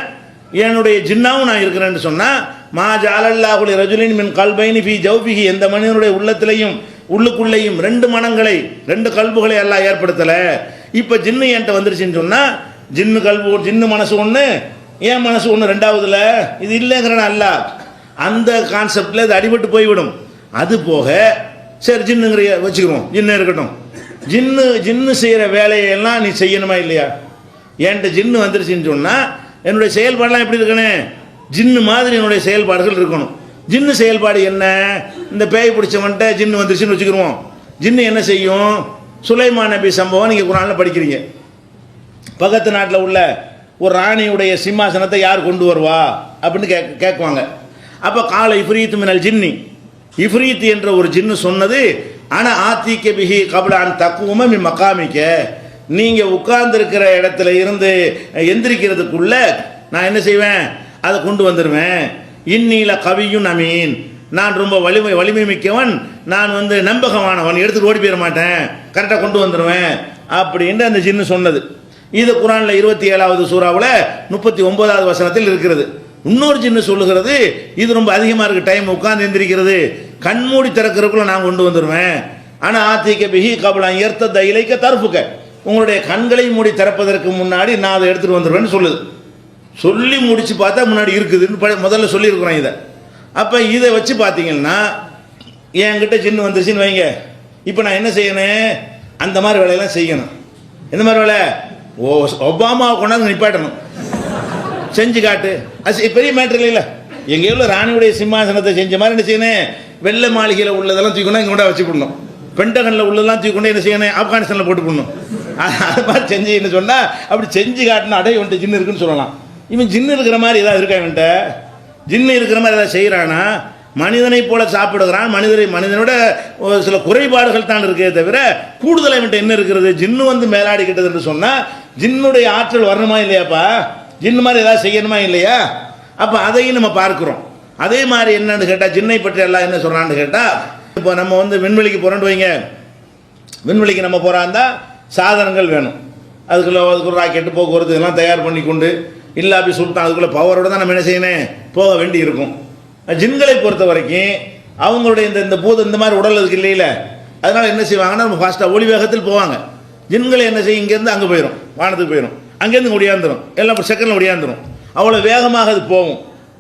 என்னுடைய ஜின்னாவும் நான் இருக்கிறேன்னு சொன்னால் மா ஜஅலல்லாஹு லிரஜுலின் மின் கல்பைனி ஃபீ ஜௌஃபிஹி, எந்த மனிதனுடைய உள்ளத்திலையும் உள்ளுக்குள்ளேயும் ரெண்டு மனங்களை ரெண்டு கல்புகளை எல்லாம் ஏற்படுத்தலை. இப்போ ஜின்னு என்கிட்ட வந்துருச்சுன்னு சொன்னால் ஜின்னு கல்பு ஜின்னு மனசு ஒன்று, ஏன் மனசு ஒன்று ரெண்டாவதுல இது இல்லைங்கிறன அல்ல, அந்த கான்செப்டில் இது அடிபட்டு போய்விடும். அது போக சரி ஜின்னுங்கிற வச்சுக்கிறோம், ஜின்னு இருக்கட்டும், ஜின்னு செய்கிற வேலையெல்லாம் நீ செய்யணுமா இல்லையா? என்கிட்ட ஜின்னு வந்துருச்சுன்னு சொன்னால் என்னுடைய செயல்பாடெல்லாம் எப்படி இருக்கணும், ஜின்னு மாதிரி என்னுடைய செயல்பாடுகள் இருக்கணும். ஜின்னு செயல்பாடு என்ன, இந்த பேய் பிடிச்சவன்ட்ட ஜின்னு வந்துருச்சுன்னு வச்சுக்கிடுவோம். ஜின்னு என்ன செய்யும், சுலைமான் நபி சம்பவம் நீங்கள் குர்ஆனில் படிக்கிறீங்க. பக்கத்து நாட்டில் உள்ள ஒரு ராணியுடைய சிம்மாசனத்தை யார் கொண்டு வருவா அப்படின்னு கேட்குவாங்க. அப்போ கால இஃப்ரீத் மினல் ஜின்னி, இஃப்ரீத் என்ற ஒரு ஜின்னு சொன்னது, ஆனால் ஆத்திக்க பிஹி கபலான் தக்குவம மின் மக்காமிக்க, நீங்கள் உட்கார்ந்துருக்கிற இடத்துல இருந்து எந்திரிக்கிறதுக்குள்ள நான் என்ன செய்வேன், அதை கொண்டு வந்துடுவேன். இன்னில கவியும் அமீன், நான் ரொம்ப வலிமை மிக்கவன், நான் வந்து நம்பகமானவன், எடுத்துட்டு ஓடி போயிட மாட்டேன், கரெக்டாக கொண்டு வந்துடுவேன் அப்படின்ட்டு அந்த ஜின்னு சொன்னது. இது குர்ஆனில் 27வது சூறாவில் 39வது வசனத்தில் இருக்கிறது. இன்னொரு ஜின்னு சொல்லுகிறது, இது ரொம்ப அதிகமாக இருக்குது டைம், உட்கார்ந்து எந்திரிக்கிறது, கண்மூடி திறக்கிறதுக்குள்ள நான் கொண்டு வந்துடுவேன். ஆனால் ஆத்திக்க பிஹி கபலான் ஏர்த்த இலைக்க தரப்புக்க, உங்களுடைய கண்களை மூடி திறப்பதற்கு முன்னாடி நான் அதை எடுத்துகிட்டு வந்துடுவேன்னு சொல்லுது. சொல்லி முடித்து பார்த்தா முன்னாடி இருக்குதுன்னு முதல்ல சொல்லியிருக்கிறோம் இதை. அப்போ இதை வச்சு பார்த்தீங்கன்னா என்கிட்ட ஜின்னு வந்துருச்சுன்னு வைங்க, இப்போ நான் என்ன செய்யணும், அந்த மாதிரி வேலையெல்லாம் செய்யணும். எந்த மாதிரி வேலை, ஒபாமாவை கொண்டாந்து நிப்பாட்டணும், செஞ்சு காட்டு. அது பெரிய மேட்ரு இல்லை. எங்கே உள்ள ராணியுடைய சிம்மாசனத்தை செஞ்ச மாதிரி என்ன செய்யணும், வெள்ளை மாளிகையில் உள்ளதெல்லாம் தூக்கணும் இங்கே கொண்டா வச்சு போடணும், பென்டகனில் உள்ளதெல்லாம் தூக்கொண்டு என்ன செய்யணும், ஆப்கானிஸ்தானில் போட்டு போடணும். அது மாதிரி செஞ்சு என்ன சொன்னால் அப்படி செஞ்சு காட்டினா அடைய வந்துட்டு ஜின்னு இருக்குன்னு சொல்லலாம். இவன் ஜின்னு இருக்கிற மாதிரி ஏதாவது இருக்கா, இவன்ட்ட ஜின்னு இருக்கிற மாதிரி ஏதாவது செய்கிறானா, மனிதனை போல சாப்பிடுகிறான், மனிதனோட சில குறைபாடுகள் தான் இருக்கே தவிர கூடுதலாக இவன்ட்ட என்ன இருக்கிறது, ஜின்னு வந்து மேலாடிக்கிட்டது என்று சொன்னால் ஜின்னுடைய ஆற்றல் வரணுமா இல்லையாப்பா, ஜின்னு மாதிரி ஏதாவது செய்யணுமா இல்லையா? அப்போ அதையும் நம்ம பார்க்குறோம். அதே மாதிரி என்னன்னு கேட்டால் ஜின்னை பற்றி எல்லாம் என்ன சொல்கிறான்னு கேட்டால், இப்போ நம்ம வந்து விண்வெளிக்கு போகிறோன்னு வைங்க, விண்வெளிக்கு நம்ம போகிறாந்தா சாதனங்கள் வேணும், அதுக்குள்ள ஒரு ராக்கெட்டு போக்குவரத்து இதெல்லாம் தயார் பண்ணி கொண்டு இல்லை அப்படி சொல்லிட்டான், அதுக்குள்ளே பவரோடு தான் நம்ம என்ன செய்யணும், போக வேண்டி இருக்கும். ஜின்களை பொறுத்த வரைக்கும் அவங்களுடைய இந்த பூதம் இந்த மாதிரி உடல் அதுக்கு இல்லையில, அதனால் என்ன செய்வாங்கன்னா நம்ம ஃபாஸ்ட்டாக ஒளி வேகத்தில் போவாங்க. ஜின்களை என்ன செய்யும், இங்கேருந்து அங்கே போயிடும், வானத்துக்கு போயிடும், அங்கேருந்து ஒடியாந்துடும், எல்லாம் ஒரு செகண்டில் ஒடியாந்துடும், அவ்வளோ வேகமாக அது போகும்.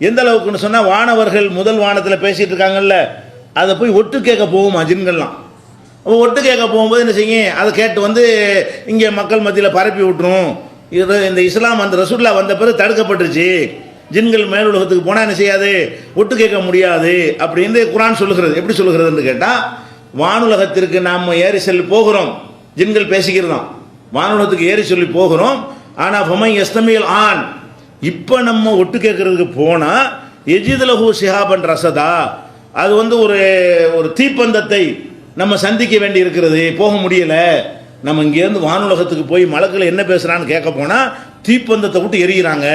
எந்த அளவுக்குன்னு சொன்னால் வானவர்கள் முதல் வானத்தில் பேசிகிட்டு இருக்காங்கல்ல, அதை போய் ஒட்டு கேட்க போகுமா ஜின்கள்லாம். ஒட்டு கேட்க போகும்போது என்ன செய்யும், அதை கேட்டு வந்து இங்கே மக்கள் மத்தியில் பரப்பி விட்டுரும். இது இந்த இஸ்லாம் அந்த ரசூலுல்லாஹ் வந்த பிறகு தடுக்கப்பட்டுருச்சு, ஜின்கள் மேல் உலகத்துக்கு போனால் என்ன செய்யாது, ஒட்டு கேட்க முடியாது அப்படின்னு குர்ஆன் சொல்லுகிறது. எப்படி சொல்லுகிறதுன்னு கேட்டால், வானுலகத்திற்கு நாம் ஏறி சொல்லி போகிறோம், ஜின்கள் பேசிக்கிறோம், வானுலகத்துக்கு ஏறி சொல்லி போகிறோம். ஆனால் ஃபமை எஸ்தமியல் ஆன், இப்போ நம்ம ஒட்டு கேட்கறதுக்கு போனால் எஜிதலஹு ஷிஹாபன் ரசதா, அது வந்து ஒரு தீப்பந்தத்தை நம்ம சந்திக்க வேண்டி இருக்கிறது, போக முடியலை. நம்ம இங்கேருந்து வானுலகத்துக்கு போய் மலக்களை என்ன பேசுகிறான்னு கேட்க போனால் தீப்பந்தத்தை விட்டு எரிகிறாங்க,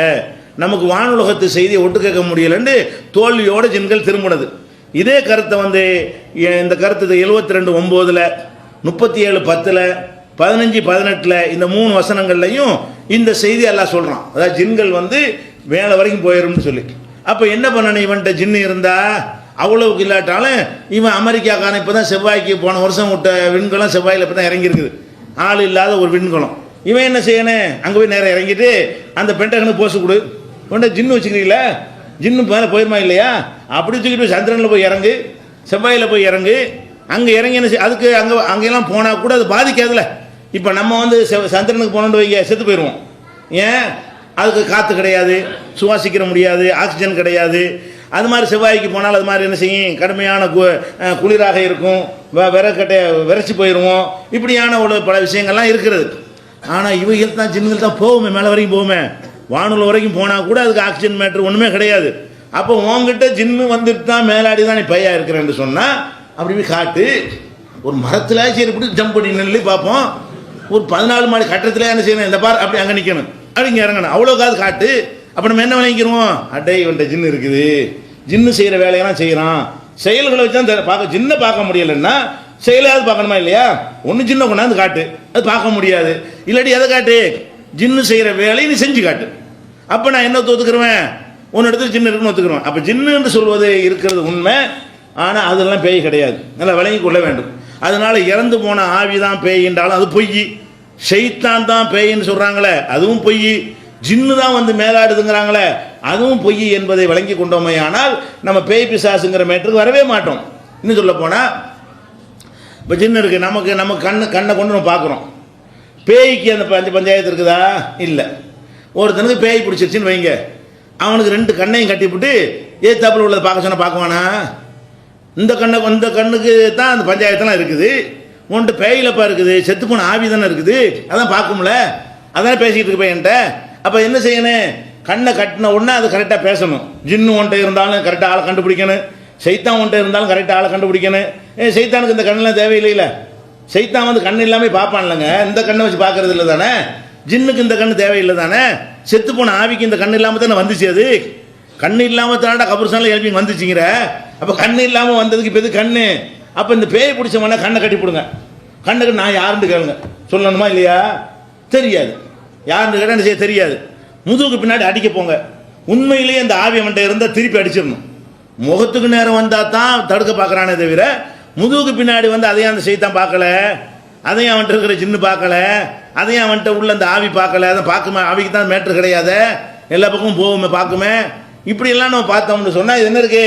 நமக்கு வானுலகத்து செய்தியை ஒட்டு கேட்க முடியலன்னு தோல்வியோடு ஜின்கள் திரும்பினது. இதே கருத்தை வந்து இந்த கருத்து 72:9, 37:10, 15:18 இந்த 3 வசனங்கள்லையும் இந்த செய்தி எல்லாம் சொல்கிறான். அதாவது ஜின்கள் வந்து மேலே வரைக்கும் போயிடும்னு சொல்லி. அப்போ என்ன பண்ணணும், இவன்கிட்ட ஜின்னு இருந்தா அவ்வளவுக்கு இல்லாட்டாலும் இவன் அமெரிக்காக்காரன் இப்போ தான் செவ்வாய்க்கு போன வருஷம் விட்ட விண்கலம் செவ்வாயில் இப்போ தான் இறங்கியிருக்குது, ஆள் இல்லாத ஒரு விண்கலம். இவன் என்ன செய்யணும், அங்கே போய் நேரம் இறங்கிட்டு அந்த பென்டகனுக்கு போஸ்ட் கொடு, கொண்ட ஜின்னு வச்சுக்கிறீங்களா, ஜின்னு மேலே போயிருமா இல்லையா, அப்படி தூக்கிட்டு போய் சந்திரனில் போய் இறங்கு, செவ்வாயில் போய் இறங்கு, அங்கே இறங்கி என்ன அதுக்கு அங்கெல்லாம் போனால் கூட அது பாதிக்காதுல்ல. இப்போ நம்ம வந்து சந்திரனுக்கு போனோன்னு வைங்க செத்து போயிடுவோம். ஏன், அதுக்கு காற்று கிடையாது, சுவாசிக்கிற முடியாது, ஆக்சிஜன் கிடையாது. அது மாதிரி செவ்வாய்க்கு போனால் அது மாதிரி என்ன செய்யும், கடுமையான குளிராக இருக்கும், விறக்கட்டை விரைச்சி போயிடுவோம். இப்படியான ஒரு பல விஷயங்கள்லாம் இருக்கிறது. ஆனால் இவைகள் தான் ஜின்கள் தான் போகுமே, மேலே வரைக்கும் போகுமே, வானூல் வரைக்கும் போனால் கூட அதுக்கு ஆக்சிஜன் மேட்ரு ஒன்றுமே கிடையாது. அப்போ உங்ககிட்ட ஜின்னு வந்துட்டு தான் மேலாடி தான் நீ பையா இருக்கிறேன்னு சொன்னால் அப்படி போய் காட்டு. ஒரு மரத்தில் சரி இப்படி ஜம்ப் பண்ணி நெல்லி பார்ப்போம். ஒரு 14 மாடி கட்டத்தில் என்ன செய்யணும், இந்த பார் அப்படி அங்கே நிற்கணும், அப்படி இங்கே இறங்கணும், அவ்வளோ காது காட்டு. அப்போ நம்ம என்ன விளங்கிக்கிறோம், அட்டை இவன்ட்ட ஜின்னு இருக்குது, ஜின்னு செய்கிற வேலையெல்லாம் செய்கிறான், செயல்களை வச்சு தான் பார்க்க. ஜின்னை பார்க்க முடியலைன்னா செயலாவது பார்க்கணுமா இல்லையா, ஒன்று ஜின்னை கொண்டாந்து காட்டு, அது பார்க்க முடியாது. இல்லாட்டி எதை காட்டு, ஜின்னு செய்கிற வேலையை நீ செஞ்சு காட்டு. அப்போ நான் என்ன ஒத்துக்குருவேன், ஒன்று இடத்துல ஜின்னு இருக்குன்னு ஒத்துக்குருவேன். அப்போ ஜின்னுன்னு சொல்வது இருக்கிறது உண்மை, ஆனால் அதெல்லாம் பேய் கிடையாது, நல்லா விளங்கி கொள்ள வேண்டும். அதனால இறந்து போன ஆவி தான் பேய் என்றாலும் அது பொய், ஷைத்தான் தான் பேயின்னு சொல்கிறாங்களே அதுவும் பொய், ஜின்னு தான் வந்து மேலாடுதுங்கிறாங்களே அதுவும் பொய் என்பதை விளங்கி கொண்டோமே. ஆனால் நம்ம பேய் பிசாசுங்கிற மேட்டுக்கு வரவே மாட்டோம். இன்னும் சொல்ல போனால் இப்போ ஜின்னு இருக்குது, நமக்கு கண்ணை கொண்டு நம்ம பார்க்குறோம். பேய்க்கு அந்த பஞ்சாயத்து இருக்குதா, இல்லை. ஒருத்தனுக்கு பேய் பிடிச்சிருச்சின்னு வைங்க, அவனுக்கு 2 கண்ணையும் கட்டிவிட்டு ஏத்தாப்பில் உள்ளதை பார்க்க சொன்னால் பார்க்குவானா, இந்த கண்ணுக்கு தான் அந்த பஞ்சாயத்தெல்லாம் இருக்குது. உன்ட்டு பேயிலப்பா இருக்குது, செத்து போன ஆவி தானே இருக்குது, அதான் பார்க்கும்ல, அதானே பேசிக்கிட்டு இருக்கு பையன்ட்ட. அப்போ என்ன செய்யணும், கண்ணை கட்டின உடனே அது கரெக்டாக பேசணும். ஜின்னு ஒன்றை இருந்தாலும் கரெக்டாக ஆளை கண்டுபிடிக்கணும், சைத்தான் ஒன்றை இருந்தாலும் கரெக்டாக ஆளை கண்டுபிடிக்கணும். சைத்தானுக்கு இந்த கண்ணெலாம் தேவையில்லையில, சைத்தான் வந்து கண்ணு இல்லாமல் பார்ப்பான்லங்க, இந்த கண்ணை வச்சு பார்க்கறது இல்லை தானே. ஜின்னுக்கு இந்த கண்ணு தேவையில்லை தானே, செத்து போன ஆவிக்கு இந்த கண்ணு இல்லாமல் தானே வந்துச்சு. அது கண்ணு இல்லாமல் தானடா கபர்ஸ்தானில் எழுப்பி வந்துச்சுங்கிற. அப்போ கண்ணு இல்லாமல் வந்ததுக்கு இப்போ எது கண்ணு. அப்போ இந்த பேய் பிடிச்சவன கண்ணை கட்டி போடுங்க, கண்ணுக்கு நான் யாருன்னு கேளுங்க, சொல்லணுமா இல்லையா, தெரியாது. யாருன்னு கேட்டால் என்ன செய்ய தெரியாது. முதுகுக்கு பின்னாடி அடிக்க போங்க, உண்மையிலேயே அந்த ஆவி அவன்கிட்ட இருந்தால் திருப்பி அடிச்சிடணும். முகத்துக்கு நேரம் வந்தால் தான் தடுக்க பார்க்குறானே தவிர முதுகுக்கு பின்னாடி வந்து அதையும் அந்த செய்தான் பார்க்கல, அதையும் அவன்கிட்ட இருக்கிற ஜின்னு பார்க்கல, அதையும் அவன்கிட்ட உள்ள அந்த ஆவி பார்க்கல. அதை பார்க்குமே, ஆவிக்கு தான் மேட்ரு கிடையாது, எல்லா பக்கமும் போகுமே பார்க்குமே. இப்படியெல்லாம் நம்ம பார்த்தோம்னு சொன்னால் இது என்ன இருக்கு,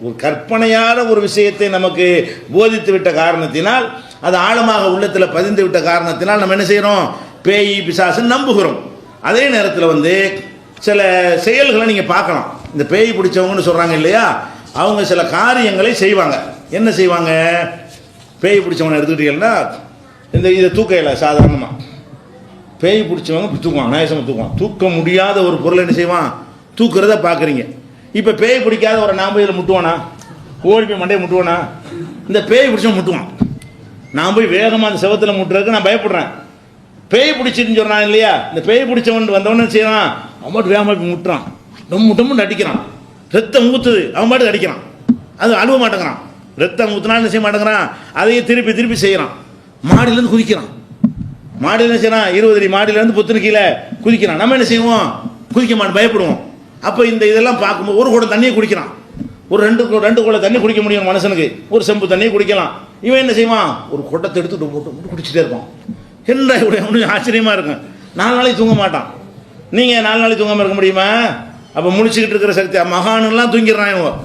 ஒரு கற்பனையான ஒரு விஷயத்தை நமக்கு போதித்து விட்ட காரணத்தினால், அது ஆழமாக உள்ளத்தில் பதிந்து விட்ட காரணத்தினால் நம்ம என்ன செய்கிறோம், பேய் பிசாசுன்னு நம்புகிறோம். அதே நேரத்தில் வந்து சில செயல்களை நீங்கள் பார்க்கலாம். இந்த பேய் பிடிச்சவங்கன்னு சொல்கிறாங்க இல்லையா, அவங்க சில காரியங்களை செய்வாங்க. என்ன செய்வாங்க, பேய் பிடிச்சவங்க எடுத்துக்கிட்டீங்கன்னா இதை தூக்கையில் சாதாரணமாக பேய் பிடிச்சவங்க தூக்குவாங்க, நயசமாக தூக்குவான். தூக்க முடியாத ஒரு பொருளை என்ன செய்வான், தூக்குறத பார்க்குறீங்க. இப்போ பேய் பிடிக்காத ஒரு நாம் இதில் முட்டுவானா, ஓடி போய் மண்டையை முட்டுவானா, இந்த பேய் பிடிச்சவன் முட்டுவான். நான் போய் வேகமாக அந்த செவத்தில் முட்டுறதுக்கு நான் பயப்படுறேன். பேய் பிடிச்சின்னு சொல்கிறான் இல்லையா, இந்த பேய் பிடிச்சவன் வந்தவொன்னு செய்யறான், அவன் பாட்டு வேகமாக போய் முட்டுறான், டம்முன்னு அடிக்கிறான், ரத்தம் ஊற்றுது, அவன் பாட்டு அடிக்கிறான், அது அழுவ மாட்டேங்கிறான். ரத்தம் ஊற்றுனாலும் செய்ய மாட்டேங்கிறான், அதையும் திருப்பி செய்கிறான். மாடியிலேருந்து குதிக்கிறான், மாடியில் என்ன செய்யறான், 20 அடி மாடியிலேருந்து பொத்துன்னு கீழே குதிக்கிறான். நம்ம என்ன செய்வோம், குதிக்க மாட்டோம், பயப்படுவோம். அப்போ இதெல்லாம் பார்க்கும்போது ஒரு குடம் தண்ணியை குடிக்கிறான், ஒரு ரெண்டு குடம் தண்ணி குடிக்க முடியும் மனுஷனுக்கு, ஒரு செம்பு தண்ணியை குடிக்கலாம். இவன் என்ன செய்வான், ஒரு குடத்தை எடுத்துட்டு போட்டு குடிச்சிட்டே இருப்பான். என்ன ஒன்றும் ஆச்சரியமாக இருக்கும். 4 நாளைக்கு தூங்க மாட்டான். நீங்கள் 4 நாளைக்கு தூங்காமல் இருக்க முடியுமா? அப்போ முடிச்சுக்கிட்டு இருக்கிற சக்தி, மகானெல்லாம் தூங்கிடுறான். இவன்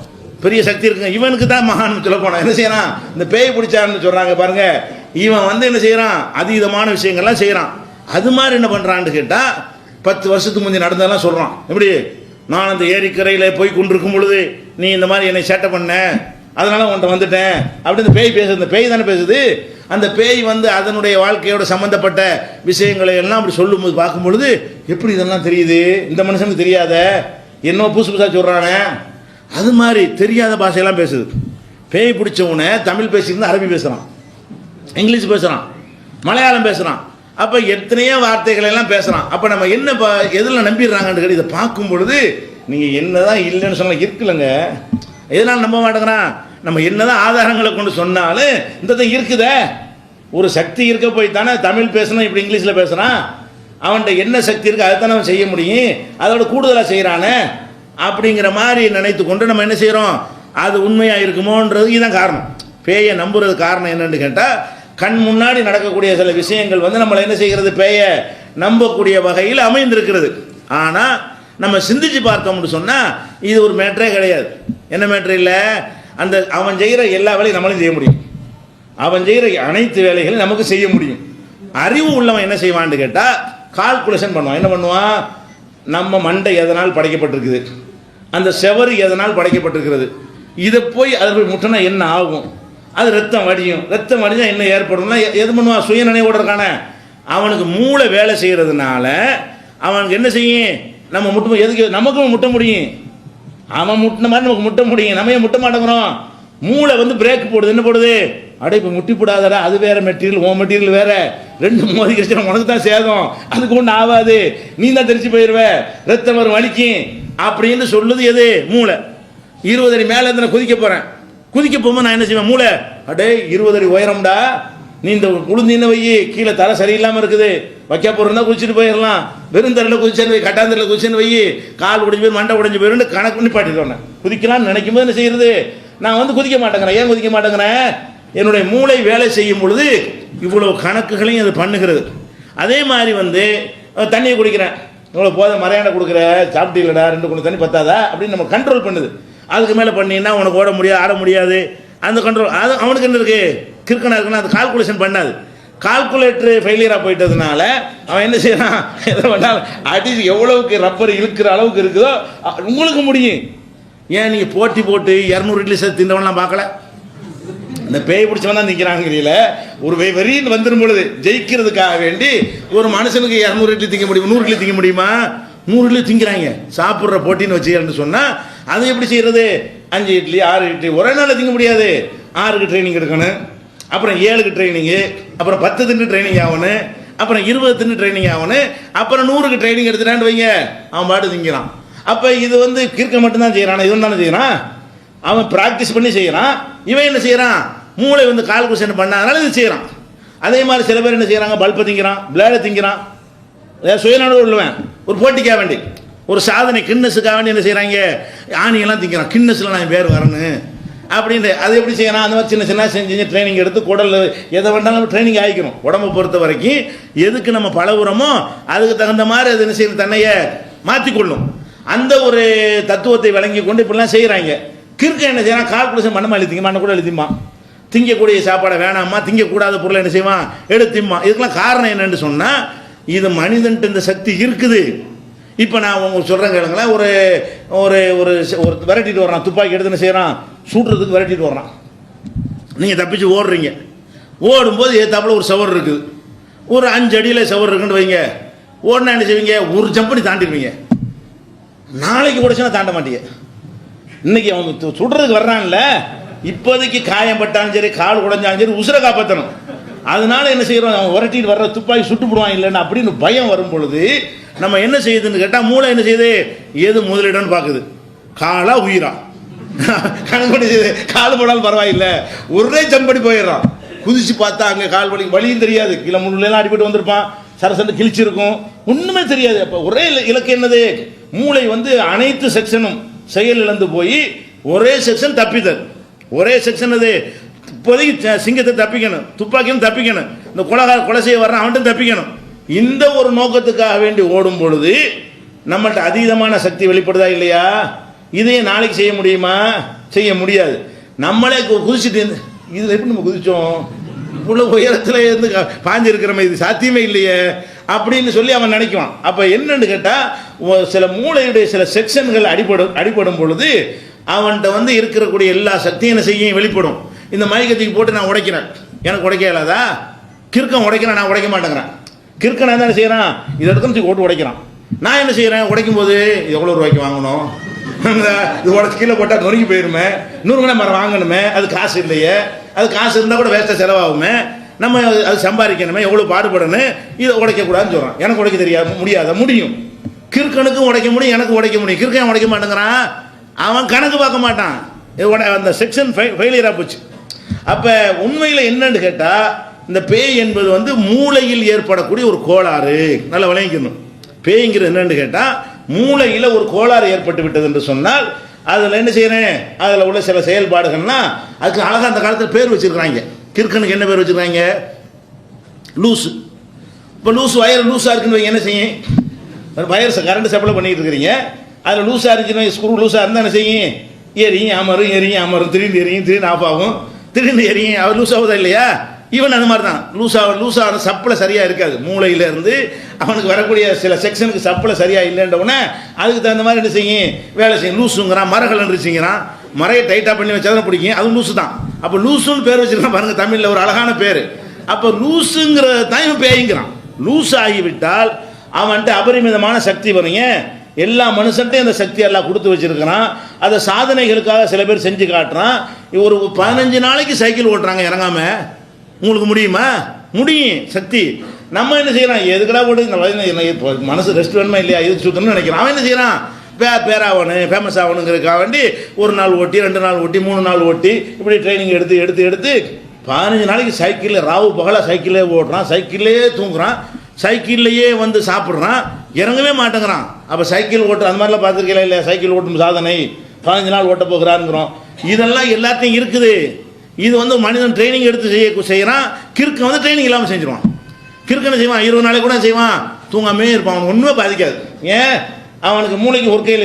பெரிய சக்தி இருக்குங்க, இவனுக்கு தான் மகான் சொல்ல போனான். என்ன செய்யறான், இந்த பேய் பிடிச்சான்னு சொல்கிறாங்க பாருங்க, இவன் வந்து என்ன செய்கிறான், அதீதமான விஷயங்கள்லாம் செய்கிறான். அது மாதிரி என்ன பண்ணுறான்னு கேட்டால் 10 வருஷத்துக்கு முந்தைய நடந்ததெல்லாம் சொல்கிறான். எப்படி, நான் அந்த ஏரிக்கரையில் போய் கொண்டிருக்கும் பொழுது நீ இந்த மாதிரி என்னை சேட்டை பண்ண, அதனால உன்ட்ட வந்துட்டேன் அப்படி இந்த பேய் பேசுது. இந்த பேய் தானே பேசுது. அந்த பேய் வந்து அதனுடைய வாழ்க்கையோட சம்மந்தப்பட்ட விஷயங்களை எல்லாம் அப்படி சொல்லும்போது பார்க்கும் பொழுது எப்படி இதெல்லாம் தெரியுது, இந்த மனுஷனுக்கு தெரியாத, என்ன புதுசாக சொல்கிறானே, அது மாதிரி தெரியாத பாஷையெல்லாம் பேசுது. பேய் பிடிச்சவனே தமிழ் பேசியிருந்தா அரபி பேசுகிறான், இங்கிலீஷ் பேசுகிறான், மலையாளம் பேசுகிறான். அப்போ எத்தனையோ வார்த்தைகள் எல்லாம் பேசுகிறான். அப்போ நம்ம என்ன எதில் நம்பிடுறாங்கன்னு கேட்டு இதை பார்க்கும் பொழுது நீங்கள் என்னதான் இல்லைன்னு சொன்னால் இருக்குல்லங்க, எதனால் நம்ப மாட்டேங்கிறான். நம்ம என்னதான் ஆதாரங்களை கொண்டு சொன்னாலும் இந்த இருக்குதே, ஒரு சக்தி இருக்க போய் தானே தமிழ் பேசணும், இப்படி இங்கிலீஷில் பேசுகிறான். அவன்கிட்ட என்ன சக்தி இருக்குது அதை தானே அவன் செய்ய முடியும், அதோட கூடுதலாக செய்கிறானே அப்படிங்கிற மாதிரி நினைத்து கொண்டு நம்ம என்ன செய்கிறோம், அது உண்மையாக இருக்குமோன்றது இதுதான் காரணம். பேயை நம்புறது காரணம் என்னன்னு கேட்டால், கண் முன்னாடி நடக்கக்கூடிய சில விஷயங்கள் வந்து நம்மளை என்ன செய்கிறது, பேய நம்பக்கூடிய வகையில் அமைந்திருக்கிறது. ஆனால் நம்ம சிந்திச்சு பார்த்தோம்னு சொன்னால் இது ஒரு மேட்டரே கிடையாது. என்ன மேட்ரு இல்லை, அந்த அவன் செய்கிற எல்லா வேலையும் நம்மளும் செய்ய முடியும், அவன் செய்கிற அனைத்து வேலைகளையும் நமக்கு செய்ய முடியும். அறிவு உள்ளவன் என்ன செய்வான்னு கேட்டால் கால்குலேஷன் பண்ணுவான். என்ன பண்ணுவான், நம்ம மண்டை எதனால் படைக்கப்பட்டிருக்குது, அந்த செவரு எதனால் படைக்கப்பட்டிருக்கிறது, இதை போய் அதில் போய் முட்டினா என்ன ஆகும், அது ரத்தம் வடியும், ரத்தம் வடிஞ்சா என்ன ஏற்படும்னா எது பண்ணுவான், சுய நினைவோட இருக்கான. அவனுக்கு மூளை வேலை செய்கிறதுனால அவனுக்கு என்ன செய்யும், நம்ம முட்டும் எதுக்கு நமக்கும் முட்ட முடியும், அவன் முட்டின மாதிரி நமக்கு முட்ட முடியும், நம்ம ஏன் முட்ட மாட்டேங்கிறோம். மூளை வந்து பிரேக் போடுது, என்ன போடுது, அடே இப்போ முட்டி போடாதடா, அது வேற மெட்டீரியல், உன் மெட்டீரியல் வேற, ரெண்டு மோதி கழிச்சு உனக்கு தான் சேதம், அதுக்கு ஒன்றும் ஆகாது, நீ தான் தெரிச்சு போயிடுவ, ரத்தம் வரும் வலிக்கும் அப்படின்னு சொல்லுது எது, மூளை. 20 அடி மேலே இருந்து நான் குதிக்க போகிறேன், குதிக்க போகும்போது நான் என்ன செய்வேன், மூளை அடே 20 அடி உயரம்டா, நீ இந்த குளிர்ந்தீன்னு வை, கீழே தலை சரியில்லாமல் இருக்குது, வைக்க போகிறதா குதிச்சுட்டு போயிடலாம், வெறுந்தரில் குதிச்சேன்னு வை, கட்டாந்தரில் குதிச்சேன்னு வை, கால் உடைஞ்சு போய் மண்டை உடைஞ்சு போயிருந்து கணக்கு பண்ணி பாட்டிட்டு குதிக்கலாம்னு நினைக்கும் போது என்ன செய்யறது, நான் வந்து குதிக்க மாட்டேங்கிறேன். ஏன் குதிக்க மாட்டேங்கிறேன், என்னுடைய மூளை வேலை செய்யும் பொழுது இவ்வளவு கணக்குகளையும் அது பண்ணுகிறது. அதே மாதிரி வந்து தண்ணியை குடிக்கிறேன், இவ்வளோ போத மறையாண்டை கொடுக்குற, சாப்பிட்டீங்களடா, 2 குடம் தண்ணி பத்தாதா அப்படின்னு நம்ம கண்ட்ரோல் பண்ணுது. அதுக்கு மேலே பண்ணினா உனக்கு ஓட முடியாது, ஆட முடியாது, அந்த கண்ட்ரோல் அது அவனுக்கு என்ன இருக்குது, கிறுக்கனா இருக்குன்னா அது கால்குலேஷன் பண்ணாது. கால்குலேட்டர் ஃபெயிலியராக போயிட்டதுனால அவன் என்ன செய்யறான், எதை பண்ணாலும் அடி எவ்வளவுக்கு ரப்பர் இழுக்கிற அளவுக்கு இருக்குதோ உங்களுக்கு முடியும். ஏன் நீங்கள் போட்டி போட்டு 200 இட்லி சேர்த்து தின்றவன்லாம் பார்க்கல, இந்த பேய் பிடிச்சவன் தான் நிற்கிறாங்கிறீங்கள, ஒரு வெறின்னு வந்துடும் பொழுது ஜெயிக்கிறதுக்காக வேண்டி ஒரு மனுஷனுக்கு 200 இட்லி திங்க முடியுமா, 100 இட்லி திங்க முடியுமா, 100 இட்லி திங்கிறாங்க சாப்பிட்ற போட்டின்னு வச்சுக்கிறேன்னு சொன்னால் அது எப்படி செய்கிறது, 5 இட்லி 6 இட்லி ஒரே நாளில் திங்க முடியாது. 6க்கு ட்ரைனிங் எடுக்கணும், அப்புறம் 7க்கு ட்ரைனிங்கு, அப்புறம் 10 தின்னு ட்ரைனிங் ஆகணும், அப்புறம் 20 தின்னு ட்ரைனிங் ஆகணும், அப்புறம் 100க்கு ட்ரைனிங் எடுத்துட்டான்னு வைங்க, அவன் பாட்டு திங்கிறான். அப்போ இது வந்து கிறுக்க மட்டும்தான் செய்கிறான், இவன் தானே செய்கிறான், அவன் ப்ராக்டிஸ் பண்ணி செய்கிறான். இவன் என்ன செய்கிறான், மூளை வந்து கால்குலேஷன் பண்ணாதனால இது செய்கிறான். அதே மாதிரி சில பேர் என்ன செய்கிறாங்க, பல்பை திங்கிறான், பிளேடை திங்கிறான், சுயநலம் உள்ளவன் ஒரு போட்டிக்காக வேண்டி, ஒரு சாதனை கின்னஸுக்காக வேண்டி என்ன செய்கிறாங்க, ஆணியெல்லாம் திங்கிறான், கின்னஸில் நான் பேர் வரணும் அப்படின்ட்டு. அது எப்படி செய்யணும், அந்த மாதிரி சின்ன சின்ன செஞ்சு ட்ரைனிங் எடுத்து குடல் எதை வேண்டாலும் ட்ரைனிங் ஆகிக்கணும். உடம்பை பொறுத்த வரைக்கும் எதுக்கு நம்ம பழகுறோமோ அதுக்கு தகுந்த மாதிரி அது என்ன செய்யணும், தன்னையை மாற்றிக்கொள்ளும். அந்த ஒரு தத்துவத்தை வழங்கி கொண்டு இப்படிலாம் செய்கிறாங்க. கிறுக்க என்ன செய்யறான், கால்குலேஷன் பண்ணமா எழுதிங்கம்மா, கூட எழுதிம்மா, திங்கக்கூடிய சாப்பாடை வேணாமா, திங்கக்கூடாத பொருளை என்ன செய்வான், எடுத்துமா. இதுக்கெல்லாம் காரணம் என்னன்னு சொன்னால் இது மனிதன்ட்டு இந்த சக்தி இருக்குது. இப்போ நான் உங்களுக்கு சொல்கிறேன் கேளுங்களேன், ஒரு ஒரு ஒரு ஒரு விரட்டிட்டு வர்றான், துப்பாக்கி எடுத்து என்ன செய்கிறான், சூட்டுறதுக்கு விரட்டிட்டு வர்றான், நீங்கள் தப்பிச்சு ஓடுறீங்க, ஓடும்போது ஏத்தாப்புல ஒரு சவர் இருக்குது, ஒரு 5 அடியில் சவர் இருக்குன்னு வைங்க, ஓடினா என்ன செய்வீங்க, ஒரு ஜம்ப் பண்ணி தாண்டிடுவீங்க. நாளைக்கு ஓடிச்சுன்னா தாண்ட மாட்டீங்க. இன்னைக்கு அவன் சுடுறதுக்கு வர்றான்ல, இப்போதைக்கு காயம் பட்டாலும் சரி, கால் உடைஞ்சாலும் சரி, உசுரை காப்பாற்றணும். அதனால என்ன செய்யறோம், அவன் உரட்டிட்டு வர்ற துப்பாக்கி சுட்டு போடுவான் இல்லைன்னா அப்படின்னு பயம் வரும் பொழுது நம்ம என்ன செய்யுதுன்னு கேட்டால் மூளை என்ன செய்யுது, எது முதலிடம்னு பார்க்குது, காலா உயிரா கணக்கு பண்ணி செய்யுது. கால் போனாலும் பரவாயில்லை, ஒரே ஜம்படி போயிடுறான். குதிச்சு பார்த்தா அங்கே கால் வலியும் தெரியாது, கீழே முள்ளெல்லாம் அடிபட்டு வந்திருப்பான், சரசண்டு கிழிச்சிருக்கும், ஒன்றுமே தெரியாது. அப்போ ஒரே இலக்கு என்னது, மூளை வந்து அனைத்து செக்ஷனும் செயல் இழந்து போய் ஒரே செக்ஷன் தப்பித்தல். ஒரே செக்ஷன் அது இப்போதைக்கு சிங்கத்தை தப்பிக்கணும், துப்பாக்கியும் தப்பிக்கணும், இந்த கொலை செய்ய வர்றான் அவன்ட்டு தப்பிக்கணும். இந்த ஒரு நோக்கத்துக்காக வேண்டி ஓடும் பொழுது நம்மள்ட்ட அதீதமான சக்தி வெளிப்படுதா இல்லையா? இதையே நாளைக்கு செய்ய முடியுமா? செய்ய முடியாது. நம்மளே குதிச்சுட்டு இதில் எப்படி நம்ம குதிச்சோம், இவ்வளோ உயரத்தில் இருந்து பாஞ்சிருக்கிறோமே, இது சாத்தியமே இல்லையே அப்படின்னு சொல்லி அவன் நினைக்குவான். அப்போ என்னன்னு கேட்டால் சில மூளையுடைய சில செக்ஷன்கள் அடிபடும் பொழுது அவன்கிட்ட வந்து இருக்கக்கூடிய எல்லா சக்தியும் என்ன செய்யும், வெளிப்படும். இந்த மயக்கத்துக்கு போட்டு நான் உடைக்கிறேன், எனக்கு உடைக்க இயலாதா? கிறுக்கம் உடைக்கிறேன், நான் உடைக்க மாட்டேங்கிறேன். கிறுக்கன் என்ன செய்யறான், இதை எடுத்து ஓட்டு உடைக்கிறான். நான் என்ன செய்யறேன், உடைக்கும் போது எவ்வளோ ரூபாய்க்கு வாங்கணும், இது உடச்சு கீழே போட்டால் நொறுங்கி போயிருமே, 100 கிராம் மரம் வாங்கணுமே, அது காசு இல்லையே, அது காசு இருந்தால் கூட வேஸ்ட்டாக செலவாகுமே, நம்ம அது சம்பாதிக்கணுமே, எவ்வளோ பாடுபடணும், இதை உடைக்கக்கூடாதுன்னு சொல்கிறான். எனக்கு உடைக்க தெரியாது, முடியாத முடியும். கிறுக்கனுக்கும் உடைக்க முடியும், எனக்கு உடைக்க முடியும். கிறுக்கன் உடைக்க மாட்டேங்கிறான், அவன் கணக்கு பார்க்க மாட்டான், அந்த செக்ஷன் ஃபெயிலியராக போச்சு. அப்போ உண்மையில் என்னன்னு கேட்டால் இந்த பேய் என்பது வந்து மூளையில் ஏற்படக்கூடிய ஒரு கோளாறு. நல்லா விளங்கிக்கணும். பேய்ங்கிறது என்னன்னு கேட்டால் மூளையில் ஒரு கோளாறு ஏற்பட்டு விட்டது என்று சொன்னால் அதில் என்ன செய்யறேன், அதில் உள்ள சில செயல்பாடுகள்னா அதுக்கு அழகாக அந்த காலத்தில் பேர் வச்சிருக்கிறாங்க. கிறுக்கனுக்கு என்ன பேர் வச்சுருக்காங்க? லூஸு. இப்போ வயர் லூஸாக இருக்குன்னு வைங்க, என்ன செய்யும்? வயர் கரண்ட் சப்ளை பண்ணிட்டு இருக்கிறீங்க, அதில் லூஸாக இருந்துச்சுன்னா ஸ்க்ரூ லூஸாக இருந்தால் என்ன செய்யும்? எரியும் அமரும், திடீர்னு எரியும், திடீர்னு ஆஃப் ஆகும், திடீர்னு எரியும். அவர் லூஸ் ஆகுதா இல்லையா? ஈவன் அது மாதிரி தான் லூஸாக சப்ளை சரியாக இருக்காது. மூளையிலேருந்து அவனுக்கு வரக்கூடிய சில செக்ஷனுக்கு சப்ளை சரியாக இல்லைன்றவுடனே அதுக்கு தகுந்த மாதிரி என்ன செய்யும்? வேலை செய்யும். லூஸுங்கிறான், மரகலன்றுச்சிங்கிறான். மறையை டைட்டாக பண்ணி வச்சா தான் பிடிக்கும், அதுவும் லூஸு தான். அப்போ லூஸுன்னு பேர் வச்சுருக்கான் பாருங்க, தமிழில் ஒரு அழகான பேர். அப்போ லூஸுங்கிற தான் இவன் பேய்ங்கிறான். லூஸ் ஆகிவிட்டால் அவன்கிட்ட அபரிமிதமான சக்தி வருங்க. எல்லா மனுஷன்ட்டையும் அந்த சக்தி எல்லாம் கொடுத்து வச்சிருக்கிறான். அதை சாதனைகளுக்காக சில பேர் செஞ்சு காட்டுறான். ஒரு 15 நாளைக்கு சைக்கிள் ஓட்டுறாங்க இறங்காம. உங்களுக்கு முடியுமா? முடியும், சக்தி. நம்ம என்ன செய்யறான்? எதுக்கடா போட்டு மனசு ரெஸ்ட் வேணுமா இல்லையா, இதுக்கு சுத்தணும்னு நினைக்கிறான். அவன் என்ன செய்யறான்? பேராகணும், ஃபேமஸ் ஆகணுங்கிறதுக்காக வேண்டி 1 நாள் ஓட்டி, 2 நாள் ஓட்டி, 3 நாள் ஓட்டி, இப்படி ட்ரைனிங் எடுத்து 15 நாளைக்கு சைக்கிளில் ராவு பகலாக சைக்கிளே ஓட்டுறான், சைக்கிளே தூங்குறான், சைக்கிள்லையே வந்து சாப்பிட்றான், இறங்கவே மாட்டேங்கிறான். அப்போ சைக்கிள் ஓட்டுற அந்த மாதிரிலாம் பார்த்துருக்கீங்களா இல்லையா? சைக்கிள் ஓட்டும் சாதனை 15 நாள் ஓட்ட போகிறாருங்கிறோம். இதெல்லாம் எல்லாத்தையும் இருக்குது. இது வந்து மனிதன் ட்ரைனிங் எடுத்து செய்கிறான். கிறுக்கு வந்து ட்ரைனிங் இல்லாமல் செஞ்சிருவான். கிறுக்கு என்ன செய்வான்? 20 நாளைக்கு கூட செய்வான், தூங்காமே இருப்பான். அவனுக்கு ஒன்றுமே பாதிக்காது. ஏன்? அவனுக்கு மூளைக்கு ஒர்க்கையில்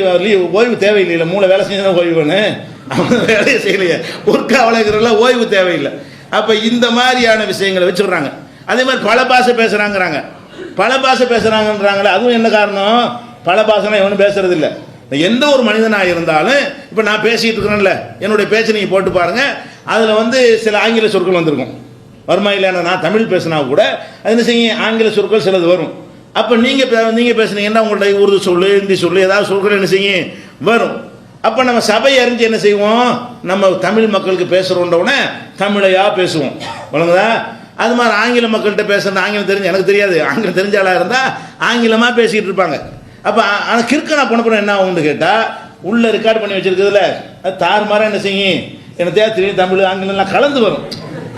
ஓய்வு தேவையில்லை. மூளை வேலை செஞ்சுதான் ஓய்வு வேணும். அவன் வேலையை செய்யலையே, ஒர்க்கு அவளைங்கிறதுல ஓய்வு தேவையில்லை. அப்போ இந்த மாதிரியான விஷயங்களை வச்சுடுறாங்க. அதே மாதிரி பல பாஷை பேசுகிறாங்கிறாங்க. பல பாஷை பேசுகிறாங்கன்றாங்களே, அதுவும் என்ன காரணம்? பல பாஷைனா எவனும் பேசுறது இல்லை. எந்த ஒரு மனிதனாக இருந்தாலும் இப்போ நான் பேசிகிட்டு இருக்கிறேன்ல, என்னுடைய பேச்சு நீங்கள் போட்டு பாருங்கள், அதில் வந்து சில ஆங்கில சொற்கள் வந்திருக்கும். வருமா இல்லைன்னா? நான் தமிழ் பேசினா கூட அது என்ன செய்யும்? ஆங்கில சொற்கள் சிலது வரும். அப்போ நீங்கள் பேசுனீங்கன்னா உங்கள்ட்ட உருது சொல்லு, ஹிந்தி சொல்லு, ஏதாவது சொற்கள் என்ன செய்யும்? வரும். அப்போ நம்ம சபை அறிஞ்சு என்ன செய்வோம்? நம்ம தமிழ் மக்களுக்கு பேசுகிறோன்றவுடனே தமிழையாக பேசுவோம். வழங்குதா? அது மாதிரி ஆங்கில மக்கள்கிட்ட பேசுறது, ஆங்கிலம் தெரிஞ்சு எனக்கு தெரியாது, ஆங்கிலம் தெரிஞ்சாலாக இருந்தால் ஆங்கிலமாக பேசிக்கிட்டு இருப்பாங்க. அப்போ ஆனால் கிறுக்கனா போனப்புறம் என்ன ஆகும்னு கேட்டால், உள்ளே ரெக்கார்ட் பண்ணி வச்சுருக்கிறதுல அது தாறுமாறாக என்ன செய்யும்? எனக்கு தெரியும், தமிழ் ஆங்கிலம்லாம் கலந்து வரும்.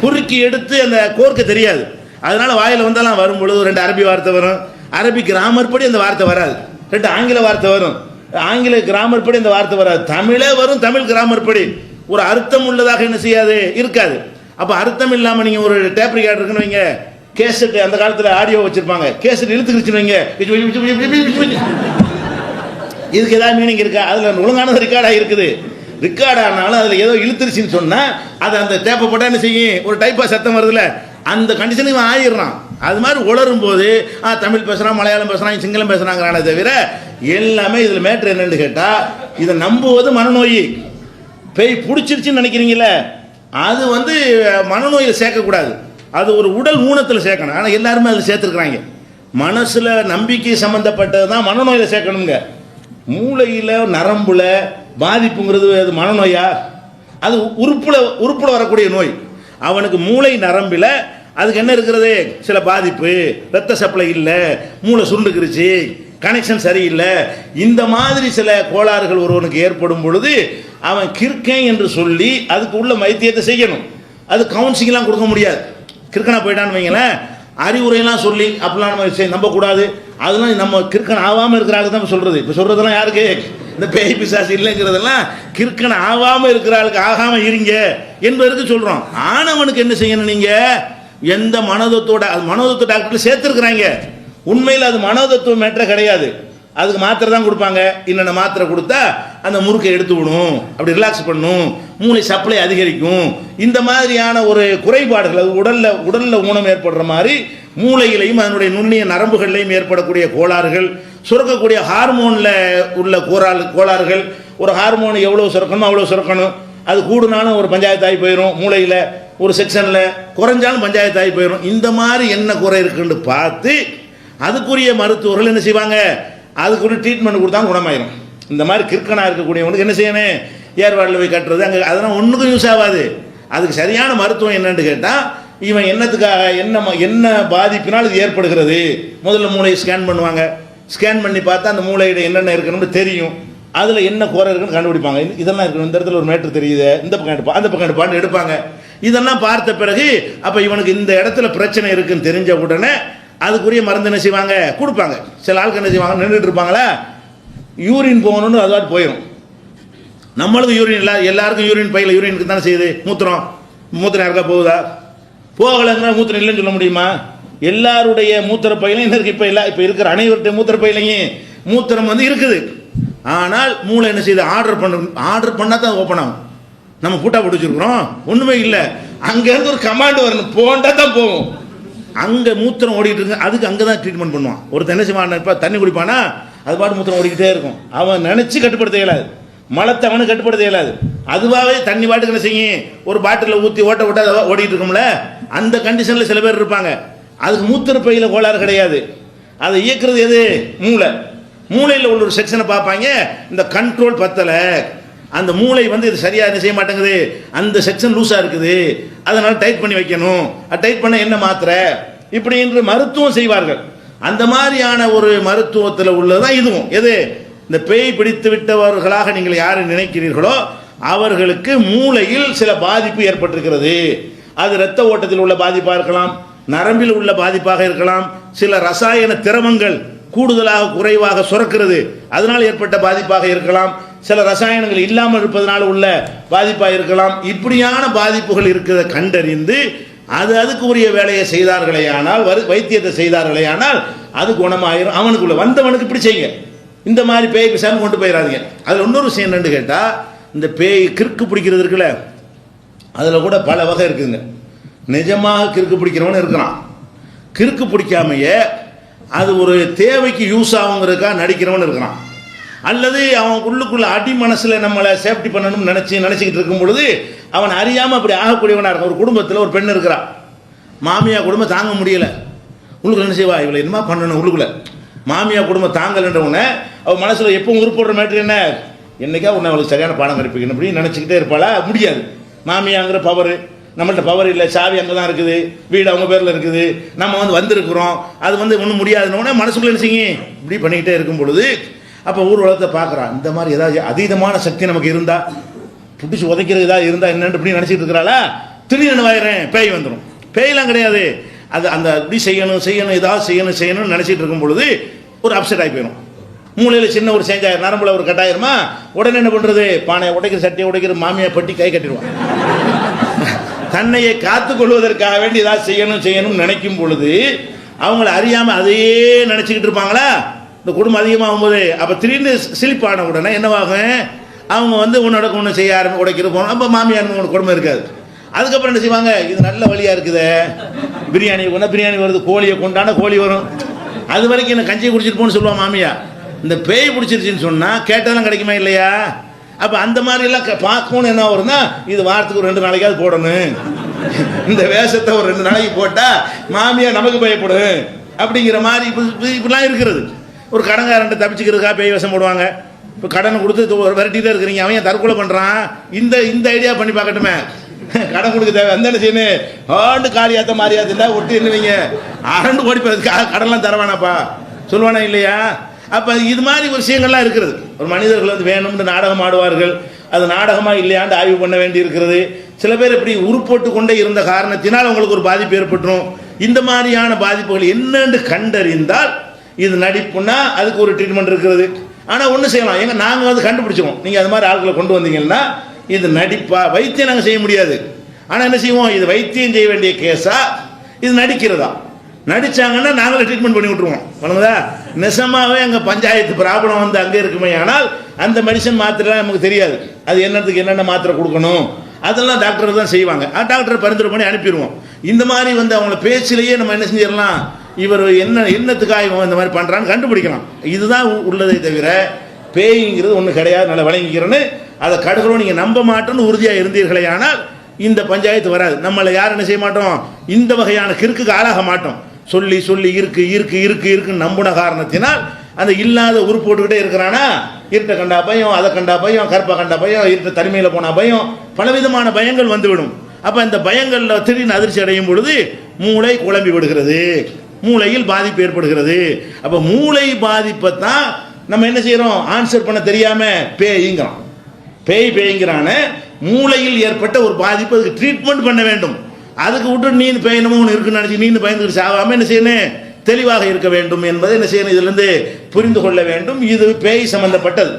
குறுக்கி எடுத்து அந்த கோர்க்க தெரியாது. அதனால வாயில் வந்தாலும் வரும்பொழுது 2 அரபி வார்த்தை வரும். அரபி கிராமர் படி அந்த வார்த்தை வராது. 2 ஆங்கில வார்த்தை வரும். ஆங்கில கிராமர் படி அந்த வார்த்தை வராது. தமிழே வரும், தமிழ் கிராமர் படி ஒரு அர்த்தம் உள்ளதாக என்ன செய்யாது? இருக்காது. அப்போ அர்த்தம் இல்லாமல் நீங்கள் ஒரு டேப் ரெக்கார்டர் இருக்குன்னு வைங்க, கேசட் அந்த காலத்தில் ஆடியோ வச்சிருப்பாங்க, கேசட் இழுத்துக்கிச்சுன்னு வைங்க, இதுக்கு ஏதாவது மீனிங் இருக்கா? அதில் ஒழுங்கானது ரெக்கார்டாக இருக்குது. ரெக்கார்ட் ஆனாலும் அதில் ஏதோ இழுத்துருச்சுன்னு சொன்னால் அதை அந்த டேப்பை போட்டால் என்ன செய்யும்? ஒரு டைப்பாக சத்தம் வருதுல்ல, அந்த கண்டிஷனுக்கு ஆயிடுறான். அது மாதிரி உளரும் போது தமிழ் பேசுகிறான், மலையாளம் பேசுகிறான், சிங்களம் பேசுகிறாங்கிறானே தவிர எல்லாமே இதில் மேட்ரு என்னன்னு கேட்டால், இதை நம்புவது மனநோய். பேய் பிடிச்சிருச்சுன்னு நினைக்கிறீங்களே, அது வந்து மனநோயில் சேர்க்கக்கூடாது. அது ஒரு உடல் ஊனத்தில் சேர்க்கணும். ஆனால் எல்லாருமே அதில் சேர்த்துருக்குறாங்க. மனசில் நம்பிக்கை சம்மந்தப்பட்டது தான் மனநோயில் சேர்க்கணுங்க. மூளையில் நரம்புல பாதிப்புங்கிறது அது மனநோயா? அது உறுப்புல வரக்கூடிய நோய். அவனுக்கு மூளை நரம்பில் அதுக்கு என்ன இருக்கிறது? சில பாதிப்பு, ரத்த சப்ளை இல்லை, மூளை சுருண்டுக்கிருச்சு, கனெக்ஷன் சரியில்லை, இந்த மாதிரி சில கோளாறுகள் ஒருவனுக்கு ஏற்படும் பொழுது அவன் கிறுக்கன் என்று சொல்லி அதுக்கு உள்ள வைத்தியத்தை செய்யணும். அது கவுன்சிலிங்லாம் கொடுக்க முடியாது. கிறுக்கனா போயிட்டான்னு வைங்களேன், அறிவுரையெல்லாம் சொல்லி அப்படிலாம் நம்ம நம்பக்கூடாது. அதெல்லாம் நம்ம கிறுக்கன் ஆகாமல் இருக்கிறாங்க தான் சொல்கிறது. இப்போ சொல்கிறதெல்லாம் யாருக்கு? இந்த பேய் பிசாசு இல்லைங்கிறதெல்லாம் கிறுக்கன் ஆகாமல் இருக்கிற ஆளுக்கு ஆகாமல் இருங்க என்பதற்கு சொல்கிறோம். ஆனவனுக்கு என்ன செய்யணும்? நீங்கள் எந்த மனோதத்துவ டாக்டர் சேர்த்துருக்குறாங்க. உண்மையில் அது மனோதத்துவ மேட்டரே கிடையாது. அதுக்கு மாத்திரை தான் கொடுப்பாங்க. இன்னென்ன மாத்திரை கொடுத்தா அந்த முறுக்கை எடுத்து விடும், அப்படி ரிலாக்ஸ் பண்ணும், மூளை சப்ளை அதிகரிக்கும், இந்த மாதிரியான ஒரு குறைபாடுகள், அது உடலில் ஊனம் ஏற்படுற மாதிரி மூளையிலையும் அதனுடைய நுண்ணிய நரம்புகள்லையும் ஏற்படக்கூடிய கோளாறுகள், சுரக்கக்கூடிய ஹார்மோனில் உள்ள கோளாறுகள். ஒரு ஹார்மோன் எவ்வளோ சுரக்கணுமோ அவ்வளோ சுரக்கணும். அது கூடுனாலும் ஒரு பஞ்சாயத்தாகி போயிடும். மூளையில் ஒரு செக்ஷனில் குறைஞ்சாலும் பஞ்சாயத்தாகி போயிடும். இந்த மாதிரி என்ன குறை இருக்குன்னு பார்த்து அதுக்குரிய மருத்துவர்கள் என்ன செய்வாங்க? அதுக்குரிய ட்ரீட்மெண்ட் கொடுத்தா குணமாயிரும். இந்த மாதிரி கிறுக்கனாக இருக்கக்கூடியவனுக்கு என்ன செய்யணும்? ஏர்வாடில் போய் கட்டுறது அங்கே அதெல்லாம் ஒன்றுக்கும் யூஸ் ஆகாது. அதுக்கு சரியான மருத்துவம் என்னன்னு கேட்டால், இவன் என்னத்துக்காக என்ன பாதிப்பினால் இது ஏற்படுகிறது, முதல்ல மூளையை ஸ்கேன் பண்ணுவாங்க. ஸ்கேன் பண்ணி பார்த்தா அந்த மூளையிட என்னென்ன இருக்கணும்னு தெரியும். அதில் என்ன குறை இருக்குன்னு கண்டுபிடிப்பாங்க. இதெல்லாம் இருக்கணும், இந்த இடத்துல ஒரு மேட்ரு தெரியுது, இந்த பக்கம் எடுப்பா அந்த பக்கம் எடுப்பான்னு எடுப்பாங்க. இதெல்லாம் பார்த்த பிறகு அப்போ இவனுக்கு இந்த இடத்துல பிரச்சனை இருக்குன்னு தெரிஞ்ச உடனே அதுக்குரிய மருந்து என்ன செய்வாங்க? கொடுப்பாங்க. சில ஆளுக்கு என்ன செய்வாங்க? நின்றுட்டு இருப்பாங்களா, யூரின் போகணுன்னு அதுவாட்டு போயிடும். நம்மளுக்கு யூரின் இல்லை, எல்லாருக்கும் யூரின் பையில் யூரினுக்கு தானே செய்யுது. மூத்திரம் யாருக்கா போகுதா? போகலைங்கிற மூத்திரம் இல்லைன்னு சொல்ல முடியுமா? எல்லாருடைய மூத்திர பையிலையும் என்ன இருக்கு? இப்போ இருக்கிற அனைவருடைய மூத்திர பையிலையும் மூத்திரம் வந்து இருக்குது. ஆனால் மூளை என்ன செய்யுது? ஆர்டர் பண்ணால் தான் ஓப்பன் ஆகும். நம்ம பூட்டா பிடிச்சிருக்கிறோம், ஒன்றுமே இல்லை. அங்கேருந்து ஒரு கமாண்ட் வரணும், போண்டா தான் போவோம். அங்கே மூத்திரம் ஓடிட்டு இருக்கு, அதுக்கு அங்கே தான் ட்ரீட்மெண்ட் பண்ணுவான். ஒரு தென்னசிமான இப்போ தண்ணி குடிப்பானா அது பாட்டு மூத்திரம் ஓடிக்கிட்டே இருக்கும். அவன் நினச்சி கட்டுப்படுத்த இயலாது, மலத்தை அவனுக்கு கட்டுப்படுத்த இயலாது. அதுவாகவே தண்ணி பாட்டுக்கு என்ன செய்யும்? ஒரு பாட்டில் ஊற்றி ஓட்ட ஓடிட்டு இருக்கும்ல, அந்த கண்டிஷனில் சில பேர் இருப்பாங்க. அதுக்கு மூத்திர பையில் கோளாறு கிடையாது, அதை இயக்குறது எது? மூளை. மூளையில் உள்ள ஒரு செக்ஷனை பார்ப்பாங்க, இந்த கண்ட்ரோல் பத்தலை, அந்த மூளை வந்து இது சரியாக என்ன செய்ய மாட்டேங்குது, அந்த செக்ஷன் லூஸாக இருக்குது, அதனால் டைட் பண்ணி வைக்கணும். டைட் பண்ண என்ன மாத்திரை இப்படி என்று மருத்துவம் செய்வார்கள். அந்த மாதிரியான ஒரு மருத்துவத்தில் உள்ளதான் இதுவும். எது? இந்த பேய் பிடித்து விட்டவர்களாக நீங்கள் யாரை நினைக்கிறீர்களோ அவர்களுக்கு மூளையில் சில பாதிப்பு ஏற்பட்டிருக்கிறது. அது இரத்த ஓட்டத்தில் உள்ள பாதிப்பாக இருக்கலாம், நரம்பில் உள்ள பாதிப்பாக இருக்கலாம், சில ரசாயன திரவங்கள் கூடுதலாக குறைவாக சுரக்கிறது அதனால் ஏற்பட்ட பாதிப்பாக இருக்கலாம், சில ரசாயனங்கள் இல்லாமல் இருப்பதனால் உள்ள பாதிப்பாக இருக்கலாம். இப்படியான பாதிப்புகள் இருக்கிறத கண்டறிந்து அதுக்கு உரிய வேலையை செய்தார்களே ஆனால், வைத்தியத்தை செய்தார்களே ஆனால் அது குணமாயிரும். அவனுக்குள்ள வந்தவனுக்கு இப்படி செய்யுங்க, இந்த மாதிரி பேய் பிசாமி கொண்டு போயிடாதீங்க. அதில் இன்னொரு விஷயம் என்னன்னு கேட்டால், இந்த பேய் கிறுக்கு பிடிக்கிறது இருக்குல்ல, அதில் கூட பல வகை இருக்குதுங்க. நிஜமாக கிறுக்கு பிடிக்கிறவனு இருக்கிறான், கிறுக்கு பிடிக்காமையே அது ஒரு தேவைக்கு யூஸ் ஆகுங்கிறதுக்காக நடிக்கிறவன் இருக்கிறான். அல்லது அவன் உள்ளுக்குள்ள அடி மனசில் நம்மளை சேஃப்டி பண்ணணும்னு நினச்சிக்கிட்டு இருக்கும் பொழுது அவன் அறியாமல் அப்படி ஆகக்கூடியவனாக இருக்கான். ஒரு குடும்பத்தில் ஒரு பெண் இருக்கிறான், மாமியா குடும்பம் தாங்க முடியலை, உள்ளுக்குள்ள என்ன செய்வா? இவளை என்னமா பண்ணணும்? உள்ளுக்குள்ள மாமியா குடும்பம் தாங்கலைன்றவனை அவன் மனசில் எப்பவும் உருப்படுற மேட்ரு என்ன? என்னைக்கா உன்னை அவளுக்கு சரியான பாடம் கற்பிக்கணும் அப்படின்னு நினச்சிக்கிட்டே இருப்பாளா? முடியாது. மாமியாங்கிற பவர் நம்மள்ட்ட பவர் இல்லை, சாவி அங்கே தான் இருக்குது, வீடு அவங்க பேரில் இருக்குது, நம்ம வந்திருக்கிறோம், அது ஒன்றும் முடியாதுன்னு மனசுக்குள்ள என்ன செய்யும்? இப்படி பண்ணிக்கிட்டே இருக்கும் பொழுது அப்போ ஊர் உலகத்தை பார்க்குறான். இந்த மாதிரி ஏதாவது அதீதமான சக்தி நமக்கு இருந்தால், பிடிச்சி உதைக்கிறது ஏதாவது இருந்தால் என்னன்னு இப்படி நினச்சிட்டு இருக்கிறாளா? திடீர்னு வாயிறேன் பேய் வந்துடும். பேயெல்லாம் கிடையாது, அது அந்த இப்படி செய்யணும் ஏதாவது செய்யணும்னு நினச்சிட்டு இருக்கும் பொழுது ஒரு அப்செட் ஆகி போயிடும். மூளையில் சின்ன ஒரு சேஞ்ச் ஆயிரும், நரம்புல ஒரு கட்டாயிருமா, உடனே என்ன பண்ணுறது? பானையை உடைக்கிற, சட்டியை உடைக்கிற, மாமியை பட்டி கை கட்டிடுவான். தன்னையை காத்துக் கொள்வதற்காக வேண்டி ஏதாவது செய்யணும்னு நினைக்கும் பொழுது அவங்கள அறியாமல் அதையே நினச்சிக்கிட்டு இருப்பாங்களா? இந்த குடும்பம் அதிகமாகும் போது அப்போ திடீர்னு சிலிப்பான உடனே என்னவாகும்? அவங்க உன்னோட ஒன்று செய்ய உடைக்கிற போனோம், அப்போ மாமியார் உனக்கு குடும்பம் இருக்காது. அதுக்கப்புறம் என்ன செய்வாங்க? இது நல்ல வழியாக இருக்குது, பிரியாணி கொண்டா பிரியாணி வருது, கோழியை கொண்டான கோழி வரும், அது வரைக்கும் என்ன கஞ்சியை குடிச்சிட்டு போன்னு சொல்லுவான் மாமியா. இந்த பேய் பிடிச்சிருச்சுன்னு சொன்னால் கேட்டதெல்லாம் கிடைக்குமா இல்லையா? அப்போ அந்த மாதிரிலாம் பார்க்கணும்னு என்ன வரும்னா, இது வாரத்துக்கு ஒரு 2 நாளைக்காவது போடணும், இந்த வேஷத்தை ஒரு 2 நாளைக்கு போட்டால் மாமியா நமக்கு பயப்படும் அப்படிங்கிற மாதிரி இப்படிலாம் இருக்கிறது. ஒரு கடன்காரன்ட்ட தப்பிச்சுக்கிறதுக்காக பேய் வேஷம் போடுவாங்க. இப்போ கடனை கொடுத்து விரட்டிகிட்டே இருக்கிறீங்க, அவன் தற்கொலை பண்ணுறான், இந்த ஐடியா பண்ணி பார்க்கட்டுமே, கடன் கொடுக்க தேவை அந்த என்ன செய்யணும்? ஆண்டு காரியாத்த மாறியாத்தா ஒட்டி என்னவீங்க, அரண்டு ஓடி கடன்லாம் தரவானாப்பா சொல்லுவானா இல்லையா? அப்போ இது மாதிரி விஷயங்கள்லாம் இருக்கிறது. ஒரு மனிதர்கள் வேணும்னு நாடகம் ஆடுவார்கள், அது நாடகமாக இல்லையாண்டு ஆய்வு பண்ண வேண்டி இருக்கிறது. சில பேர் இப்படி உருப்போட்டு கொண்டே இருந்த காரணத்தினால் அவங்களுக்கு ஒரு பாதிப்பு ஏற்பட்டுரும். இந்த மாதிரியான பாதிப்புகள் என்னென்று கண்டறிந்தால் இது நடிப்புன்னா அதுக்கு ஒரு ட்ரீட்மெண்ட் இருக்கிறது. ஆனால் ஒன்று செய்யலாம், நாங்கள் கண்டுபிடிச்சிருவோம், நீங்கள் அது மாதிரி ஆட்களை கொண்டு வந்தீங்கன்னா இது நடிப்பா, வைத்தியம் நாங்கள் செய்ய முடியாது. ஆனால் என்ன செய்வோம்? இது வைத்தியம் செய்ய வேண்டிய கேஸா, இது நடிக்கிறதா? நடிச்சாங்கன்னா நாங்களே ட்ரீட்மெண்ட் பண்ணி விட்டுருவோம். வணங்குதா? நெசமாகவே அங்கே பஞ்சாயத்து ப்ராப்ளம் அங்கே இருக்குமே, ஆனால் அந்த மெடிசன் மாத்திரை நமக்கு தெரியாது, அது என்னத்துக்கு என்னென்ன மாத்திரை கொடுக்கணும் அதெல்லாம் டாக்டர் தான் செய்வாங்க. டாக்டர் பரிந்துரை பண்ணி அனுப்பிடுவோம். இந்த மாதிரி அவங்கள பேச்சிலேயே நம்ம என்ன செஞ்சிடலாம், இவர் என்னத்துக்காக இவன் இந்த மாதிரி பண்ணுறான்னு கண்டுபிடிக்கலாம். இதுதான் உள்ளதை தவிர பேய்ங்கிறது ஒன்று கிடையாது. நல்லா விளங்கிக்கிறேன்னு அதை கடுக்கிறோம், நீங்கள் நம்ப மாட்டோன்னு உறுதியாக இருந்தீர்களே ஆனால் இந்த பஞ்சாயத்து வராது. நம்மளை யாரும் என்ன செய்ய மாட்டோம், இந்த வகையான கிறுக்குக்கு ஆளாக மாட்டோம். சொல்லி சொல்லி இருக்குன்னு நம்புன காரணத்தினால் அந்த இல்லாத உரு போட்டுக்கிட்டே இருக்கிறானா, இருட்டை கண்டா பயம், அதை கண்டா பயம், கற்பை கண்டா பயம், இருட்ட தனிமையில் போனா பயம், பலவிதமான பயங்கள் வந்துவிடும். அப்போ இந்த பயங்களில் திடீர்னு அதிர்ச்சி அடையும் பொழுது மூளை குழம்பி விடுகிறது, மூளையில் பாதிப்பு ஏற்படுகிறது. அப்போ மூளை பாதிப்பை தான் நம்ம என்ன செய்கிறோம், ஆன்சர் பண்ண தெரியாமல் பேய்ங்கிறோம். பேய்ங்கிறான மூளையில் ஏற்பட்ட ஒரு பாதிப்பு, அதுக்கு ட்ரீட்மெண்ட் பண்ண வேண்டும். அதுக்கு விட்டு நீ பேயணுமோ ஒன்று இருக்குன்னு நினச்சி நீ பயந்துக்கிட்டு சாகாமல் என்ன செய்யணும், தெளிவாக இருக்க வேண்டும் என்பதை என்ன செய்யணும், இதிலிருந்து புரிந்து கொள்ள வேண்டும். இது பேய் சம்பந்தப்பட்டது.